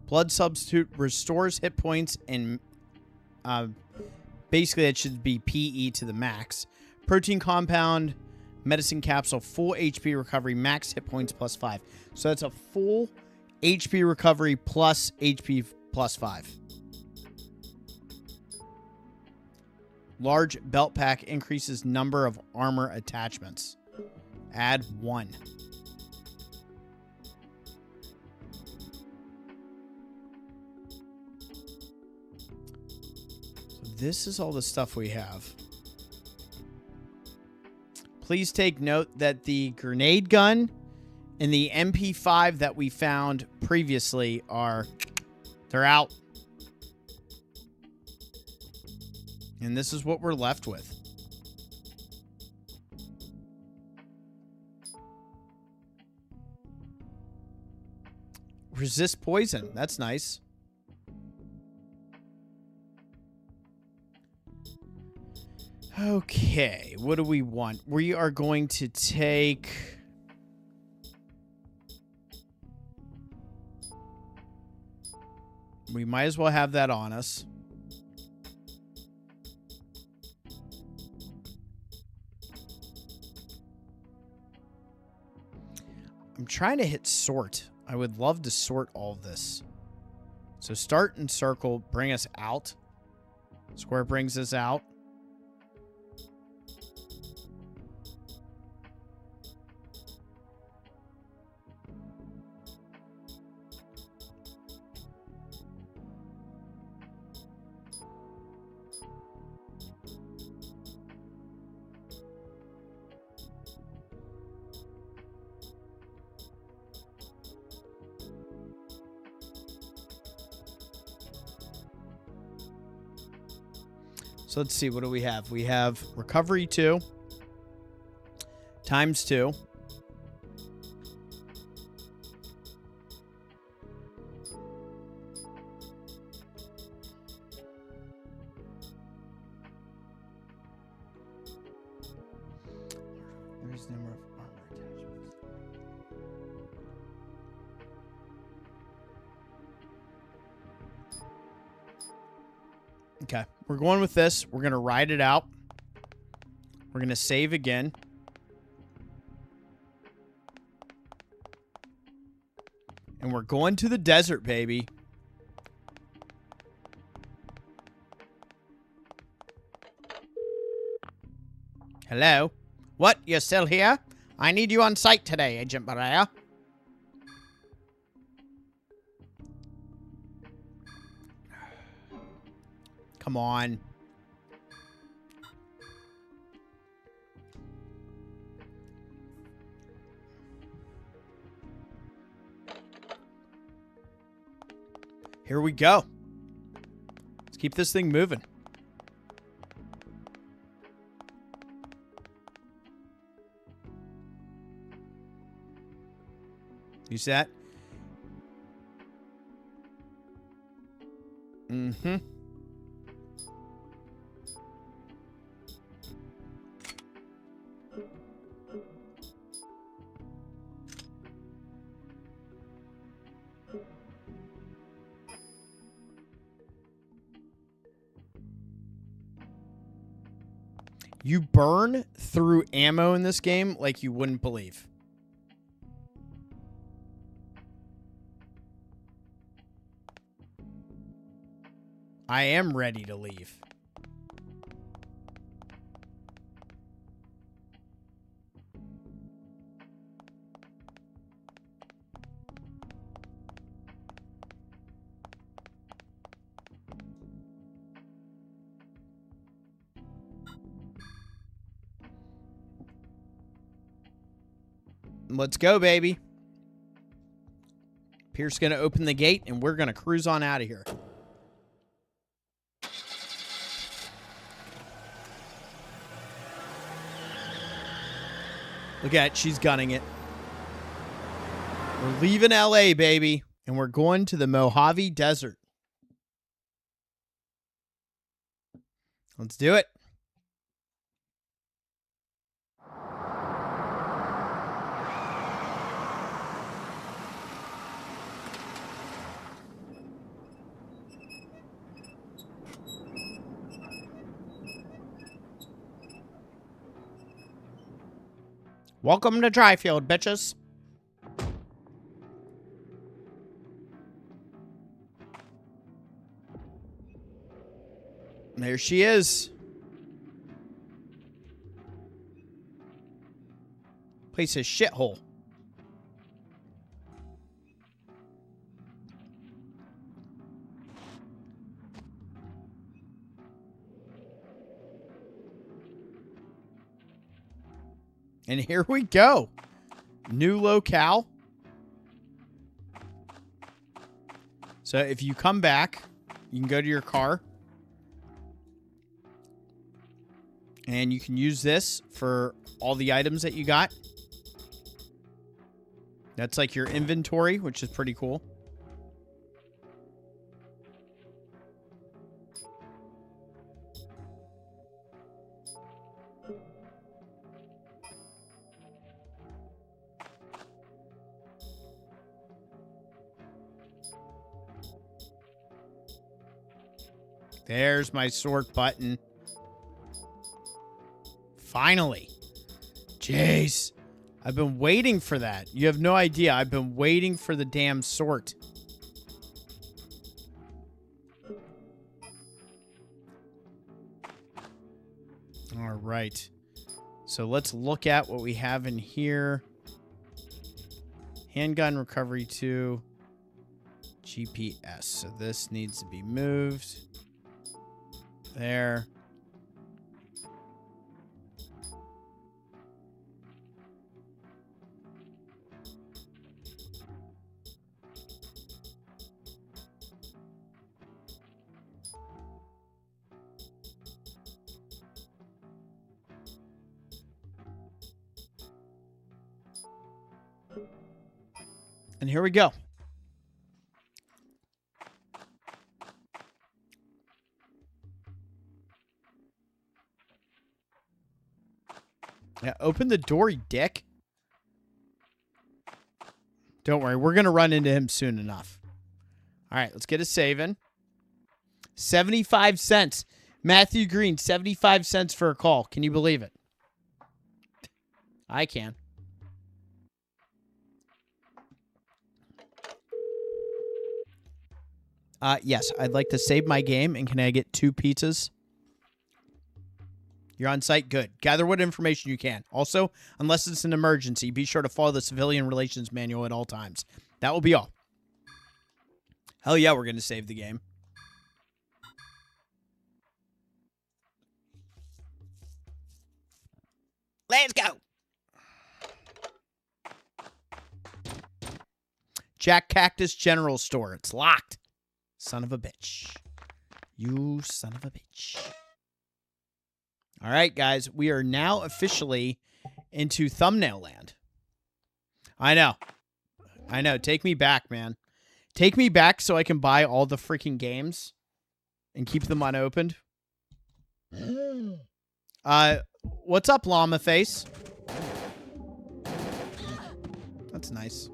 Blood substitute restores hit points and basically that should be PE to the max. Protein compound, medicine capsule, full HP recovery, max hit points plus 5. So that's a full HP recovery plus HP plus 5. Large belt pack increases number of armor attachments. Add 1. This is all the stuff we have. Please take note that the grenade gun and the MP5 that we found previously they're out. And this is what we're left with. Resist poison. That's nice. Okay, what do we want? We are going to take... We might as well have that on us. I'm trying to hit sort. I would love to sort all of this. So start and circle, bring us out. Square brings us out. So let's see, what do we have? We have recovery 2 times 2. There's the number of armor attachments. Okay, we're going with this. We're going to ride it out. We're going to save again. And we're going to the desert, baby. Hello? What? You're still here? I need you on site today, Agent Brea. Come on. Here we go. Let's keep this thing moving. You see that? Mm-hmm. You burn through ammo in this game like you wouldn't believe. I am ready to leave. Let's go, baby. Pierce's going to open the gate, and we're going to cruise on out of here. Look at it. She's gunning it. We're leaving LA, baby, and we're going to the Mojave Desert. Let's do it. Welcome to Dryfield, bitches. There she is. Place is shithole. And here we go. New locale. So if you come back, you can go to your car. And you can use this for all the items that you got. That's like your inventory, which is pretty cool. There's my sort button. Finally. Jeez. I've been waiting for that. You have no idea. I've been waiting for the damn sort. All right. So let's look at what we have in here. Handgun recovery 2. GPS. So this needs to be moved. There. And here we go. Yeah, open the door, you dick. Don't worry, we're going to run into him soon enough. All right, let's get a save-in. 75 cents. Matthew Green, 75 cents for a call. Can you believe it? I can. Yes, I'd like to save my game, and can I get 2 pizzas? You're on site? Good. Gather what information you can. Also, unless it's an emergency, be sure to follow the Civilian Relations Manual at all times. That will be all. Hell yeah, we're going to save the game. Let's go. Jack Cactus General Store. It's locked. Son of a bitch. You son of a bitch. All right, guys. We are now officially into thumbnail land. I know. I know. Take me back, man. Take me back so I can buy all the freaking games and keep them unopened. What's up, llama face? That's nice.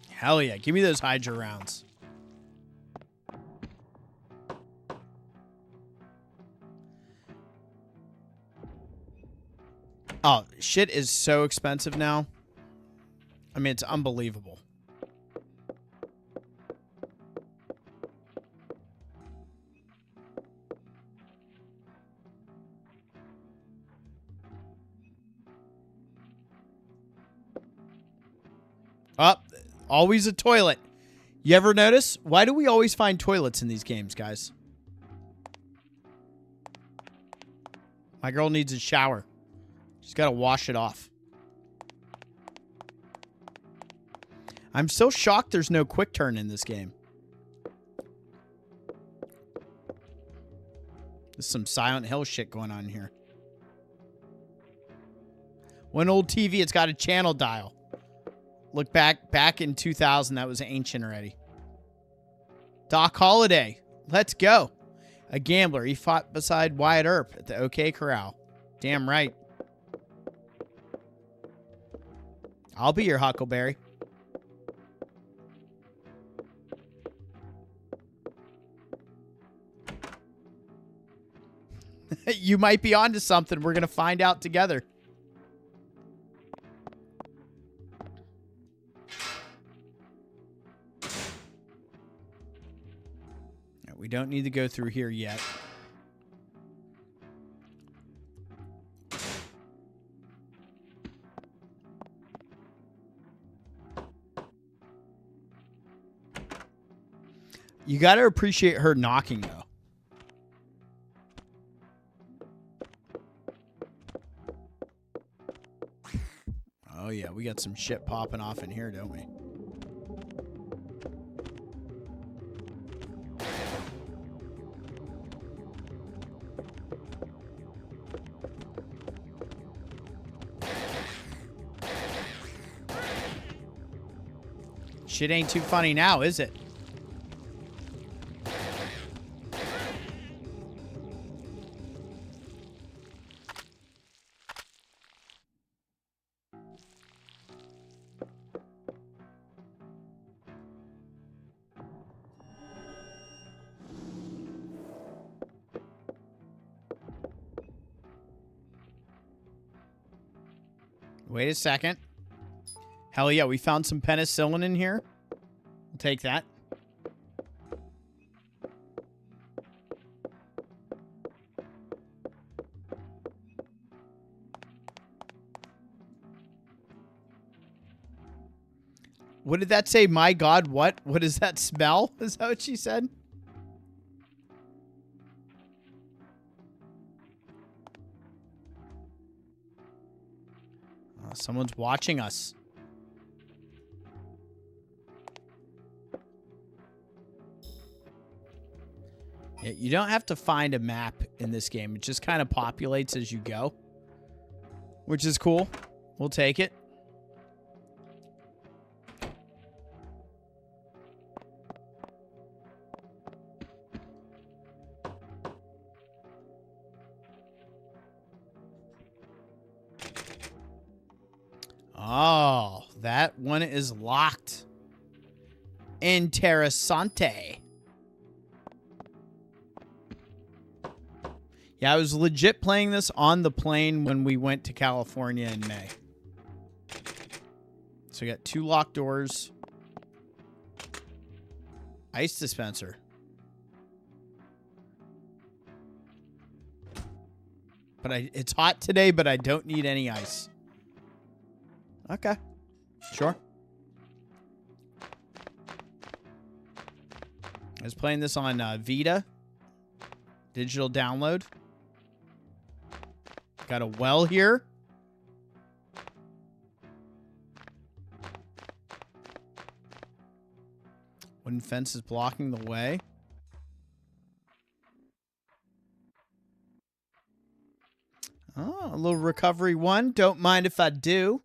Hell yeah. Give me those Hydra rounds. Oh, shit is so expensive now. I mean, it's unbelievable. Oh, always a toilet. You ever notice? Why do we always find toilets in these games, guys? My girl needs a shower. She's got to wash it off. I'm so shocked there's no quick turn in this game. There's some Silent Hill shit going on here. One old TV, it's got a channel dial. Look back in 2000, that was ancient already. Doc Holliday, let's go. A gambler, he fought beside Wyatt Earp at the OK Corral. Damn right. I'll be your Huckleberry. You might be onto something. We're going to find out together. We don't need to go through here yet. You got to appreciate her knocking, though. Oh, yeah. We got some shit popping off in here, don't we? Shit ain't too funny now, is it? Wait a second. Hell yeah, we found some penicillin in here. We'll take that. What did that say? My God, what? What does that smell? Is that what she said? Oh, someone's watching us. Yeah, you don't have to find a map in this game. It just kind of populates as you go, which is cool. We'll take it. Oh, that one is locked. Interessante. Yeah, I was legit playing this on the plane when we went to California in May. So we got 2 locked doors. Ice dispenser. But it's hot today, but I don't need any ice. Okay. Sure. I was playing this on Vita. Digital download. Got a well here. Wooden fence is blocking the way. Oh, a little recovery 1. Don't mind if I do.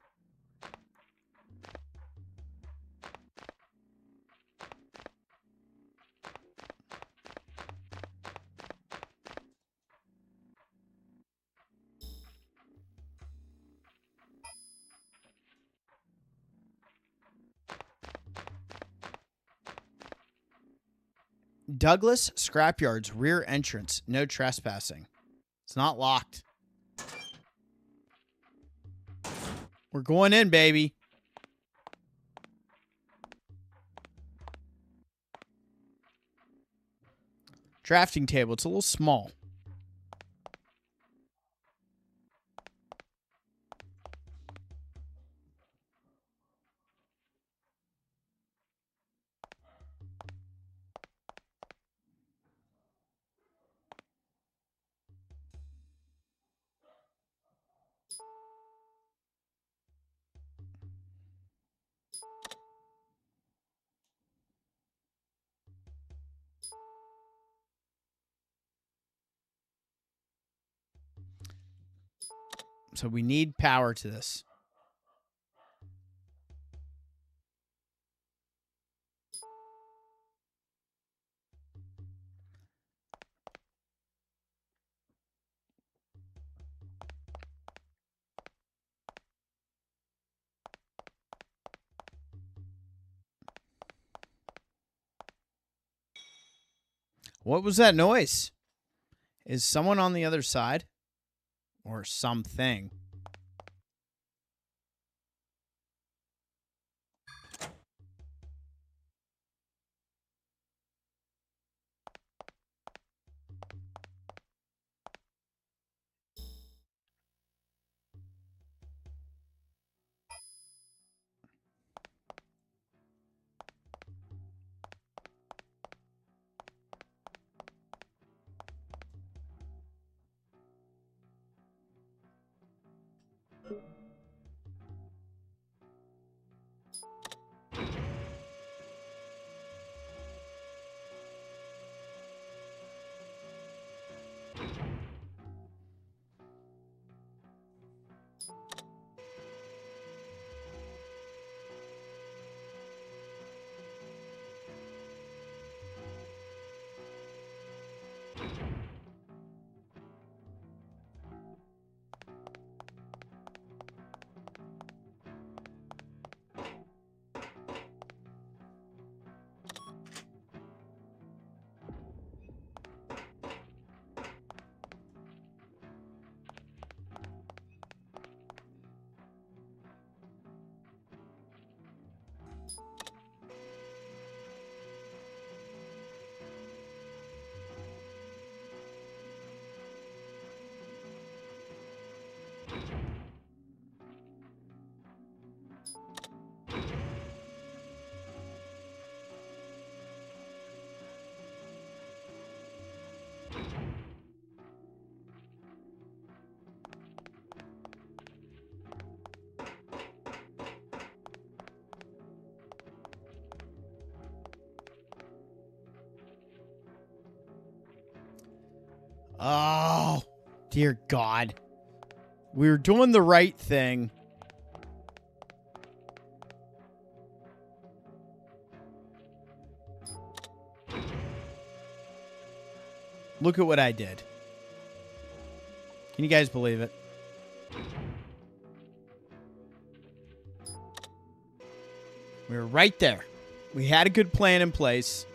Douglas Scrapyard's rear entrance. No trespassing. It's not locked. We're going in, baby. Drafting table. It's a little small. So we need power to this. What was that noise? Is someone on the other side? Or something? Oh, dear God. We were doing the right thing. Look at what I did. Can you guys believe it? We were right there. We had a good plan in place.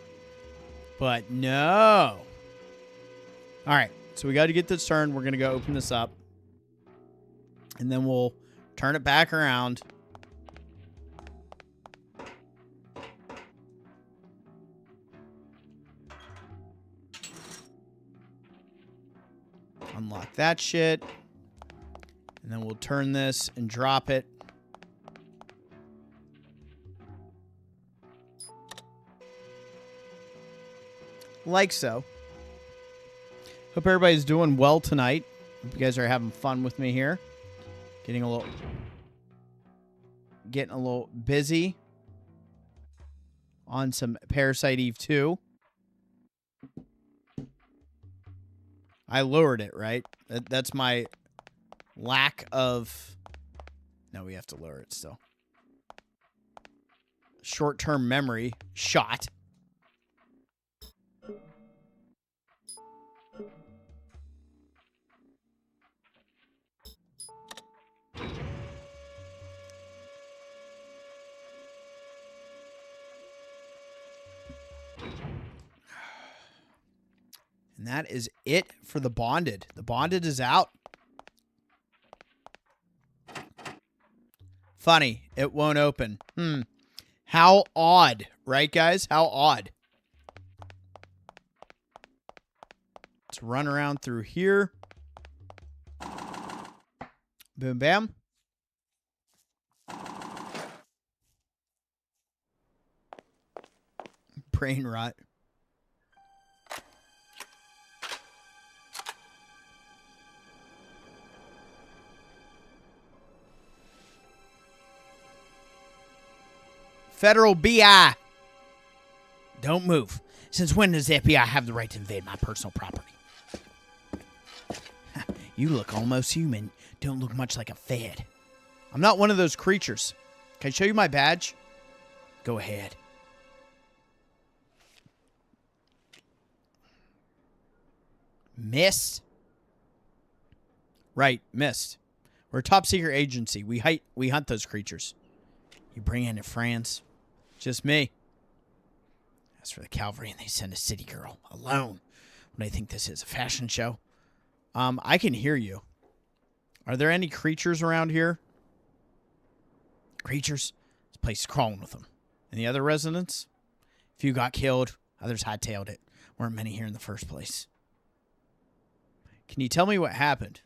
But no. All right. So we got to get this turned. We're going to go open this up. And then we'll turn it back around. Unlock that shit. And then we'll turn this and drop it. Like so. Hope everybody's doing well tonight. Hope you guys are having fun with me here. Getting a little busy on some Parasite Eve 2. I lowered it, right? That's my lack of... No, we have to lower it still. Short-term memory shot. And that is it for the bonded. The bonded is out. Funny, it won't open. How odd, right, guys? How odd. Let's run around through here. Boom, bam. Brain rot. Federal BI. Don't move. Since when does the FBI have the right to invade my personal property? You look almost human. Don't look much like a Fed. I'm not one of those creatures. Can I show you my badge? Go ahead. Mist? Right, Mist. We're a top secret agency. We hunt those creatures. You bring in to France? Just me. As for the cavalry, and they send a city girl alone. What do you think this is, a fashion show? I can hear you. Are there any creatures around here? Creatures? This place is crawling with them. And the other residents? A few got killed. Others hightailed it. Weren't many here in the first place. Can you tell me what happened?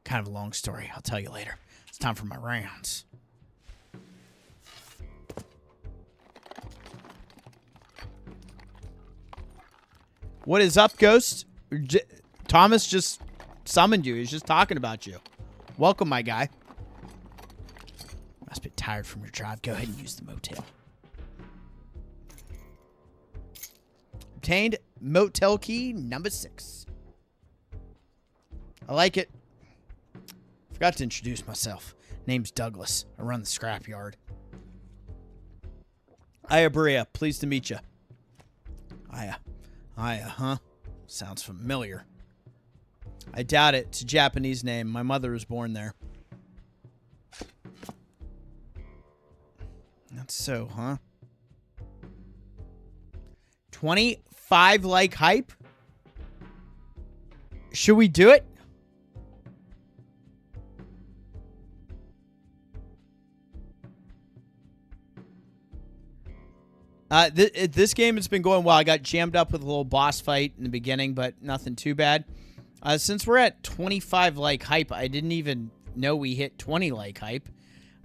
Kind of a long story. I'll tell you later. It's time for my rounds. What is up, Ghost? Thomas just summoned you. He's just talking about you. Welcome, my guy. Must be tired from your drive. Go ahead and use the motel. Obtained Motel Key No.6. I like it. Forgot to introduce myself. Name's Douglas. I run the scrapyard. Aya Brea, pleased to meet you. Aya, huh? Sounds familiar. I doubt it. It's a Japanese name. My mother was born there. That's so, huh? 25 like hype? Should we do it? This game has been going well. I got jammed up with a little boss fight in the beginning, but nothing too bad. Since we're at 25 like hype, I didn't even know we hit 20 like hype.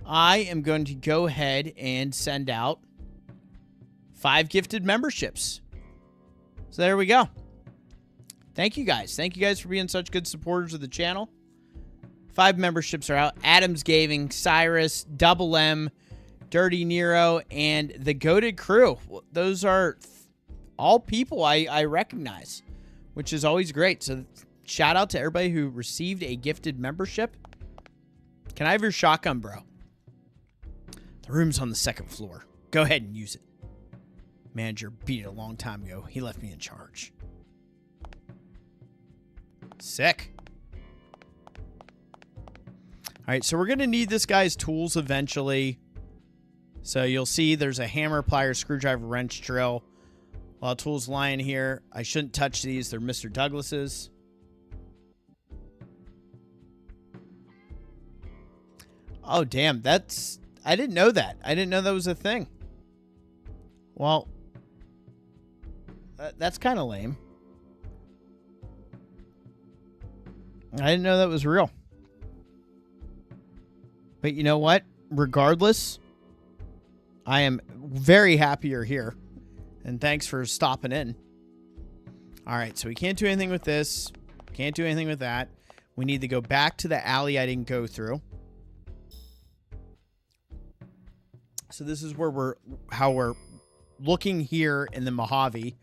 I am going to go ahead and send out 5 gifted memberships. So there we go. Thank you guys. Thank you guys for being such good supporters of the channel. 5 memberships are out. Adams Gaming, Cyrus, Double M, Dirty Nero, and the Goated Crew. Those are all people I recognize, which is always great. So shout out to everybody who received a gifted membership. Can I have your shotgun, bro? The room's on the 2nd floor. Go ahead and use it. Manager beat it a long time ago. He left me in charge. Sick. All right, so we're going to need this guy's tools eventually. So you'll see there's a hammer, pliers, screwdriver, wrench, drill. A lot of tools lying here. I shouldn't touch these. They're Mr. Douglas's. Oh, damn. I didn't know that. I didn't know that was a thing. Well, that's kind of lame. I didn't know that was real. But you know what? Regardless, I am very happy you're here. And thanks for stopping in. All right, so we can't do anything with this. Can't do anything with that. We need to go back to the alley I didn't go through. So this is where how we're looking here in the Mojave.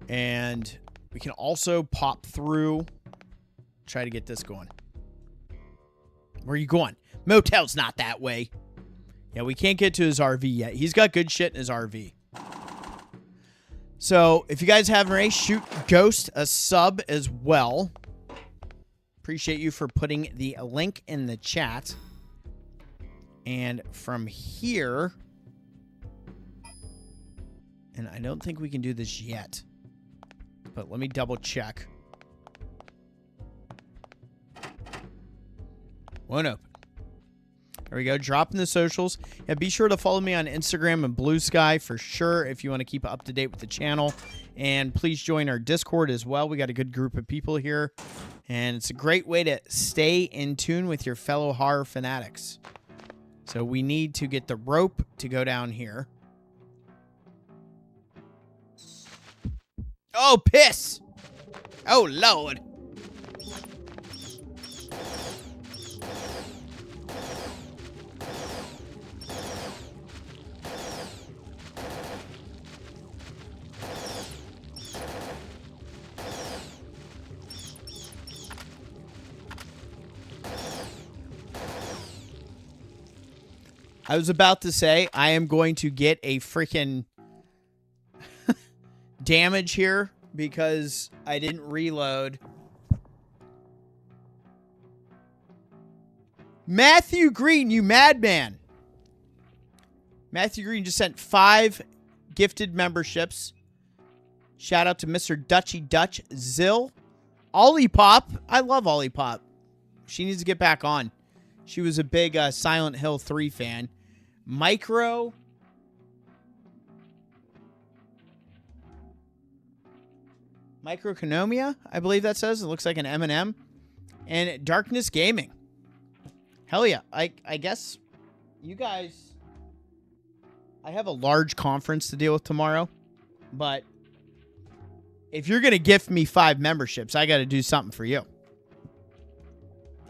And we can also pop through. Try to get this going. Where are you going? Motel's not that way. Yeah, we can't get to his RV yet. He's got good shit in his RV. So, if you guys haven't already, shoot Ghost a sub as well. Appreciate you for putting the link in the chat. And from here... And I don't think we can do this yet. But let me double check. Won't open. There we go. Dropping the socials. And be sure to follow me on Instagram and Blue Sky for sure if you want to keep up to date with the channel. And please join our Discord as well. We got a good group of people here. And it's a great way to stay in tune with your fellow horror fanatics. So we need to get the rope to go down here. Oh, piss! Oh, Lord. I was about to say, I am going to get a freaking damage here because I didn't reload. Matthew Green, you madman. Matthew Green just sent 5 gifted memberships. Shout out to Mr. Dutchy Dutch, Zill, Ollie Pop. I love Ollie Pop. She needs to get back on. She was a big Silent Hill 3 fan. Micro. Microeconomia, I believe that says. It looks like an M&M. And Darkness Gaming. Hell yeah. I guess you guys... I have a large conference to deal with tomorrow. But if you're going to gift me 5 memberships, I got to do something for you.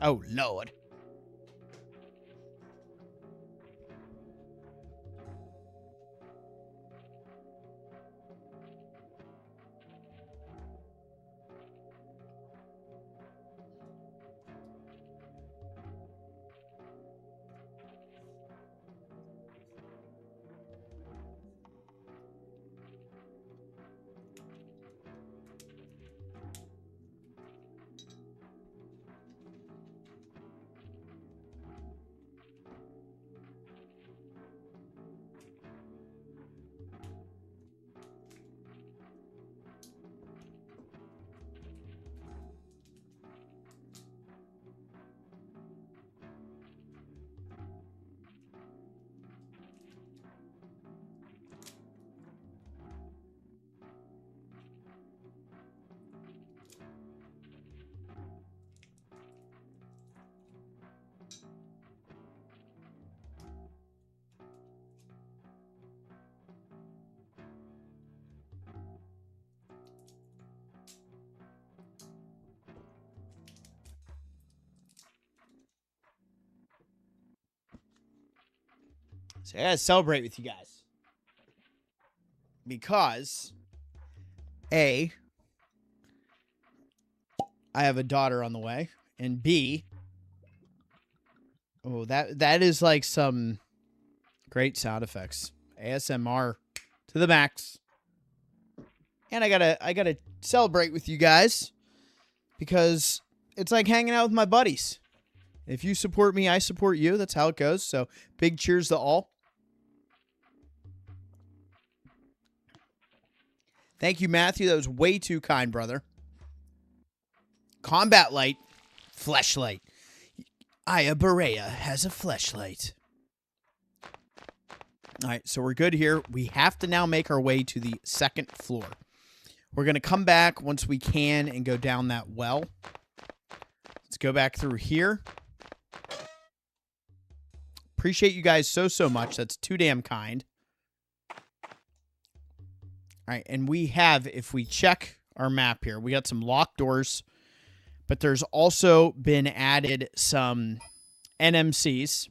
Oh, Lord. So I gotta celebrate with you guys. Because A, I have a daughter on the way. And B, oh, that is like some great sound effects. ASMR to the max. And I gotta celebrate with you guys. Because it's like hanging out with my buddies. If you support me, I support you. That's how it goes. So big cheers to all. Thank you, Matthew. That was way too kind, brother. Combat light. Fleshlight. Aya Brea has a fleshlight. All right, so we're good here. We have to now make our way to the 2nd floor. We're going to come back once we can and go down that well. Let's go back through here. Appreciate you guys so much. That's too damn kind. All right, and we have, if we check our map here, we got some locked doors, but there's also been added some NMCs.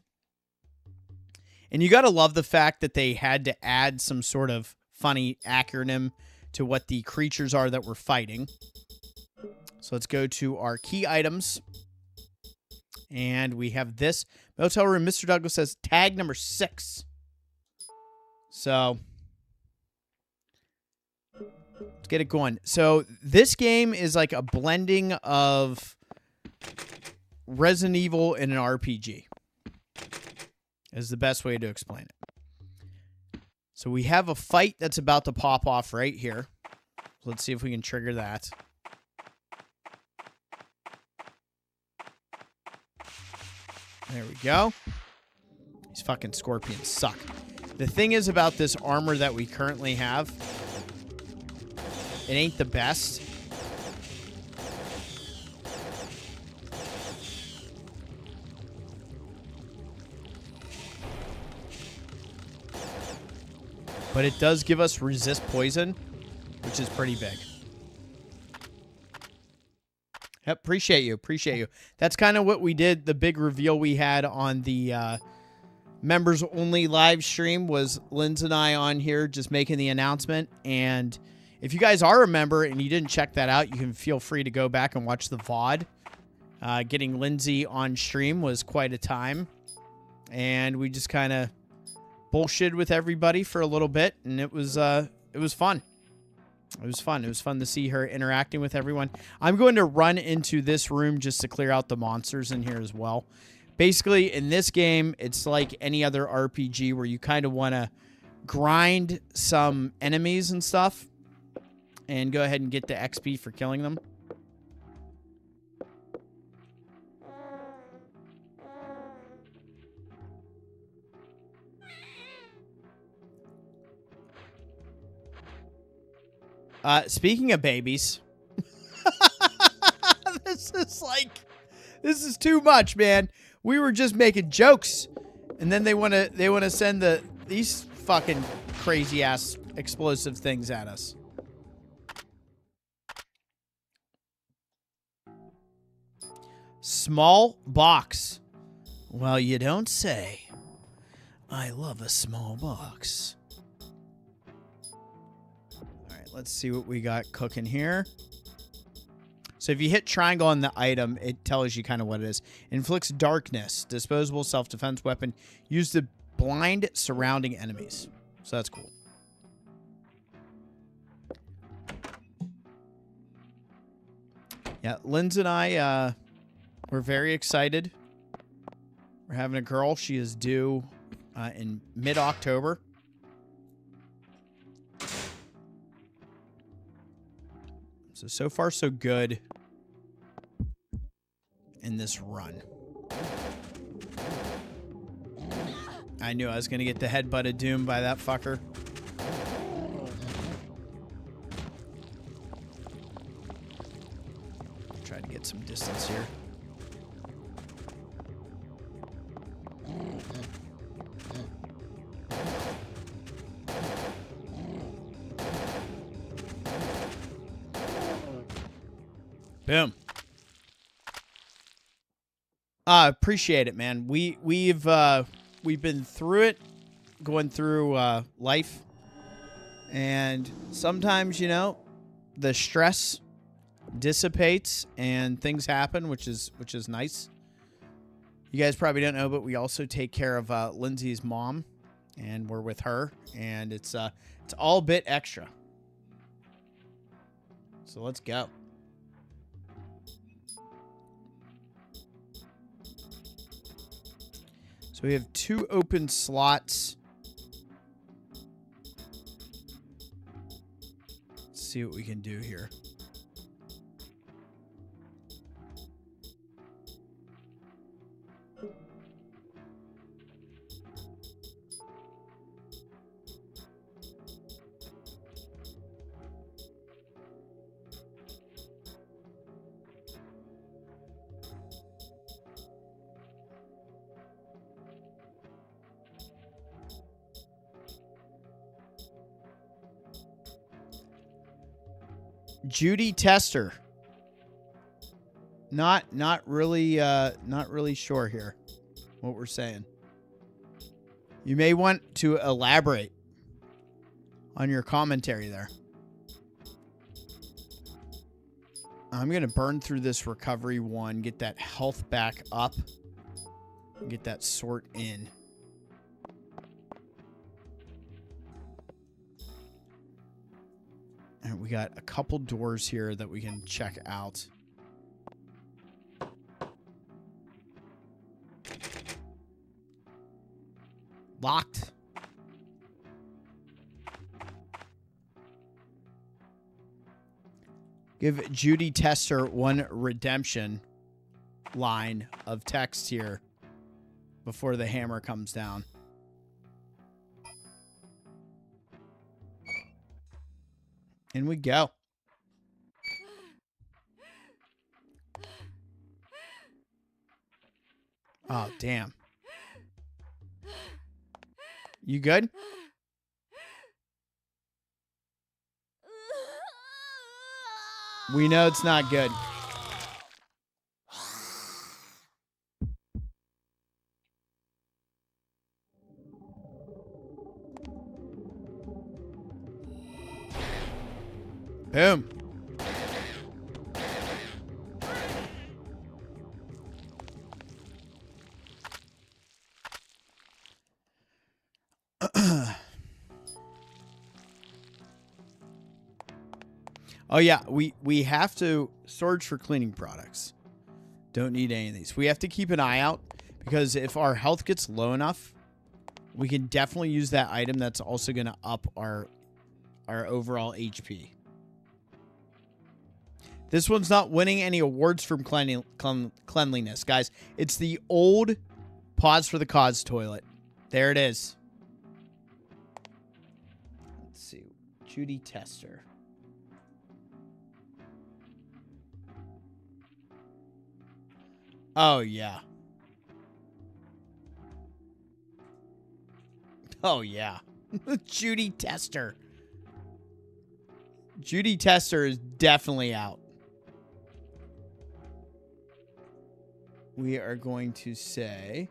And you got to love the fact that they had to add some sort of funny acronym to what the creatures are that we're fighting. So let's go to our key items. And we have this. Motel room, Mr. Douglas says tag number 6. So let's get it going. So this game is like a blending of Resident Evil and an RPG. Is the best way to explain it. So we have a fight that's about to pop off right here. Let's see if we can trigger that. There we go. These fucking scorpions suck. The thing is about this armor that we currently have, it ain't the best. But it does give us resist poison, which is pretty big. Yep, appreciate you. Appreciate you. That's kind of what we did. The big reveal we had on the members only live stream was Linz and I on here just making the announcement. And if you guys are a member and you didn't check that out, you can feel free to go back and watch the VOD. Getting Lindsay on stream was quite a time. And we just kind of bullshit with everybody for a little bit. And it was fun. It was fun. It was fun to see her interacting with everyone. I'm going to run into this room just to clear out the monsters in here as well. Basically, in this game, it's like any other RPG where you kind of want to grind some enemies and stuff and go ahead and get the XP for killing them. Speaking of babies, this is too much, man. We were just making jokes, and then they want to send these fucking crazy ass explosive things at us. Small box. Well, you don't say. I love a small box. Let's see what we got cooking here. So if you hit triangle on the item, it tells you kind of what it is. Inflicts darkness. Disposable self-defense weapon. Used to blind surrounding enemies. So that's cool. Yeah, Linz and I, we're very excited. We're having a girl. She is due in mid-October. So far, so good in this run. I knew I was going to get the headbutt of doom by that fucker. Try to get some distance here. Boom. Appreciate it, man. We've been through it, going through life, and sometimes, you know, the stress dissipates and things happen, which is nice. You guys probably don't know, but we also take care of Lindsay's mom, and we're with her, and it's all a bit extra. So let's go. So we have 2 open slots. Let's see what we can do here. Judy Tester. Not really sure here what we're saying. You may want to elaborate on your commentary there. I'm going to burn through this recovery one, get that health back up, and get that sort in. And we got a couple doors here that we can check out. Locked. Give Judy Tester one redemption line of text here before the hammer comes down. In we go. Oh, damn. You good? We know it's not good. Boom. Oh yeah, we have to search for cleaning products. Don't need any of these. We have to keep an eye out because if our health gets low enough, we can definitely use that item that's also going to up our overall HP. This one's not winning any awards from cleanliness, guys. It's the old Pause for the Cause toilet. There it is. Let's see. Judy Tester. Oh, yeah. Oh, yeah. Judy Tester. Judy Tester is definitely out. We are going to say...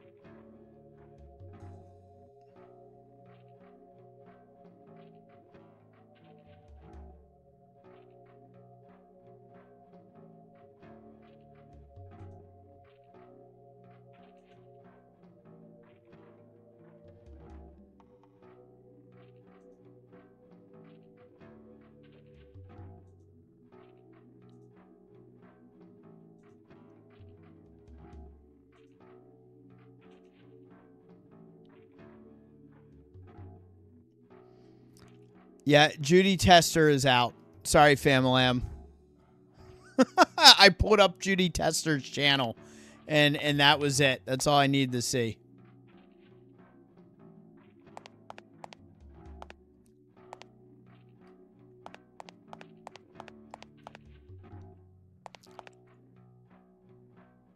Yeah, Judy Tester is out. Sorry, Famalam. I pulled up Judy Tester's channel, and that was it. That's all I needed to see.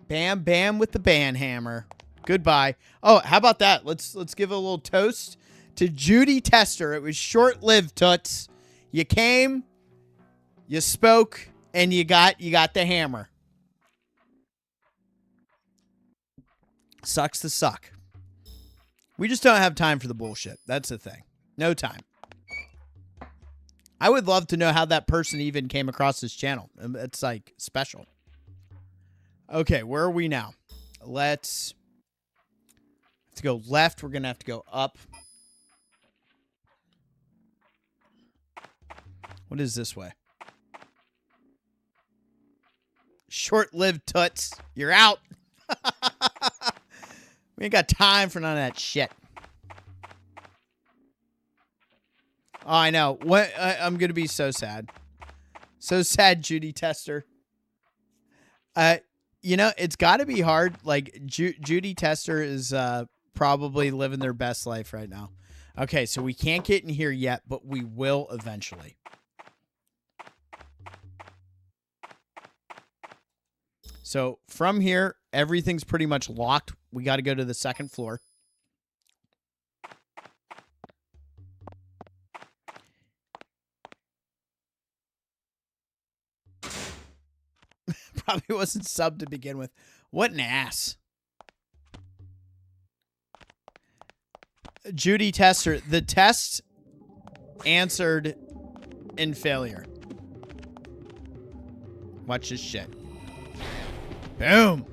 Bam, bam with the ban hammer. Goodbye. Oh, how about that? Let's give a little toast to Judy Tester. It was short-lived, toots. You came, you spoke, and you got the hammer. Sucks to suck. We just don't have time for the bullshit. That's the thing. No time. I would love to know how that person even came across this channel. It's like special. Okay, where are we now? Let's go left. We're going to have to go up. What is this way? Short-lived toots. You're out. We ain't got time for none of that shit. Oh, I know. What? I'm going to be so sad. So sad, Judy Tester. You know, it's got to be hard. Like, Judy Tester is probably living their best life right now. Okay, so we can't get in here yet, but we will eventually. So from here, everything's pretty much locked. We got to go to the second floor. Probably wasn't subbed to begin with. What an ass. Judy Tester. The test answered in failure. Watch this shit. Boom.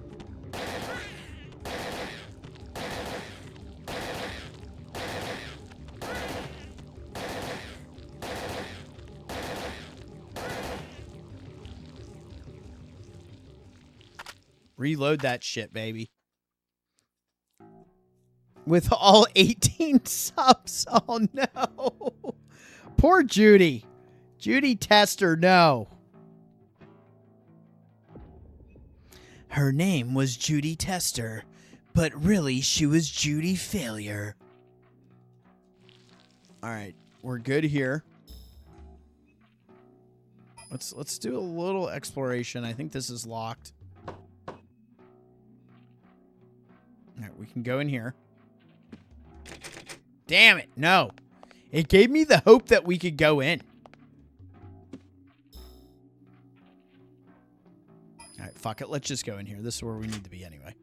Reload that shit, baby. With all 18 subs. Oh, no. Poor Judy. Judy Tester, no. Her name was Judy Tester, But really, she was Judy Failure. All right, we're good here. Let's do a little exploration. I think this is locked. All right, we can go in here. Damn it, no. It gave me the hope that we could go in. All right, fuck it. Let's just go in here. This is where we need to be anyway.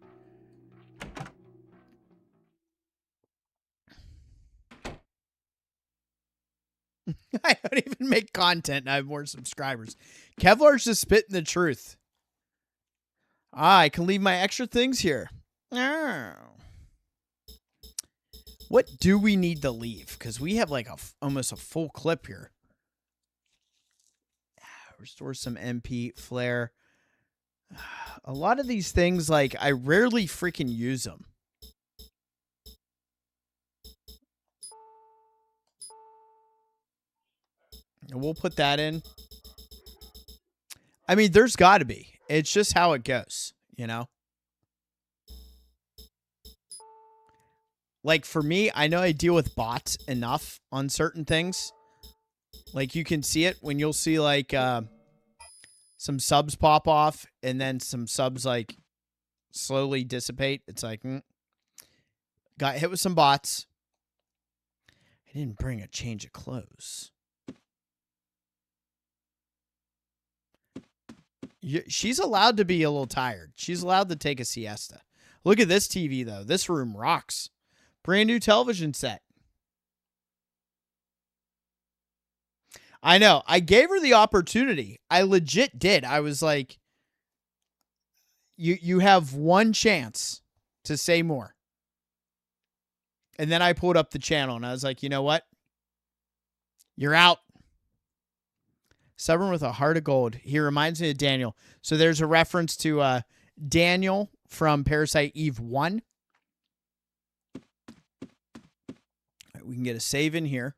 I don't even make content and I have more subscribers. Kevlar's just spitting the truth. I can leave my extra things here. Oh. What do we need to leave? Because we have like almost a full clip here. Restore some MP, flare. A lot of these things, like, I rarely freaking use them. And we'll put that in. I mean, there's got to be. It's just how it goes, you know? Like, for me, I know I deal with bots enough on certain things. Like, you can see it when you'll see, like, some subs pop off and then some subs, like, slowly dissipate. It's like, got hit with some bots. I didn't bring a change of clothes. She's allowed to be a little tired. She's allowed to take a siesta. Look at this TV, though. This room rocks. Brand new television set. I know. I gave her the opportunity. I legit did. I was like, you have one chance to say more. And then I pulled up the channel and I was like, you know what? You're out. Stubborn with a heart of gold. He reminds me of Daniel. So there's a reference to Daniel from Parasite Eve 1. All right, we can get a save in here.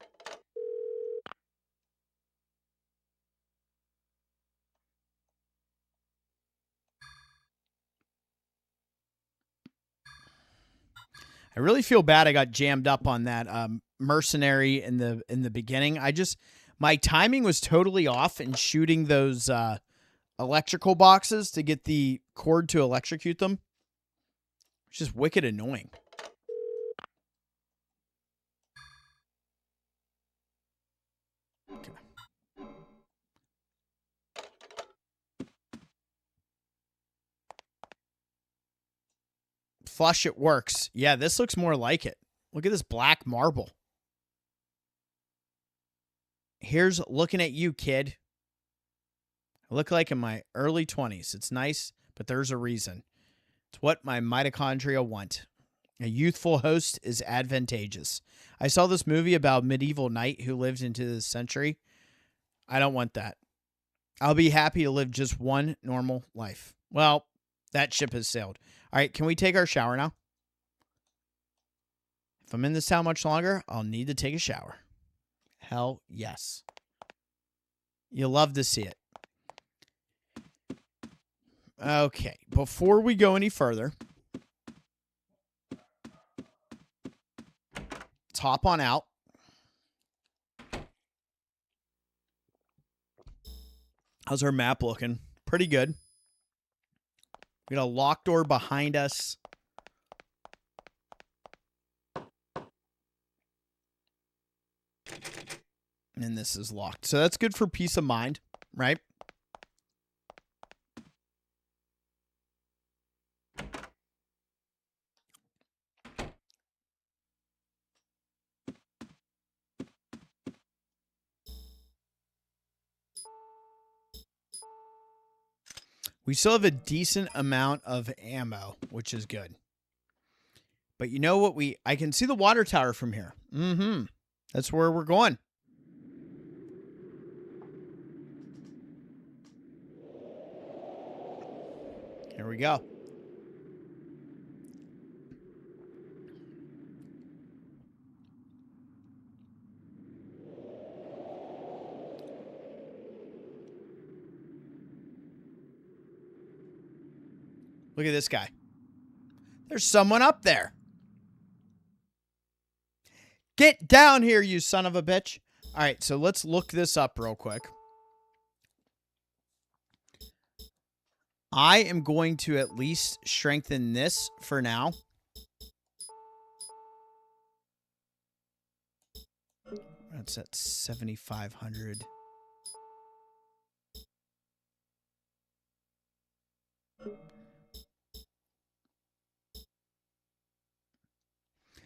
I really feel bad I got jammed up on that mercenary in the beginning. My timing was totally off in shooting those electrical boxes to get the cord to electrocute them. It's just wicked annoying. Okay. Flush, it works. Yeah, this looks more like it. Look at this black marble. Here's looking at you, kid. I look like in my early 20s. It's nice, but there's a reason. It's what my mitochondria want. A youthful host is advantageous. I saw this movie about medieval knight who lived into this century. I don't want that. I'll be happy to live just one normal life. Well, that ship has sailed. All right, can we take our shower now? If I'm in this town much longer, I'll need to take a shower. Hell yes. You'll love to see it. Okay, before we go any further, let's hop on out. How's our map looking? Pretty good. We got a locked door behind us. And this is locked. So that's good for peace of mind, right? We still have a decent amount of ammo, which is good. But you know what? I can see the water tower from here. That's where we're going. Here we go. Look at this guy. There's someone up there. Get down here, you son of a bitch. All right, so let's look this up real quick. I am going to at least strengthen this for now. That's at 7,500.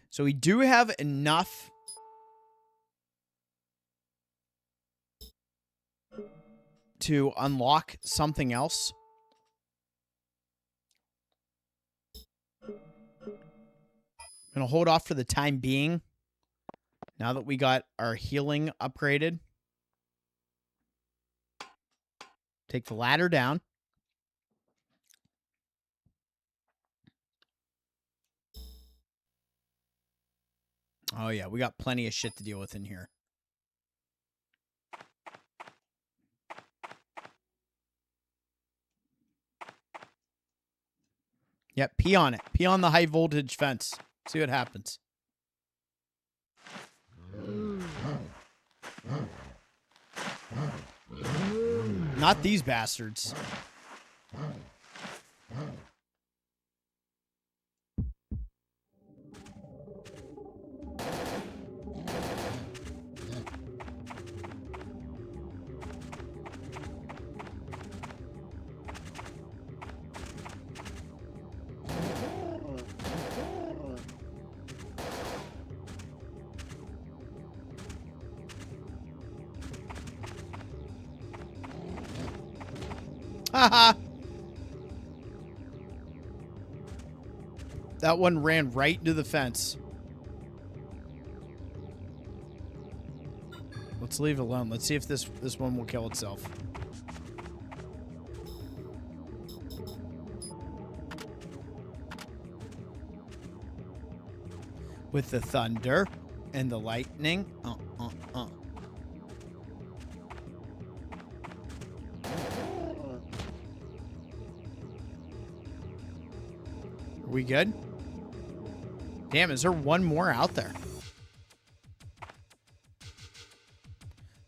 So we do have enough to unlock something else. I'm going to hold off for the time being. Now that we got our healing upgraded. Take the ladder down. Oh, yeah. We got plenty of shit to deal with in here. Yep, pee on it. Pee on the high voltage fence. See what happens. Not these bastards. Haha. That one ran right into the fence. Let's leave it alone. Let's see if this one will kill itself. With the thunder and the lightning. Are we good? Damn, is there one more out there?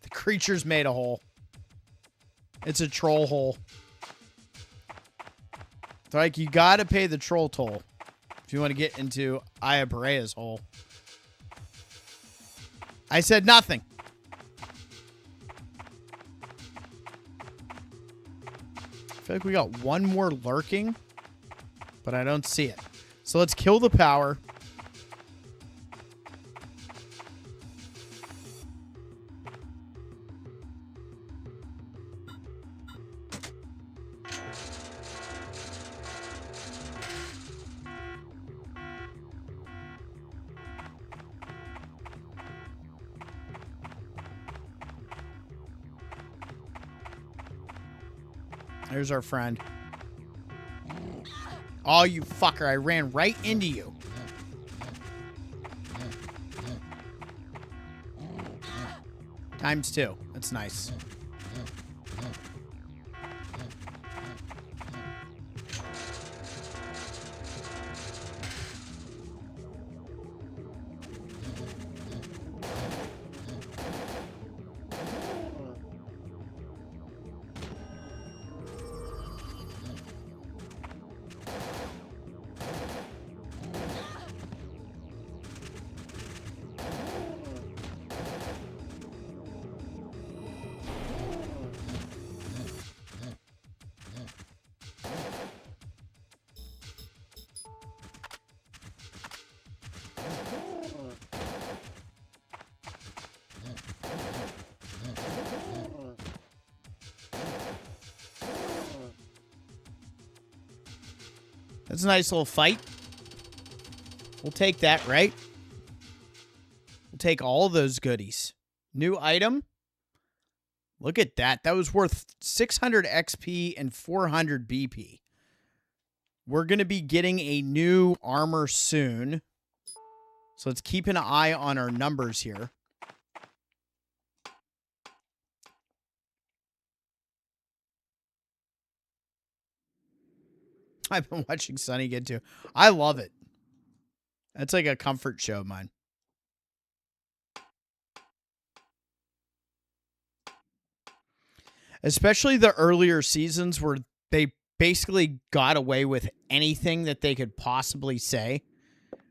The creature's made a hole. It's a troll hole. It's like, you gotta pay the troll toll if you want to get into Aya Brea's hole. I said nothing. I feel like we got one more lurking, but I don't see it. So let's kill the power. There's our friend. Oh, you fucker. I ran right into you. ×2. That's nice. That's a nice little fight. We'll take that, right? We'll take all those goodies. New item. Look at that. That was worth 600 XP and 400 BP. We're going to be getting a new armor soon. So let's keep an eye on our numbers here. I've been watching Sunny Again too. I love it. That's like a comfort show of mine. Especially the earlier seasons where they basically got away with anything that they could possibly say,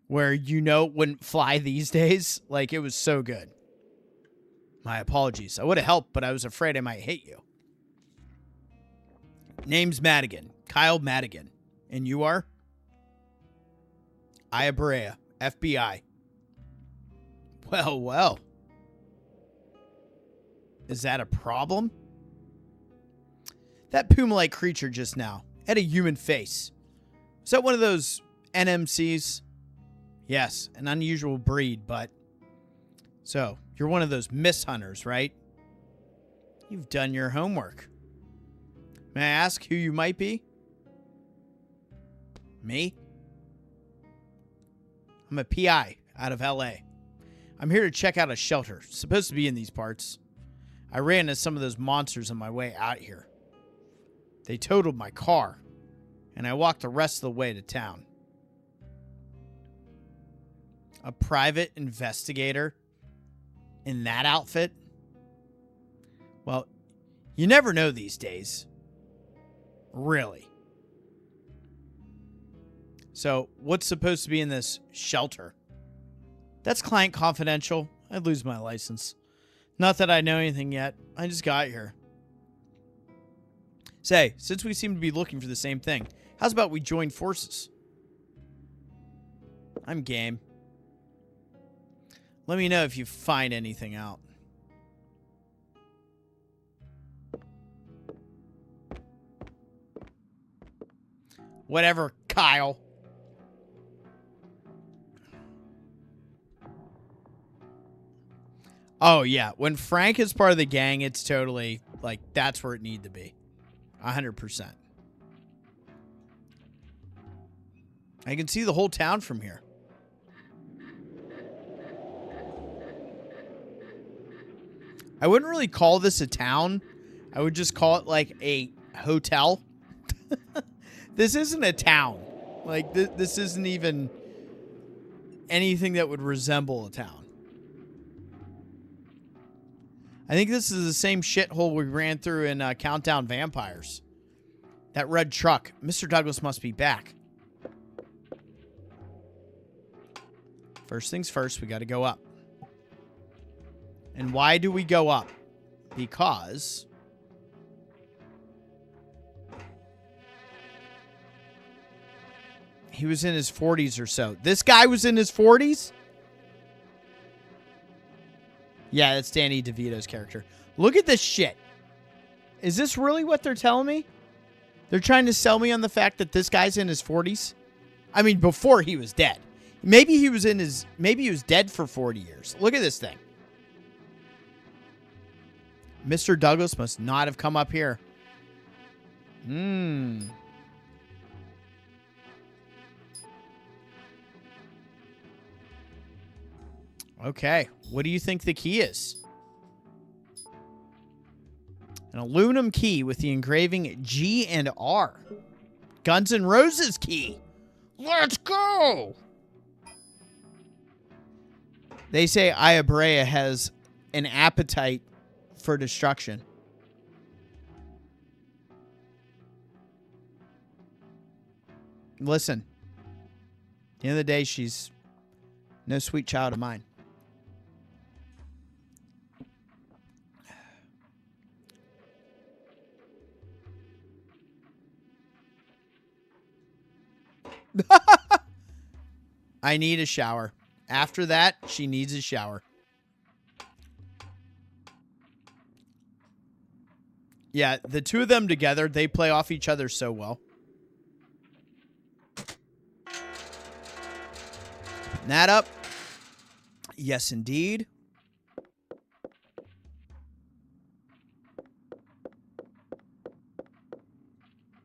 where it wouldn't fly these days. Like, it was so good. My apologies. I would have helped, but I was afraid I might hit you. Name's Madigan. Kyle Madigan. And you are? Aya Brea, FBI. Well. Is that a problem? That puma-like creature just now had a human face. Is that one of those NMCs? Yes, an unusual breed, but... So, you're one of those mishunters, right? You've done your homework. May I ask who you might be? Me? I'm a PI out of LA. I'm here to check out a shelter. It's supposed to be in these parts. I ran into some of those monsters on my way out here. They totaled my car, and I walked the rest of the way to town. A private investigator in that outfit? Well, you never know these days. Really. So, what's supposed to be in this shelter? That's client confidential. I'd lose my license. Not that I know anything yet. I just got here. Say, since we seem to be looking for the same thing, how's about we join forces? I'm game. Let me know if you find anything out. Whatever, Kyle. Oh, yeah. When Frank is part of the gang, it's totally, like, that's where it needs to be. 100%. I can see the whole town from here. I wouldn't really call this a town. I would just call it like a hotel. This isn't a town. Like, this isn't even anything that would resemble a town. I think this is the same shithole we ran through in Countdown Vampires. That red truck. Mr. Douglas must be back. First things first, we got to go up. And why do we go up? Because he was in his 40s or so. This guy was in his 40s? Yeah, that's Danny DeVito's character. Look at this shit. Is this really what they're telling me? They're trying to sell me on the fact that this guy's in his 40s? I mean, before he was dead. Maybe he was dead for 40 years. Look at this thing. Mr. Douglas must not have come up here. Okay. What do you think the key is? An aluminum key with the engraving G and R. Guns N' Roses key. Let's go! They say Aya Brea has an appetite for destruction. Listen. At the end of the day, she's no sweet child of mine. I need a shower. After that, she needs a shower. Yeah, the two of them together, they play off each other so well. Putting that up. Yes, indeed.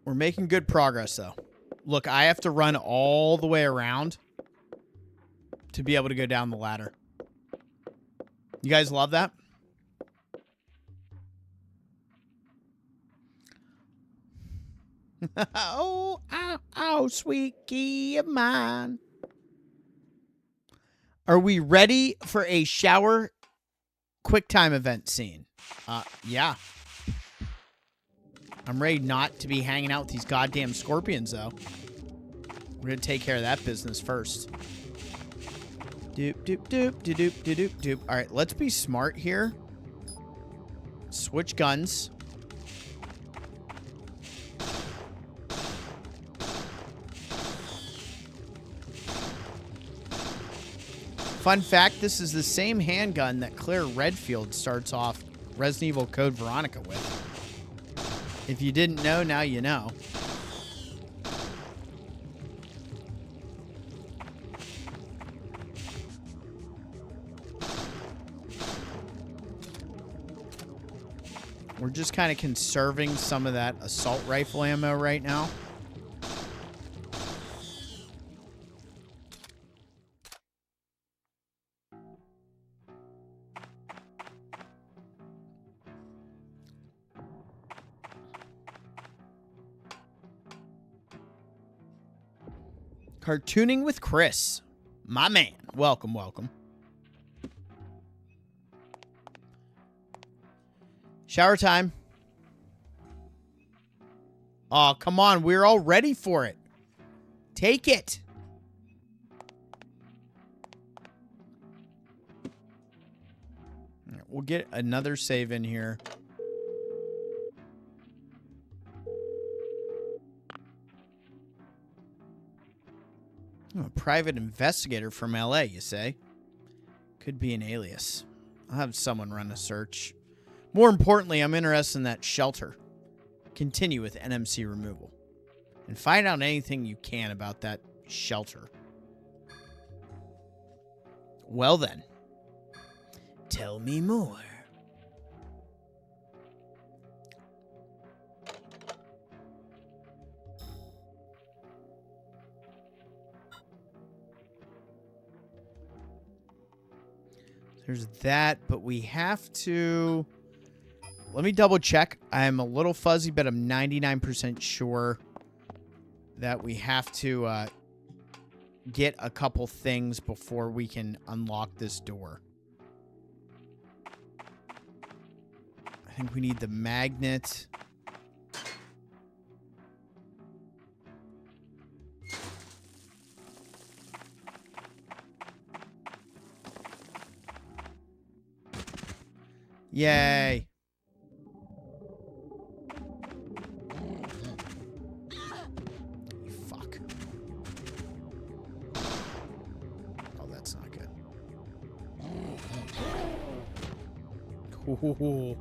We're making good progress, though. Look, I have to run all the way around to be able to go down the ladder. You guys love that? Oh, ow, ow, sweet key of mine. Are we ready for a shower quick time event scene? Yeah. I'm ready not to be hanging out with these goddamn scorpions, though. We're going to take care of that business first. Doop, doop, doop, doop, doop, doop, doop. All right, let's be smart here. Switch guns. Fun fact, this is the same handgun that Claire Redfield starts off Resident Evil Code Veronica with. If you didn't know, now you know. We're just kind of conserving some of that assault rifle ammo right now. Cartooning with Chris. My man. Welcome, welcome. Shower time. Oh, come on. We're all ready for it. Take it. All right, we'll get another save in here. I'm a private investigator from LA, you say? Could be an alias. I'll have someone run a search. More importantly, I'm interested in that shelter. Continue with NMC removal. And find out anything you can about that shelter. Well then. Tell me more. There's that, but we have to... Let me double check. I'm a little fuzzy, but I'm 99% sure that we have to get a couple things before we can unlock this door. I think we need the magnet. Yay. Fuck. Oh, that's not good. Ooh.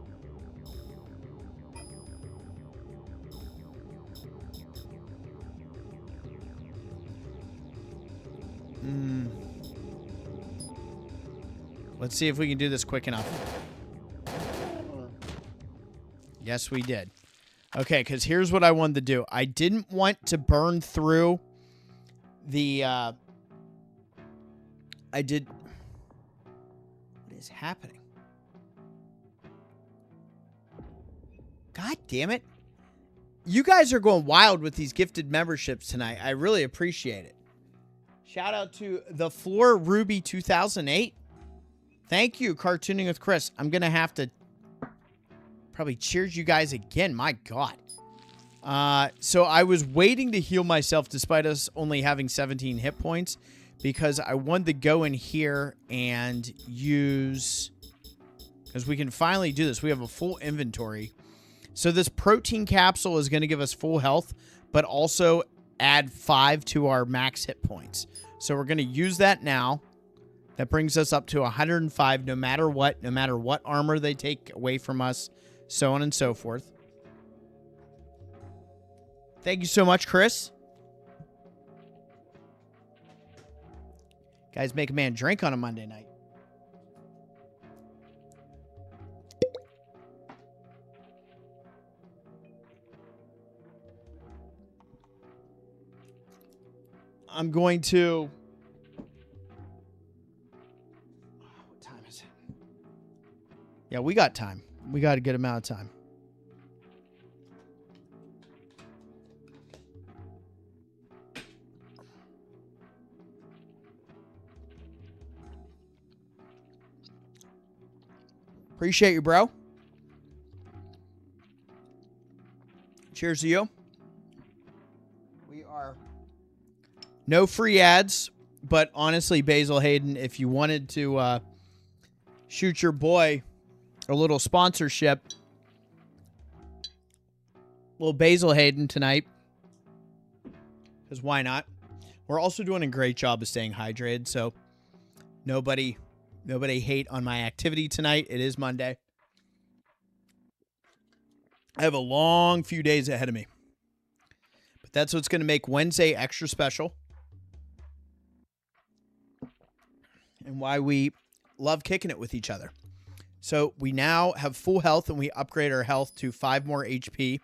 Let's see if we can do this quick enough. Yes, we did. Okay, because here's what I wanted to do. I didn't want to burn through the... What is happening? God damn it. You guys are going wild with these gifted memberships tonight. I really appreciate it. Shout out to the Floor Ruby 2008. Thank you, Cartooning with Chris. I'm going to have to probably cheers you guys again. My God. So I was waiting to heal myself despite us only having 17 hit points because I wanted to go in here and use... Because we can finally do this. We have a full inventory. So this protein capsule is going to give us full health, but also add 5 to our max hit points. So we're going to use that now. That brings us up to 105 no matter what armor they take away from us, so on and so forth. Thank you so much, Chris. Guys, make a man drink on a Monday night. I'm going to... What time is it? Yeah, we got time. We got a good amount of time. Appreciate you, bro. Cheers to you. We are no free ads, but honestly, Basil Hayden, if you wanted to shoot your boy a little sponsorship, little Basil Hayden tonight, because why not? We're also doing a great job of staying hydrated, so nobody hate on my activity tonight. It is Monday. I have a long few days ahead of me. But that's what's going to make Wednesday extra special. And why we love kicking it with each other. So we now have full health and we upgrade our health to 5 more HP.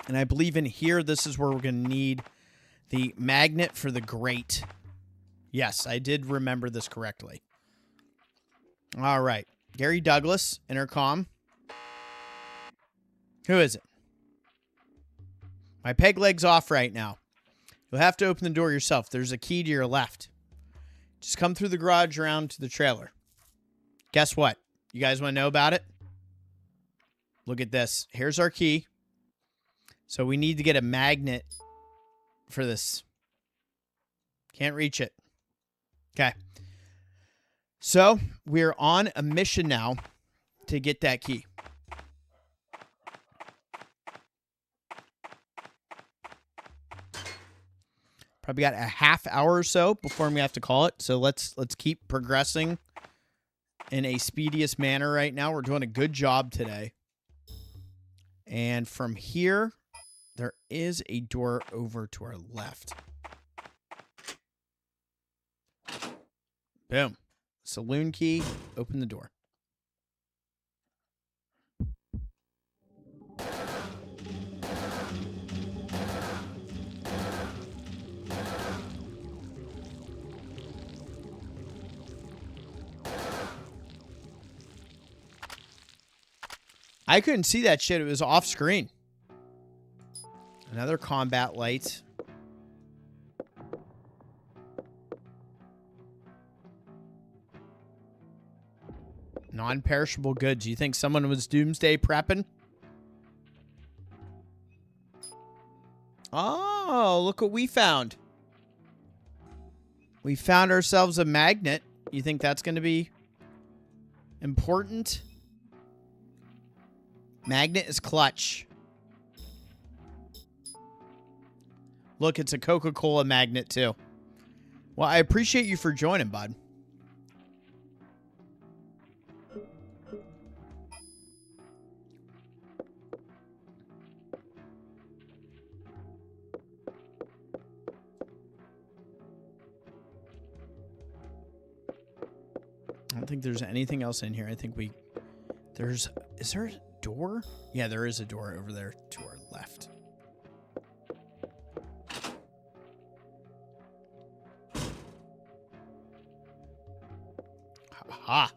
And I believe in here, this is where we're going to need the magnet for the grate. Yes, I did remember this correctly. All right. Gary Douglas, intercom. Who is it? My peg leg's off right now. You'll have to open the door yourself. There's a key to your left. Just come through the garage around to the trailer. Guess what? You guys want to know about it? Look at this. Here's our key. So we need to get a magnet for this. Can't reach it. Okay. So we're on a mission now to get that key. Probably got a half hour or so before we have to call it. So let's keep progressing in a speediest manner right now. We're doing a good job today. And from here, there is a door over to our left. Boom. Saloon key. Open the door. I couldn't see that shit. It was off screen. Another combat light. Non-perishable goods. You think someone was doomsday prepping? Oh, look what we found. We found ourselves a magnet. You think that's going to be important? Magnet is clutch. Look, it's a Coca-Cola magnet too. Well, I appreciate you for joining, bud. I don't think there's anything else in here. I think is there a door? Yeah, there is a door over there to our left. Ha.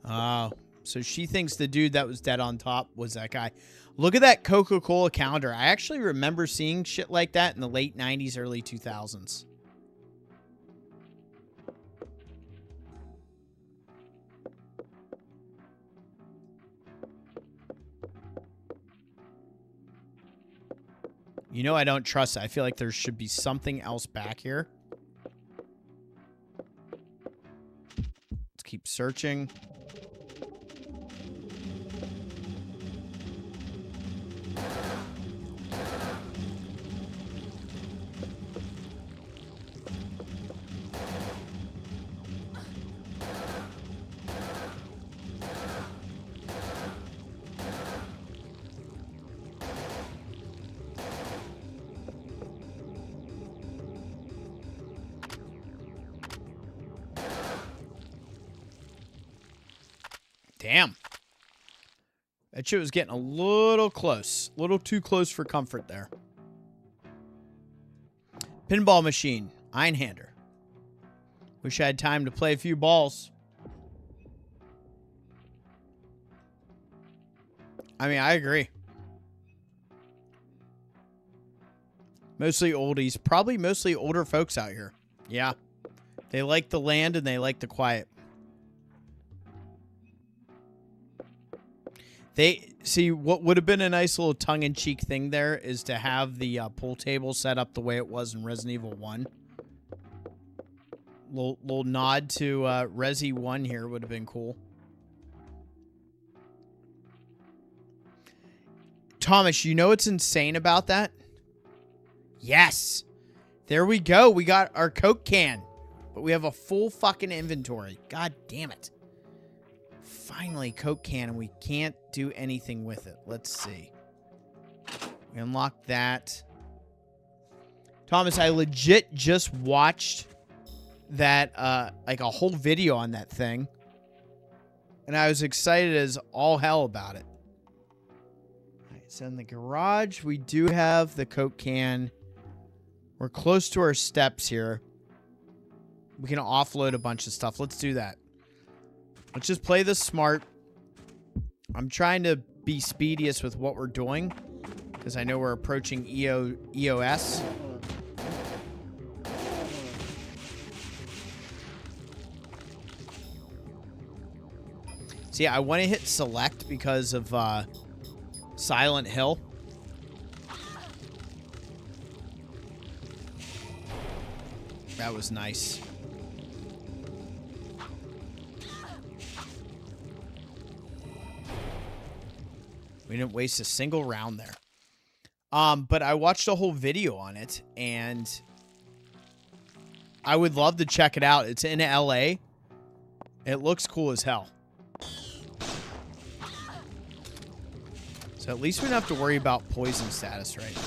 Oh, so she thinks the dude that was dead on top was that guy. Look at that Coca-Cola calendar. I actually remember seeing shit like that in the late 90s, early 2000s. You know I don't trust it. I feel like there should be something else back here. Let's keep searching. Damn. That shit was getting a little close. A little too close for comfort there. Pinball machine. Einhander. Wish I had time to play a few balls. I mean, I agree. Mostly oldies. Probably mostly older folks out here. Yeah. They like the land and they like the quiet. They see what would have been a nice little tongue-in-cheek thing there is to have the pool table set up the way it was in Resident Evil 1. Little nod to Resi 1 here would have been cool. Thomas, you know what's insane about that? Yes. There we go. We got our Coke can. But we have a full fucking inventory. God damn it. Finally, Coke can, and we can't do anything with it. Let's see. We unlock that. Thomas, I legit just watched that, like a whole video on that thing. And I was excited as all hell about it. All right, so in the garage, we do have the Coke can. We're close to our steps here. We can offload a bunch of stuff. Let's do that. Let's just play this smart. I'm trying to be speediest with what we're doing because I know we're approaching EOS. See, I want to hit select because of Silent Hill. That was nice. We didn't waste a single round there. But I watched a whole video on it, and I would love to check it out. It's in LA. It looks cool as hell. So at least we don't have to worry about poison status right now.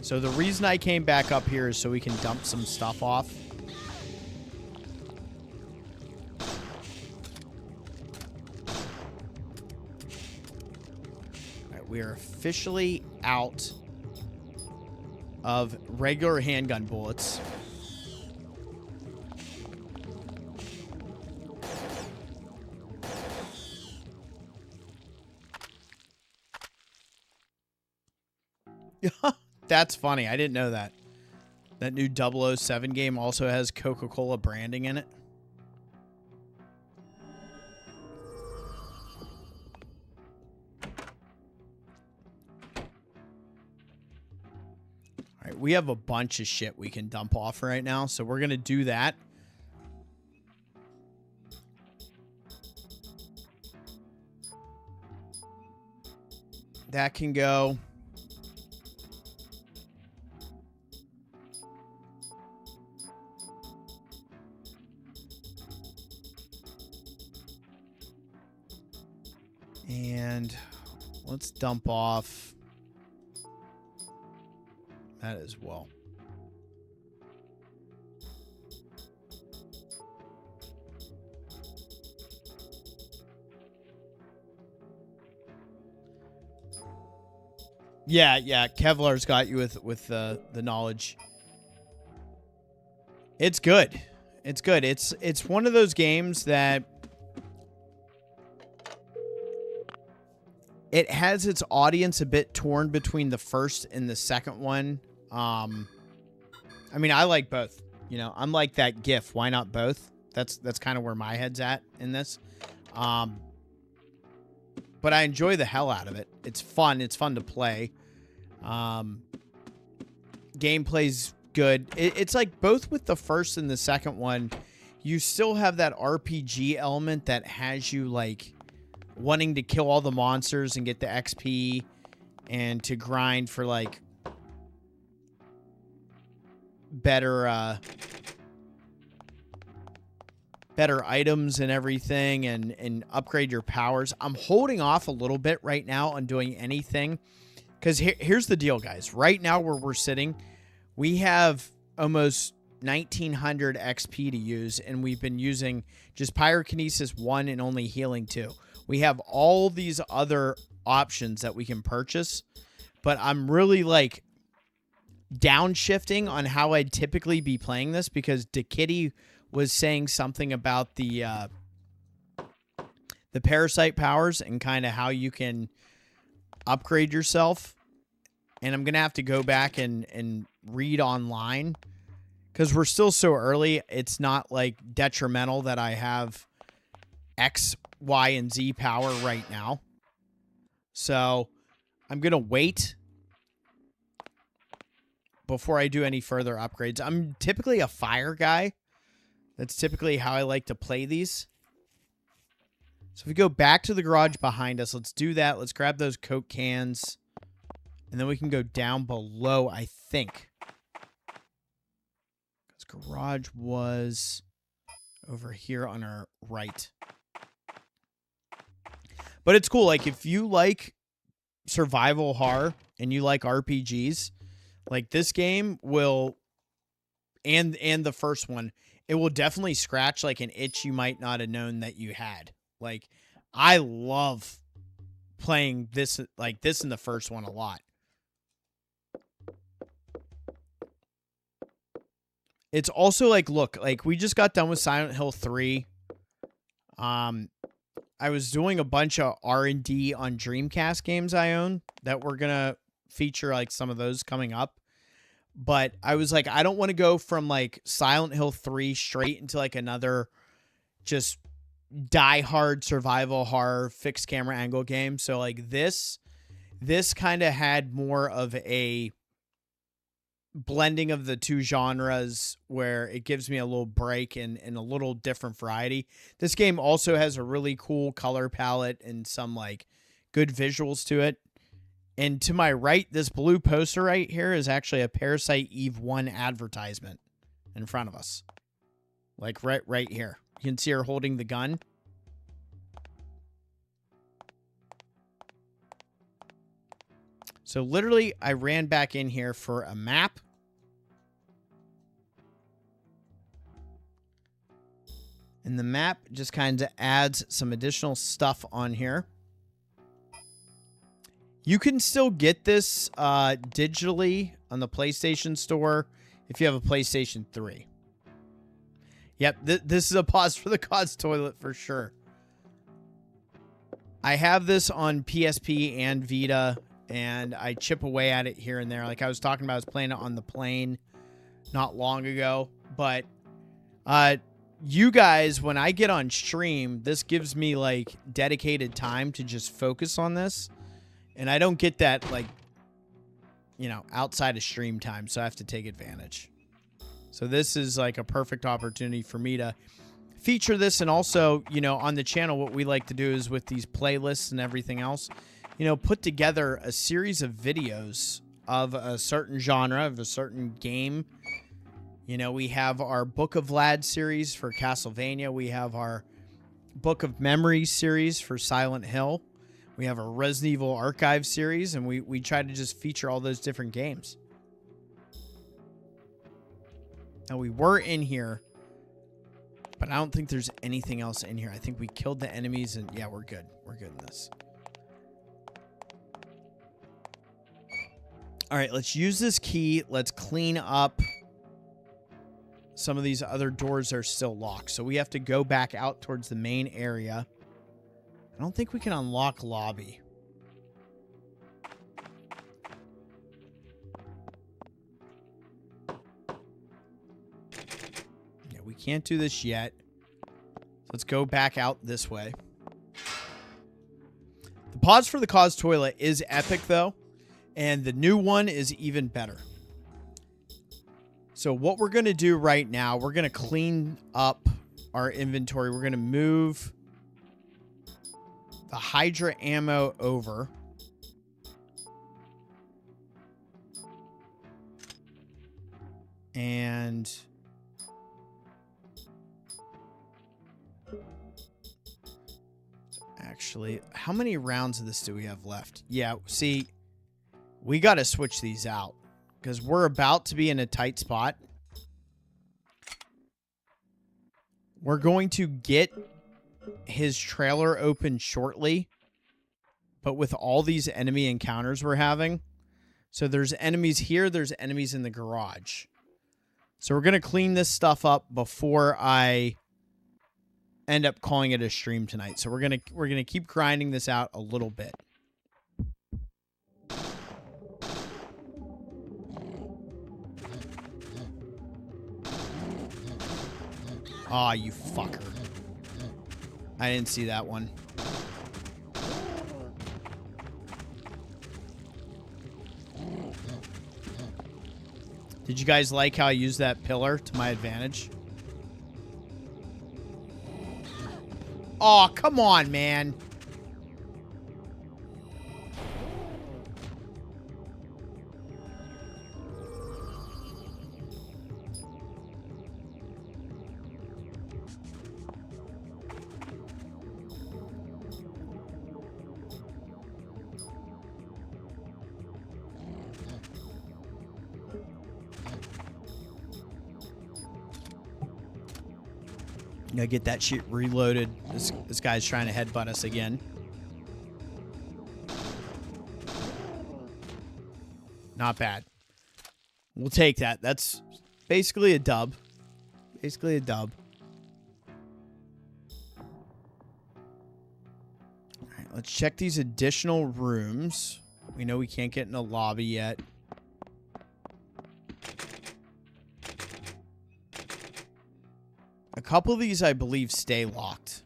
So the reason I came back up here is so we can dump some stuff off. We are officially out of regular handgun bullets. That's funny. I didn't know that. That new 007 game also has Coca-Cola branding in it. We have a bunch of shit we can dump off right now, so we're going to do that. That can go. And let's dump off that as well. Yeah. Kevlar's got you with the knowledge. It's good. It's good. It's one of those games that it has its audience a bit torn between the first and the second one. I mean, I like both. You know, I'm like that GIF. Why not both? That's kind of where my head's at in this. But I enjoy the hell out of it. It's fun. It's fun to play. Gameplay's good. It's like both with the first and the second one, you still have that RPG element that has you like wanting to kill all the monsters and get the XP and to grind for like better items and everything and upgrade your powers. I'm holding off a little bit right now on doing anything because here's the deal, guys. Right now where we're sitting, we have almost 1900 XP to use, and we've been using just Pyrokinesis 1 and only Healing 2. We have all these other options that we can purchase, but I'm really like downshifting on how I'd typically be playing this because DeKitty was saying something about the parasite powers and kind of how you can upgrade yourself. And I'm going to have to go back and read online because we're still so early. It's not like detrimental that I have X, Y, and Z power right now. So I'm going to wait before I do any further upgrades. I'm typically a fire guy. That's typically how I like to play these. So if we go back to the garage behind us, let's do that. Let's grab those Coke cans. And then we can go down below, I think. Because garage was over here on our right. But it's cool. Like, if you like survival horror and you like RPGs, like this game will, and the first one, it will definitely scratch like an itch you might not have known that you had. Like, I love playing this, like this in the first one a lot. It's also like, look, like we just got done with Silent Hill 3. I was doing a bunch of R&D on Dreamcast games I own that we're going to feature like some of those coming up. But I was like, I don't want to go from like Silent Hill 3 straight into like another just die-hard survival horror fixed camera angle game. So like this kind of had more of a blending of the two genres where it gives me a little break and a little different variety. This game also has a really cool color palette and some like good visuals to it. And to my right, this blue poster right here is actually a Parasite Eve 1 advertisement in front of us. Like right here. You can see her holding the gun. So literally, I ran back in here for a map. And the map just kind of adds some additional stuff on here. You can still get this digitally on the PlayStation Store if you have a PlayStation 3. Yep, this is a pause for the God's Toilet for sure. I have this on PSP and Vita, and I chip away at it here and there. Like I was talking about, I was playing it on the plane not long ago. But you guys, when I get on stream, this gives me like dedicated time to just focus on this. And I don't get that, like, you know, outside of stream time, so I have to take advantage. So this is like a perfect opportunity for me to feature this. And also, you know, on the channel, what we like to do is with these playlists and everything else, you know, put together a series of videos of a certain genre, of a certain game. You know, we have our Book of Vlad series for Castlevania. We have our Book of Memories series for Silent Hill. We have a Resident Evil Archive series, and we try to just feature all those different games. Now, we were in here, but I don't think there's anything else in here. I think we killed the enemies, and yeah, we're good. We're good in this. All right, let's use this key. Let's clean up. Some of these other doors are still locked, so we have to go back out towards the main area. I don't think we can unlock lobby. Yeah, we can't do this yet. Let's go back out this way. The Pause for the Cause toilet is epic, though, and the new one is even better. So what we're going to do right now, we're going to clean up our inventory. We're going to move the Hydra ammo over. And actually, how many rounds of this do we have left? Yeah, see, we got to switch these out because we're about to be in a tight spot. We're going to get his trailer open shortly, but with all these enemy encounters we're having, so there's enemies here, there's enemies in the garage. So we're going to clean this stuff up before I end up calling it a stream tonight. So we're going to keep grinding this out a little bit. Aw, you fucker. I didn't see that one. Did you guys like how I used that pillar to my advantage? Aw, come on, man. Gotta get that shit reloaded. This guy's trying to headbutt us again. Not bad. We'll take that. That's basically a dub. Basically a dub. All right, let's check these additional rooms. We know we can't get in the lobby yet. A couple of these, I believe, stay locked.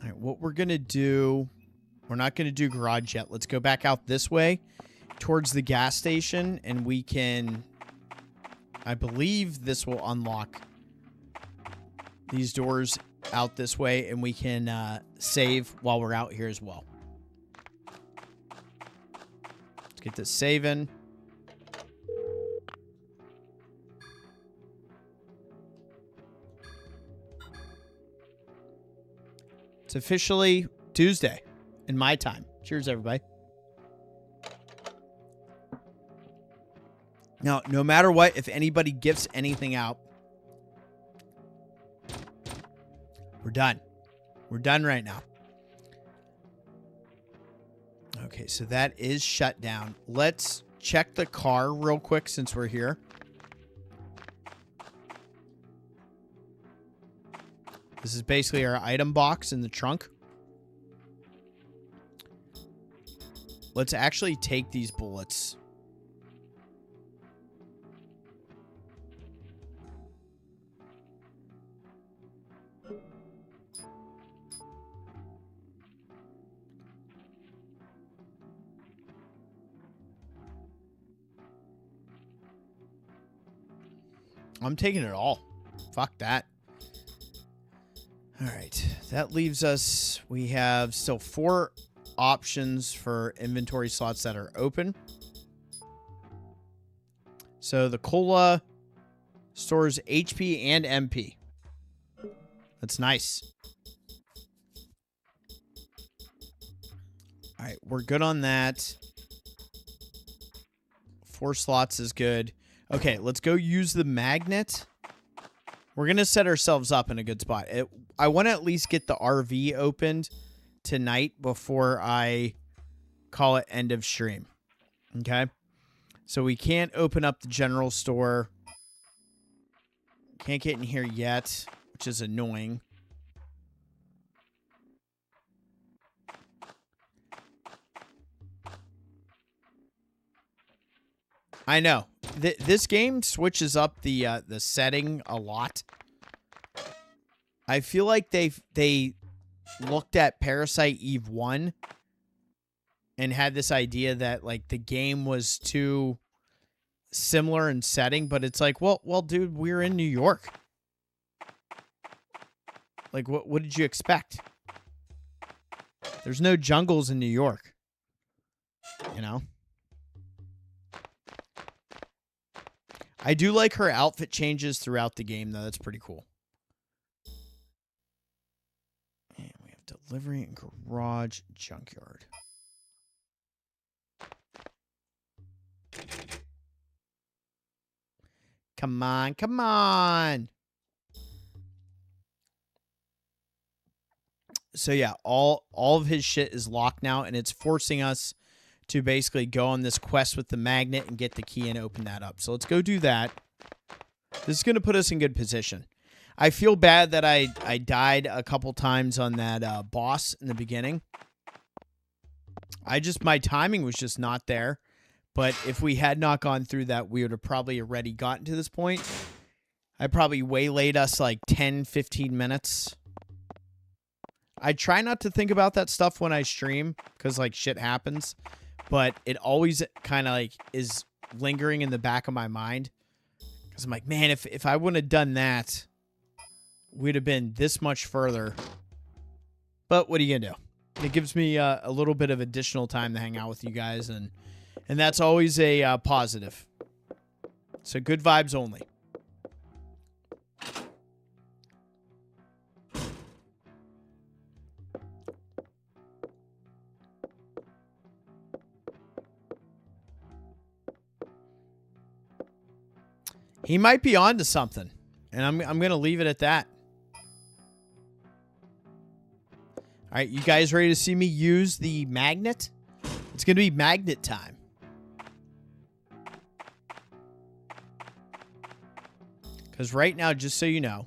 All right, what we're going to do... We're not going to do garage yet. Let's go back out this way towards the gas station, and we can... I believe this will unlock these doors out this way, and we can save while we're out here as well. Let's get this saving. It's officially Tuesday in my time. Cheers, everybody. Now, no matter what, if anybody gifts anything out, we're done. We're done right now. Okay, so that is shut down. Let's check the car real quick since we're here. This is basically our item box in the trunk. Let's actually take these bullets. I'm taking it all. Fuck that. All right, that leaves us, we have still 4 options for inventory slots that are open. So the cola stores HP and MP. That's nice. All right, we're good on that. 4 slots is good. Okay, let's go use the magnet. We're going to set ourselves up in a good spot. I want to at least get the RV opened tonight before I call it end of stream. Okay? So we can't open up the general store. Can't get in here yet, which is annoying. I know. This game switches up the setting a lot. I feel like they looked at Parasite Eve 1 and had this idea that like the game was too similar in setting, but it's like, well, dude, we're in New York. Like, what did you expect? There's no jungles in New York. You know? I do like her outfit changes throughout the game, though. That's pretty cool. And we have delivery and garage junkyard. Come on, come on. So yeah, all of his shit is locked now, and it's forcing us to basically go on this quest with the magnet and get the key and open that up. So let's go do that. This is going to put us in good position. I feel bad that I died a couple times on that boss in the beginning. My timing was just not there. But if we had not gone through that, we would have probably already gotten to this point. I probably waylaid us like 10, 15 minutes. I try not to think about that stuff when I stream because like shit happens. But it always kind of like is lingering in the back of my mind. Because I'm like, man, if I wouldn't have done that, we'd have been this much further. But what are you going to do? It gives me a little bit of additional time to hang out with you guys. And that's always a positive. So good vibes only. He might be onto something, and I'm going to leave it at that. All right, you guys ready to see me use the magnet? It's going to be magnet time. Because right now, just so you know,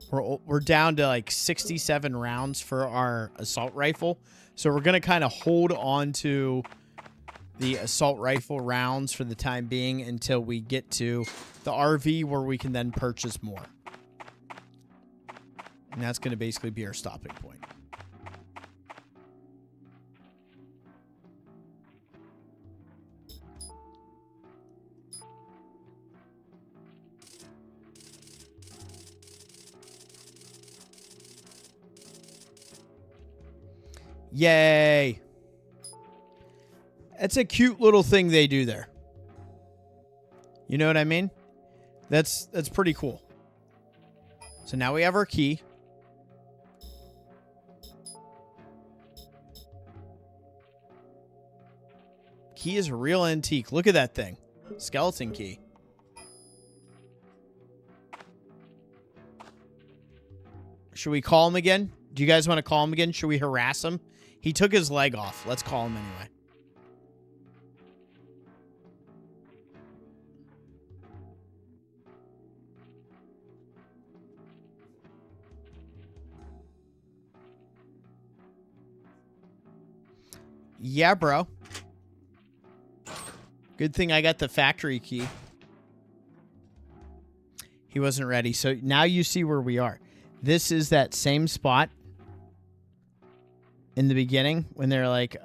we're down to like 67 rounds for our assault rifle. So we're going to kind of hold on to the assault rifle rounds for the time being until we get to the RV where we can then purchase more. And that's going to basically be our stopping point. Yay. That's a cute little thing they do there. You know what I mean? That's pretty cool. So now we have our key. Key is a real antique. Look at that thing. Skeleton key. Should we call him again? Do you guys want to call him again? Should we harass him? He took his leg off. Let's call him anyway. Yeah, bro. Good thing I got the factory key. He wasn't ready. So now you see where we are. This is that same spot in the beginning when they're like,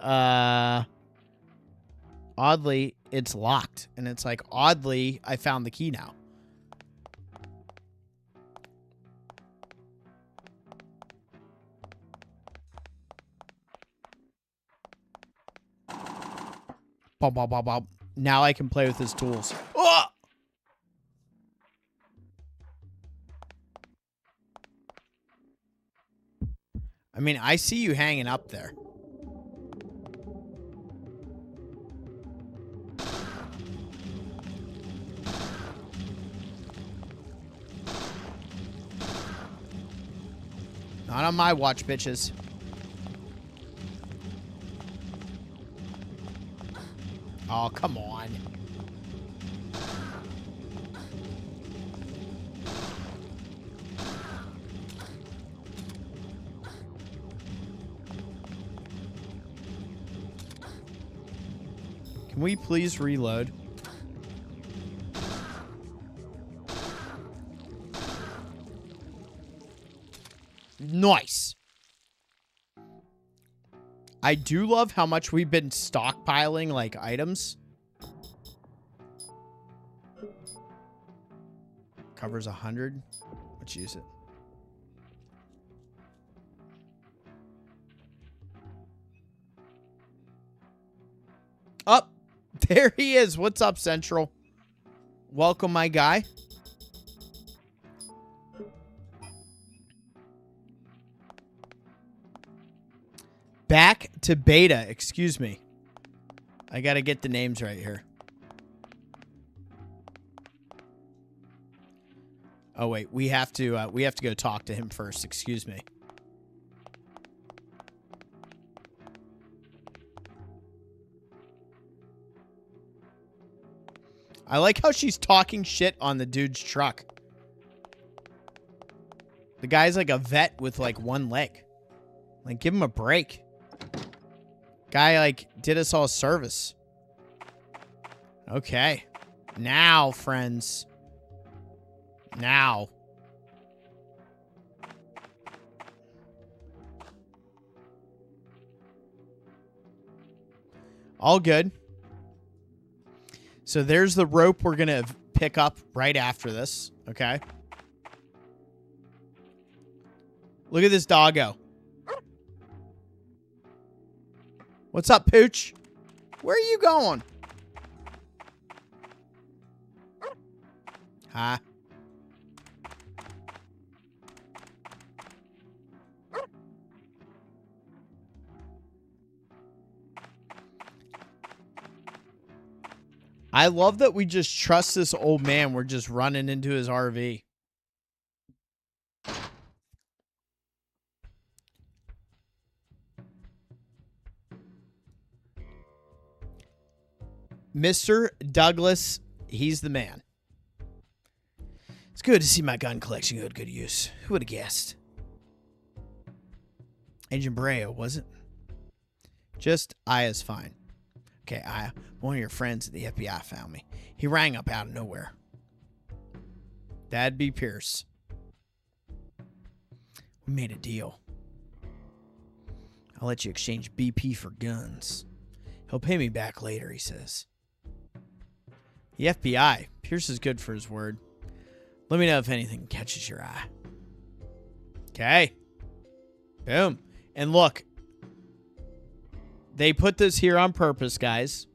oddly, it's locked. And it's like, oddly, I found the key now. Bop, bop, bop, bop. Now I can play with his tools. Oh! I mean, I see you hanging up there. Not on my watch, bitches. Oh, come on. Can we please reload? Nice. I do love how much we've been stockpiling, like, items. Covers 100. Let's use it. Up. There he is. What's up, Central? Welcome, my guy. Back to beta. Excuse me. I got to get the names right here. Oh, wait. We have to go talk to him first. Excuse me. I like how she's talking shit on the dude's truck. The guy's like a vet with like one leg. Like, give him a break. Guy, like, did us all a service. Okay. Now, friends. Now. All good. So there's the rope we're going to pick up right after this. Okay. Look at this doggo. What's up, Pooch? Where are you going? Huh? I love that we just trust this old man. We're just running into his RV. Mr. Douglas, he's the man. It's good to see my gun collection go to good use. Who would have guessed? Agent Brea, was it? Just Aya's fine. Okay, Aya, one of your friends at the FBI found me. He rang up out of nowhere. That'd be Pierce. We made a deal. I'll let you exchange BP for guns. He'll pay me back later, he says. The FBI. Pierce is good for his word. Let me know if anything catches your eye. Okay. Boom. And look. They put this here on purpose, guys.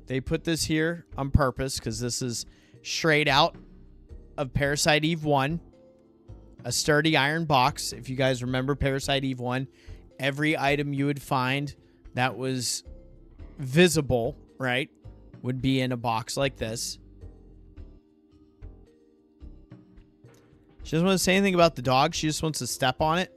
They put this here on purpose because this is straight out of Parasite Eve 1. A sturdy iron box. If you guys remember Parasite Eve 1, every item you would find that was visible, right, would be in a box like this. She doesn't want to say anything about the dog. She just wants to step on it.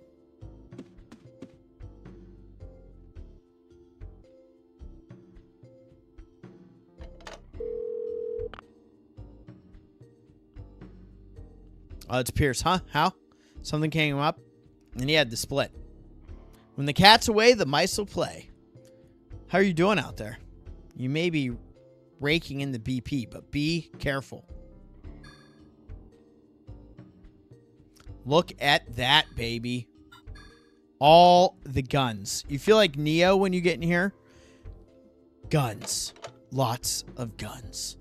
Oh, it's Pierce, huh? How? Something came up, and he had to split. When the cat's away, the mice will play. How are you doing out there? You may be raking in the BP, but be careful. Look at that, baby. All the guns. You feel like Neo when you get in here? Guns. Lots of guns.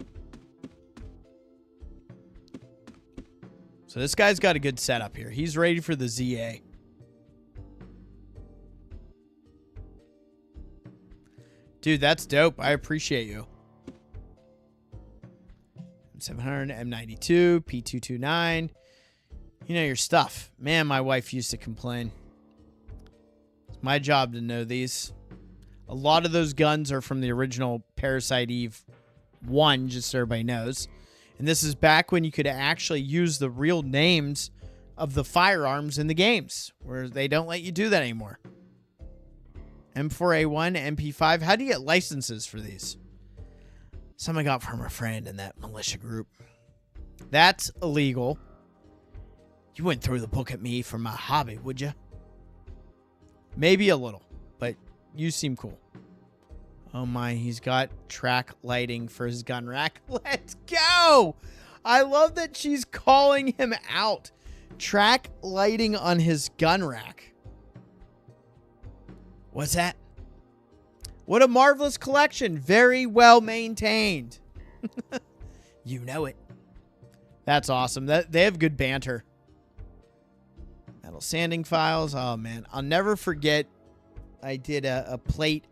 So this guy's got a good setup here. He's ready for the ZA. Dude, that's dope. I appreciate you. M700, M92, P229. You know your stuff. Man, my wife used to complain. It's my job to know these. A lot of those guns are from the original Parasite Eve 1, just so everybody knows. And this is back when you could actually use the real names of the firearms in the games, where they don't let you do that anymore. M4A1, MP5. How do you get licenses for these? Some I got from a friend in that militia group. That's illegal. You wouldn't throw the book at me for my hobby, would you? Maybe a little, but you seem cool. Oh my, he's got track lighting for his gun rack. Let's go! I love that she's calling him out. Track lighting on his gun rack. What's that? What a marvelous collection. Very well maintained. You know it. That's awesome. They have good banter. Metal sanding files. Oh, man. I'll never forget. I did a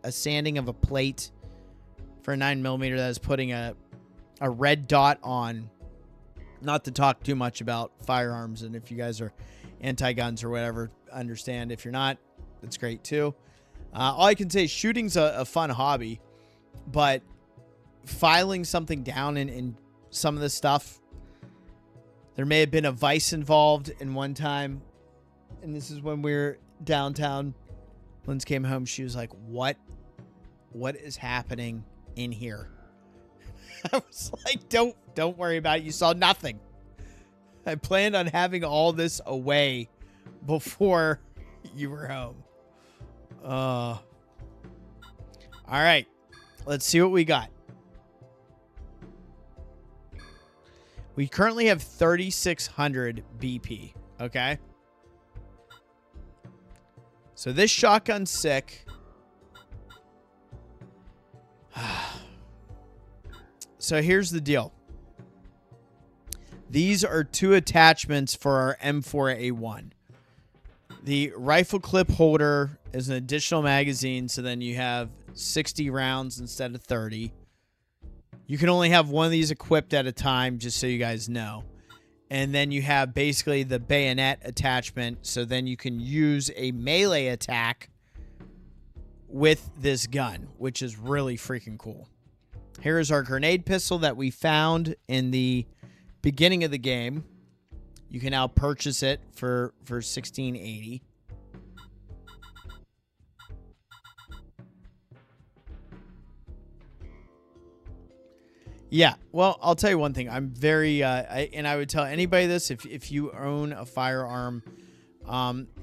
sanding of a plate for a 9mm that was putting a red dot on. Not to talk too much about firearms, and if you guys are anti-guns or whatever, understand. If you're not, that's great too. All I can say is shooting's a fun hobby, but filing something down in some of this stuff, there may have been a vice involved in one time, and this is when we were downtown. Linz came home. She was like, what is happening in here? I was like, don't worry about it. You saw nothing. I planned on having all this away before you were home. All right. Let's see what we got. We currently have 3,600 BP. Okay. So this shotgun's sick. So here's the deal. These are 2 attachments for our M4A1. The rifle clip holder is an additional magazine, so then you have 60 rounds instead of 30. You can only have one of these equipped at a time, just so you guys know. And then you have basically the bayonet attachment, so then you can use a melee attack with this gun, which is really freaking cool. Here is our grenade pistol that we found in the beginning of the game. You can now purchase it for $16.80. Yeah, well, I'll tell you one thing. I'm very, and I would tell anybody this, if you own a firearm,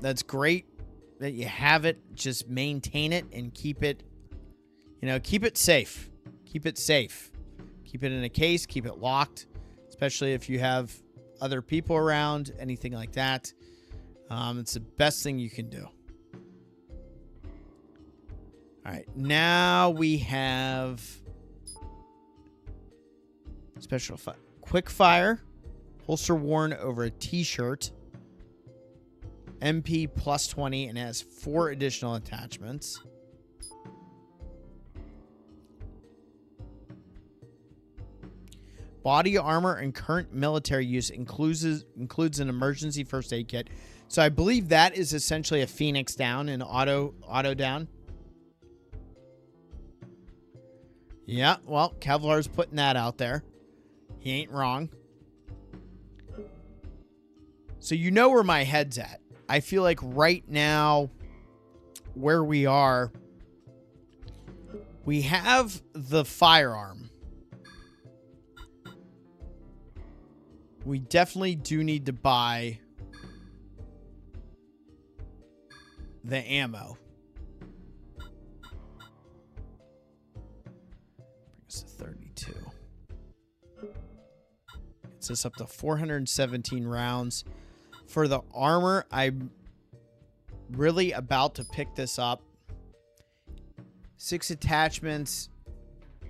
that's great that you have it. Just maintain it and keep it, keep it safe. Keep it safe. Keep it in a case. Keep it locked, especially if you have other people around, anything like that. It's the best thing you can do. All right, now we have special quick fire, holster worn over a t-shirt, MP plus 20, and has 4 additional attachments. Body armor and current military use includes an emergency first aid kit. So I believe that is essentially a Phoenix down, an auto down. Yeah, well, Kevlar's putting that out there. He ain't wrong. So you know where my head's at. I feel like right now, where we are, we have the firearm. We definitely do need to buy the ammo. Brings us to 32. Gets us up to 417 rounds. For the armor, I'm really about to pick this up. 6 attachments,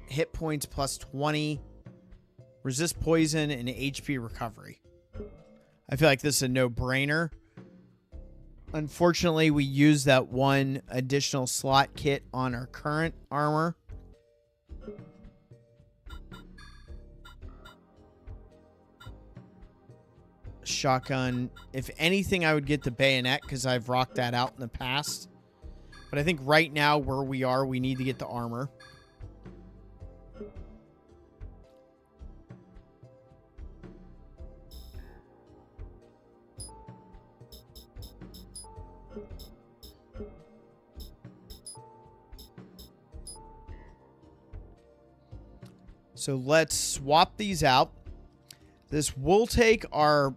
hit points plus 20. Resist poison and HP recovery. I feel like this is a no-brainer. Unfortunately, we use that one additional slot kit on our current armor. Shotgun. If anything, I would get the bayonet because I've rocked that out in the past. But I think right now where we are, we need to get the armor. So let's swap these out. This will take our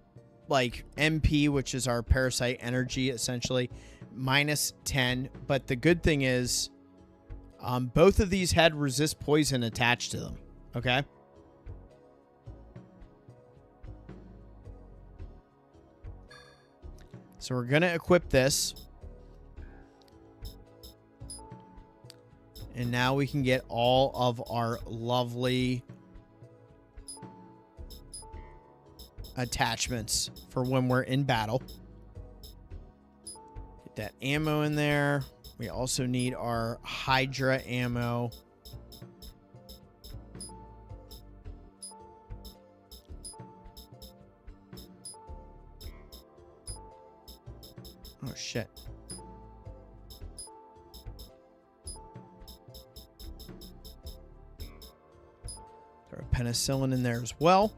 MP, which is our parasite energy, essentially, minus 10. But the good thing is both of these had resist poison attached to them. Okay. So we're going to equip this. And now we can get all of our lovely attachments for when we're in battle. Get that ammo in there. We also need our Hydra ammo. Oh, shit. Throw penicillin in there as well.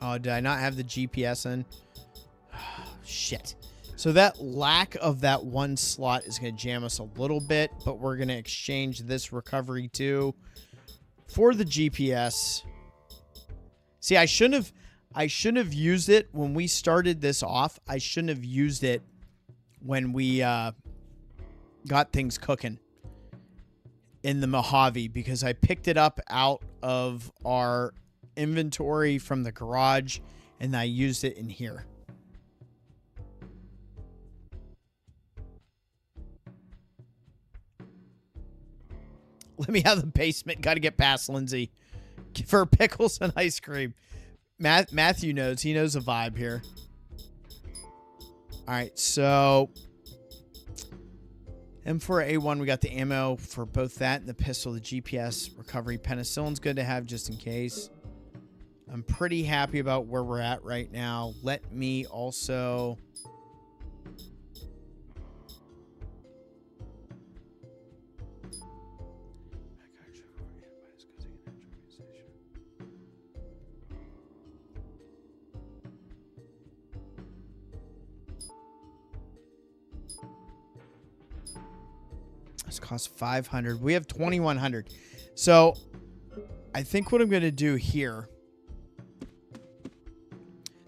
Oh, did I not have the GPS in? Shit. So that lack of that one slot is going to jam us a little bit, but we're going to exchange this recovery too for the GPS. See, I shouldn't have used it when we started this off. I shouldn't have used it when we got things cooking in the Mojave, because I picked it up out of our inventory from the garage and I used it in here. Let me have the basement. Got to get past Lindsay for pickles and ice cream. Matthew knows. He knows the vibe here. All right, so M4A1, we got the ammo for both that and the pistol, the GPS recovery. Penicillin's good to have just in case. I'm pretty happy about where we're at right now. Let me also... This costs 500. We have 2,100. So I think what I'm going to do here,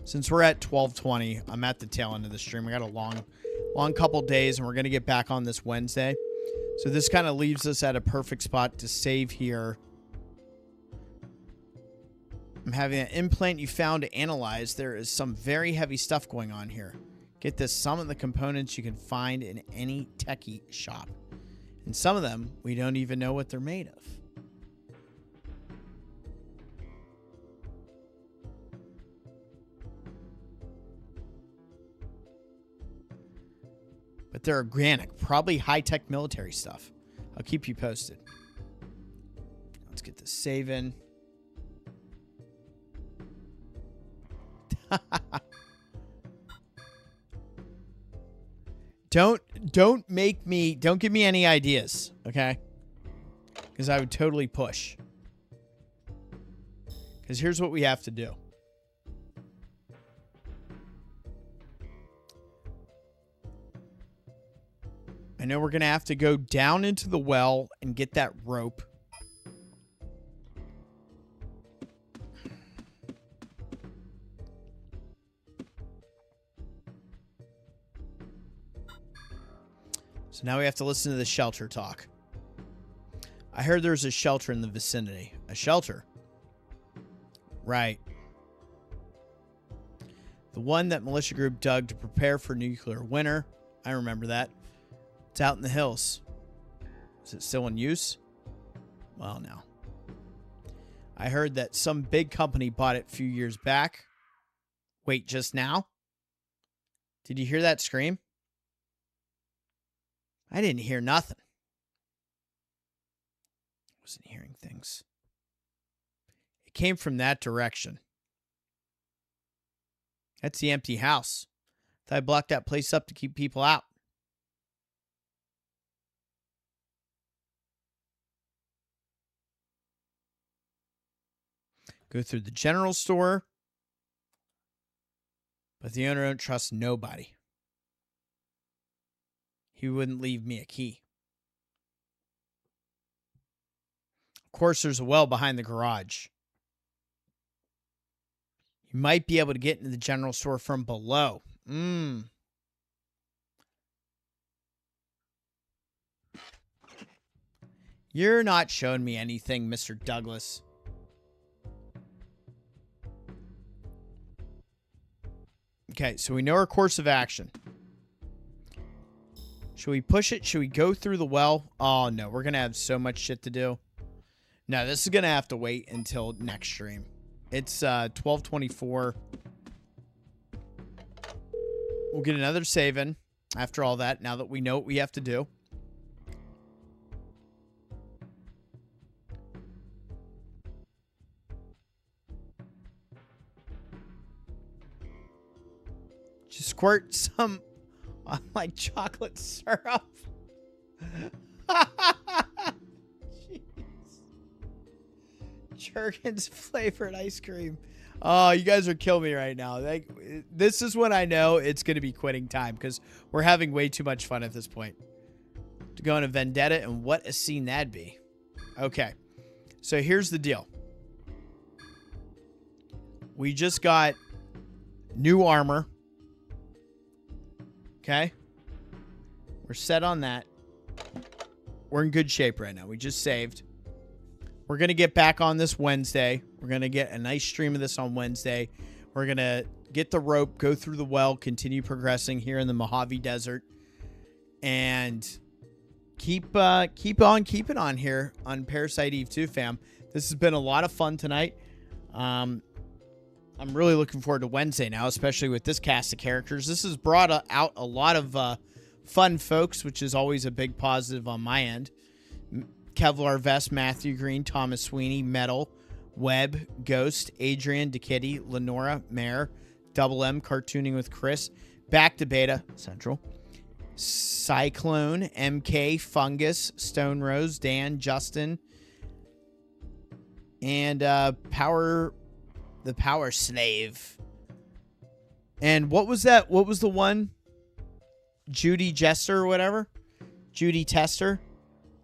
since we're at 12:20, I'm at the tail end of the stream. We got a long couple days, and we're going to get back on this Wednesday. So this kind of leaves us at a perfect spot to save here. I'm having an implant you found to analyze. There is some very heavy stuff going on here. Get this, some of the components you can find in any techie shop. And some of them, we don't even know what they're made of. But they're organic, probably high-tech military stuff. I'll keep you posted. Let's get this saving. Don't give me any ideas, okay? Because I would totally push. Because here's what we have to do. I know we're going to have to go down into the well and get that rope. So now we have to listen to the shelter talk. I heard there's a shelter in the vicinity. A shelter? Right. The one that militia group dug to prepare for nuclear winter. I remember that. It's out in the hills. Is it still in use? Well, no. I heard that some big company bought it a few years back. Wait, just now? Did you hear that scream? I didn't hear nothing. I wasn't hearing things. It came from that direction. That's the empty house. Thought I blocked that place up to keep people out. Go through the general store. But the owner don't trust nobody. He wouldn't leave me a key. Of course, there's a well behind the garage. You might be able to get into the general store from below. You're not showing me anything, Mr. Douglas. Okay, so we know our course of action. Should we push it? Should we go through the well? Oh, no. We're going to have so much shit to do. No, this is going to have to wait until next stream. It's 12:24. We'll get another save-in after all that, now that we know what we have to do. Just squirt some on my chocolate syrup. Jeez. Jergens flavored ice cream. Oh, you guys are killing me right now. Like, this is when I know it's going to be quitting time, because we're having way too much fun at this point. To go on a vendetta, and what a scene that'd be. Okay. So here's the deal. We just got new armor. Okay? We're set on that. We're in good shape right now. We just saved. We're going to get back on this Wednesday. We're going to get a nice stream of this on Wednesday. We're going to get the rope, go through the well, continue progressing here in the Mojave Desert, and keep on keeping on here on Parasite Eve 2, fam. This has been a lot of fun tonight. I'm really looking forward to Wednesday now, especially with this cast of characters. This has brought out a lot of fun folks, which is always a big positive on my end. Kevlar Vest, Matthew Green, Thomas Sweeney, Metal, Webb, Ghost, Adrian, DeKitty, Lenora, Mare, Double M, Cartooning with Chris, Back to Beta, Central, Cyclone, MK, Fungus, Stone Rose, Dan, Justin, and the Power Slave. And what was that? What was the one? Judy Jester or whatever? Judy Tester?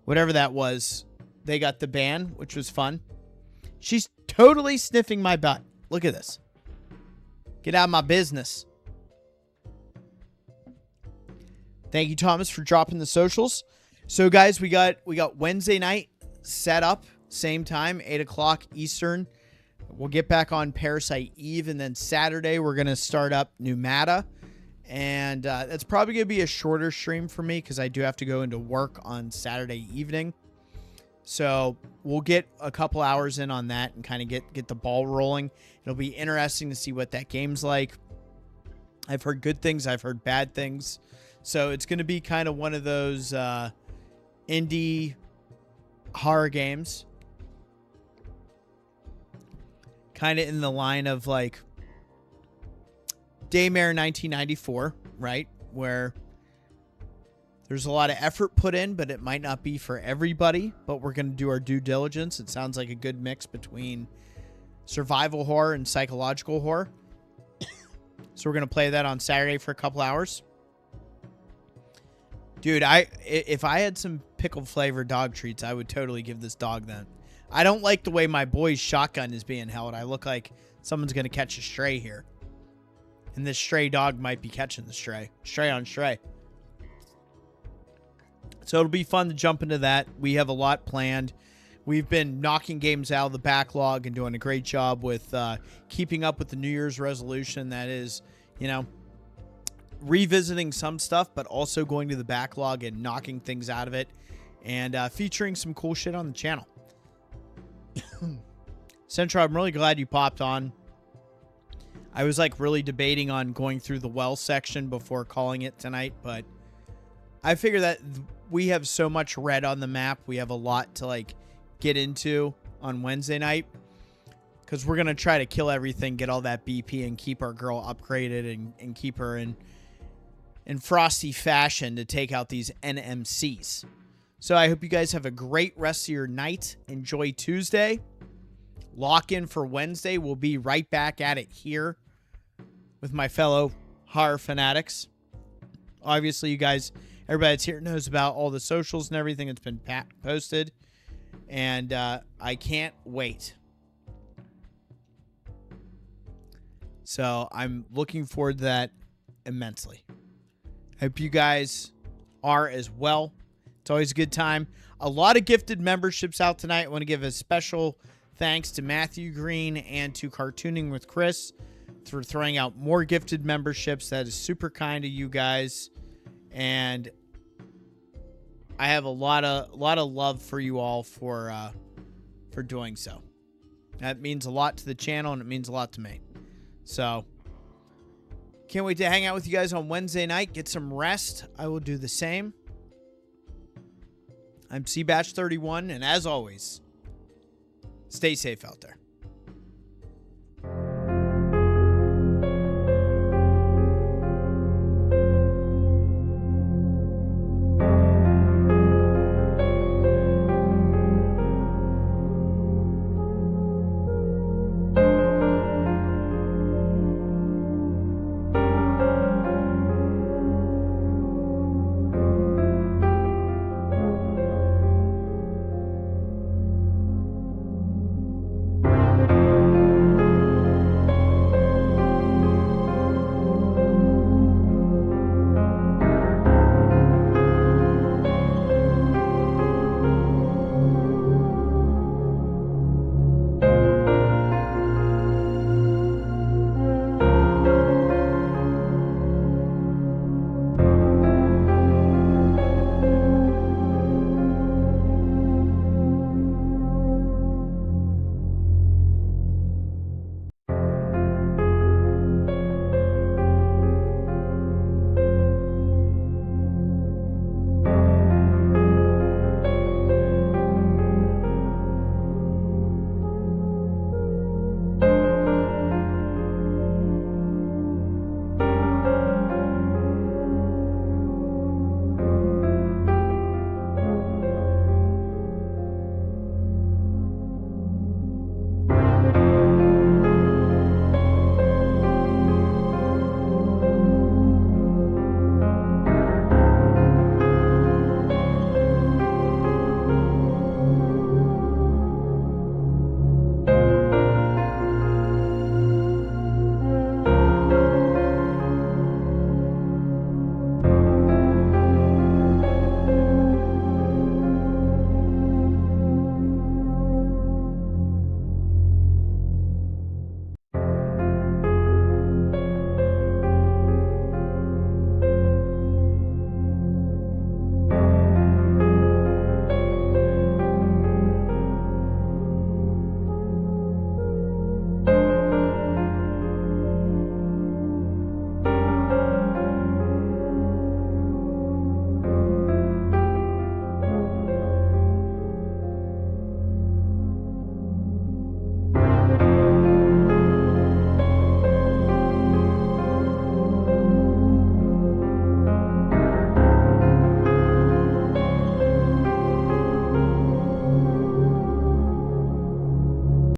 Whatever that was. They got the ban, which was fun. She's totally sniffing my butt. Look at this. Get out of my business. Thank you, Thomas, for dropping the socials. So, guys, we got Wednesday night set up. Same time, 8 o'clock Eastern. We'll get back on Parasite Eve. And then Saturday, we're going to start up Pneumata. And that's probably going to be a shorter stream for me because I do have to go into work on Saturday evening. So we'll get a couple hours in on that and kind of get the ball rolling. It'll be interesting to see what that game's like. I've heard good things. I've heard bad things. So it's going to be kind of one of those indie horror games. Kind of in the line of like Daymare 1994, right? Where there's a lot of effort put in, but it might not be for everybody. But we're going to do our due diligence. It sounds like a good mix between survival horror and psychological horror. So we're going to play that on Saturday for a couple hours. Dude, if I had some pickle flavored dog treats, I would totally give this dog that. I don't like the way my boy's shotgun is being held. I look like someone's going to catch a stray here. And this stray dog might be catching the stray. Stray on stray. So it'll be fun to jump into that. We have a lot planned. We've been knocking games out of the backlog and doing a great job with keeping up with the New Year's resolution. That is, revisiting some stuff, but also going to the backlog and knocking things out of it. And featuring some cool shit on the channel. Central, I'm really glad you popped on. I was really debating on going through the well section before calling it tonight, but I figure that we have so much red on the map. We have a lot to get into on Wednesday night because we're going to try to kill everything, get all that BP and keep our girl upgraded and keep her in frosty fashion to take out these NMCs. So I hope you guys have a great rest of your night. Enjoy Tuesday. Lock in for Wednesday. We'll be right back at it here with my fellow horror fanatics. Obviously, you guys, everybody that's here knows about all the socials and everything that's been posted. And I can't wait. So I'm looking forward to that immensely. I hope you guys are as well. It's always a good time. A lot of gifted memberships out tonight. I want to give a special thanks to Matthew Green and to Cartooning with Chris for throwing out more gifted memberships. That is super kind of you guys. And I have a lot of love for you all for doing so. That means a lot to the channel and it means a lot to me. So can't wait to hang out with you guys on Wednesday night. Get some rest. I will do the same. I'm CBatch31, and as always, stay safe out there.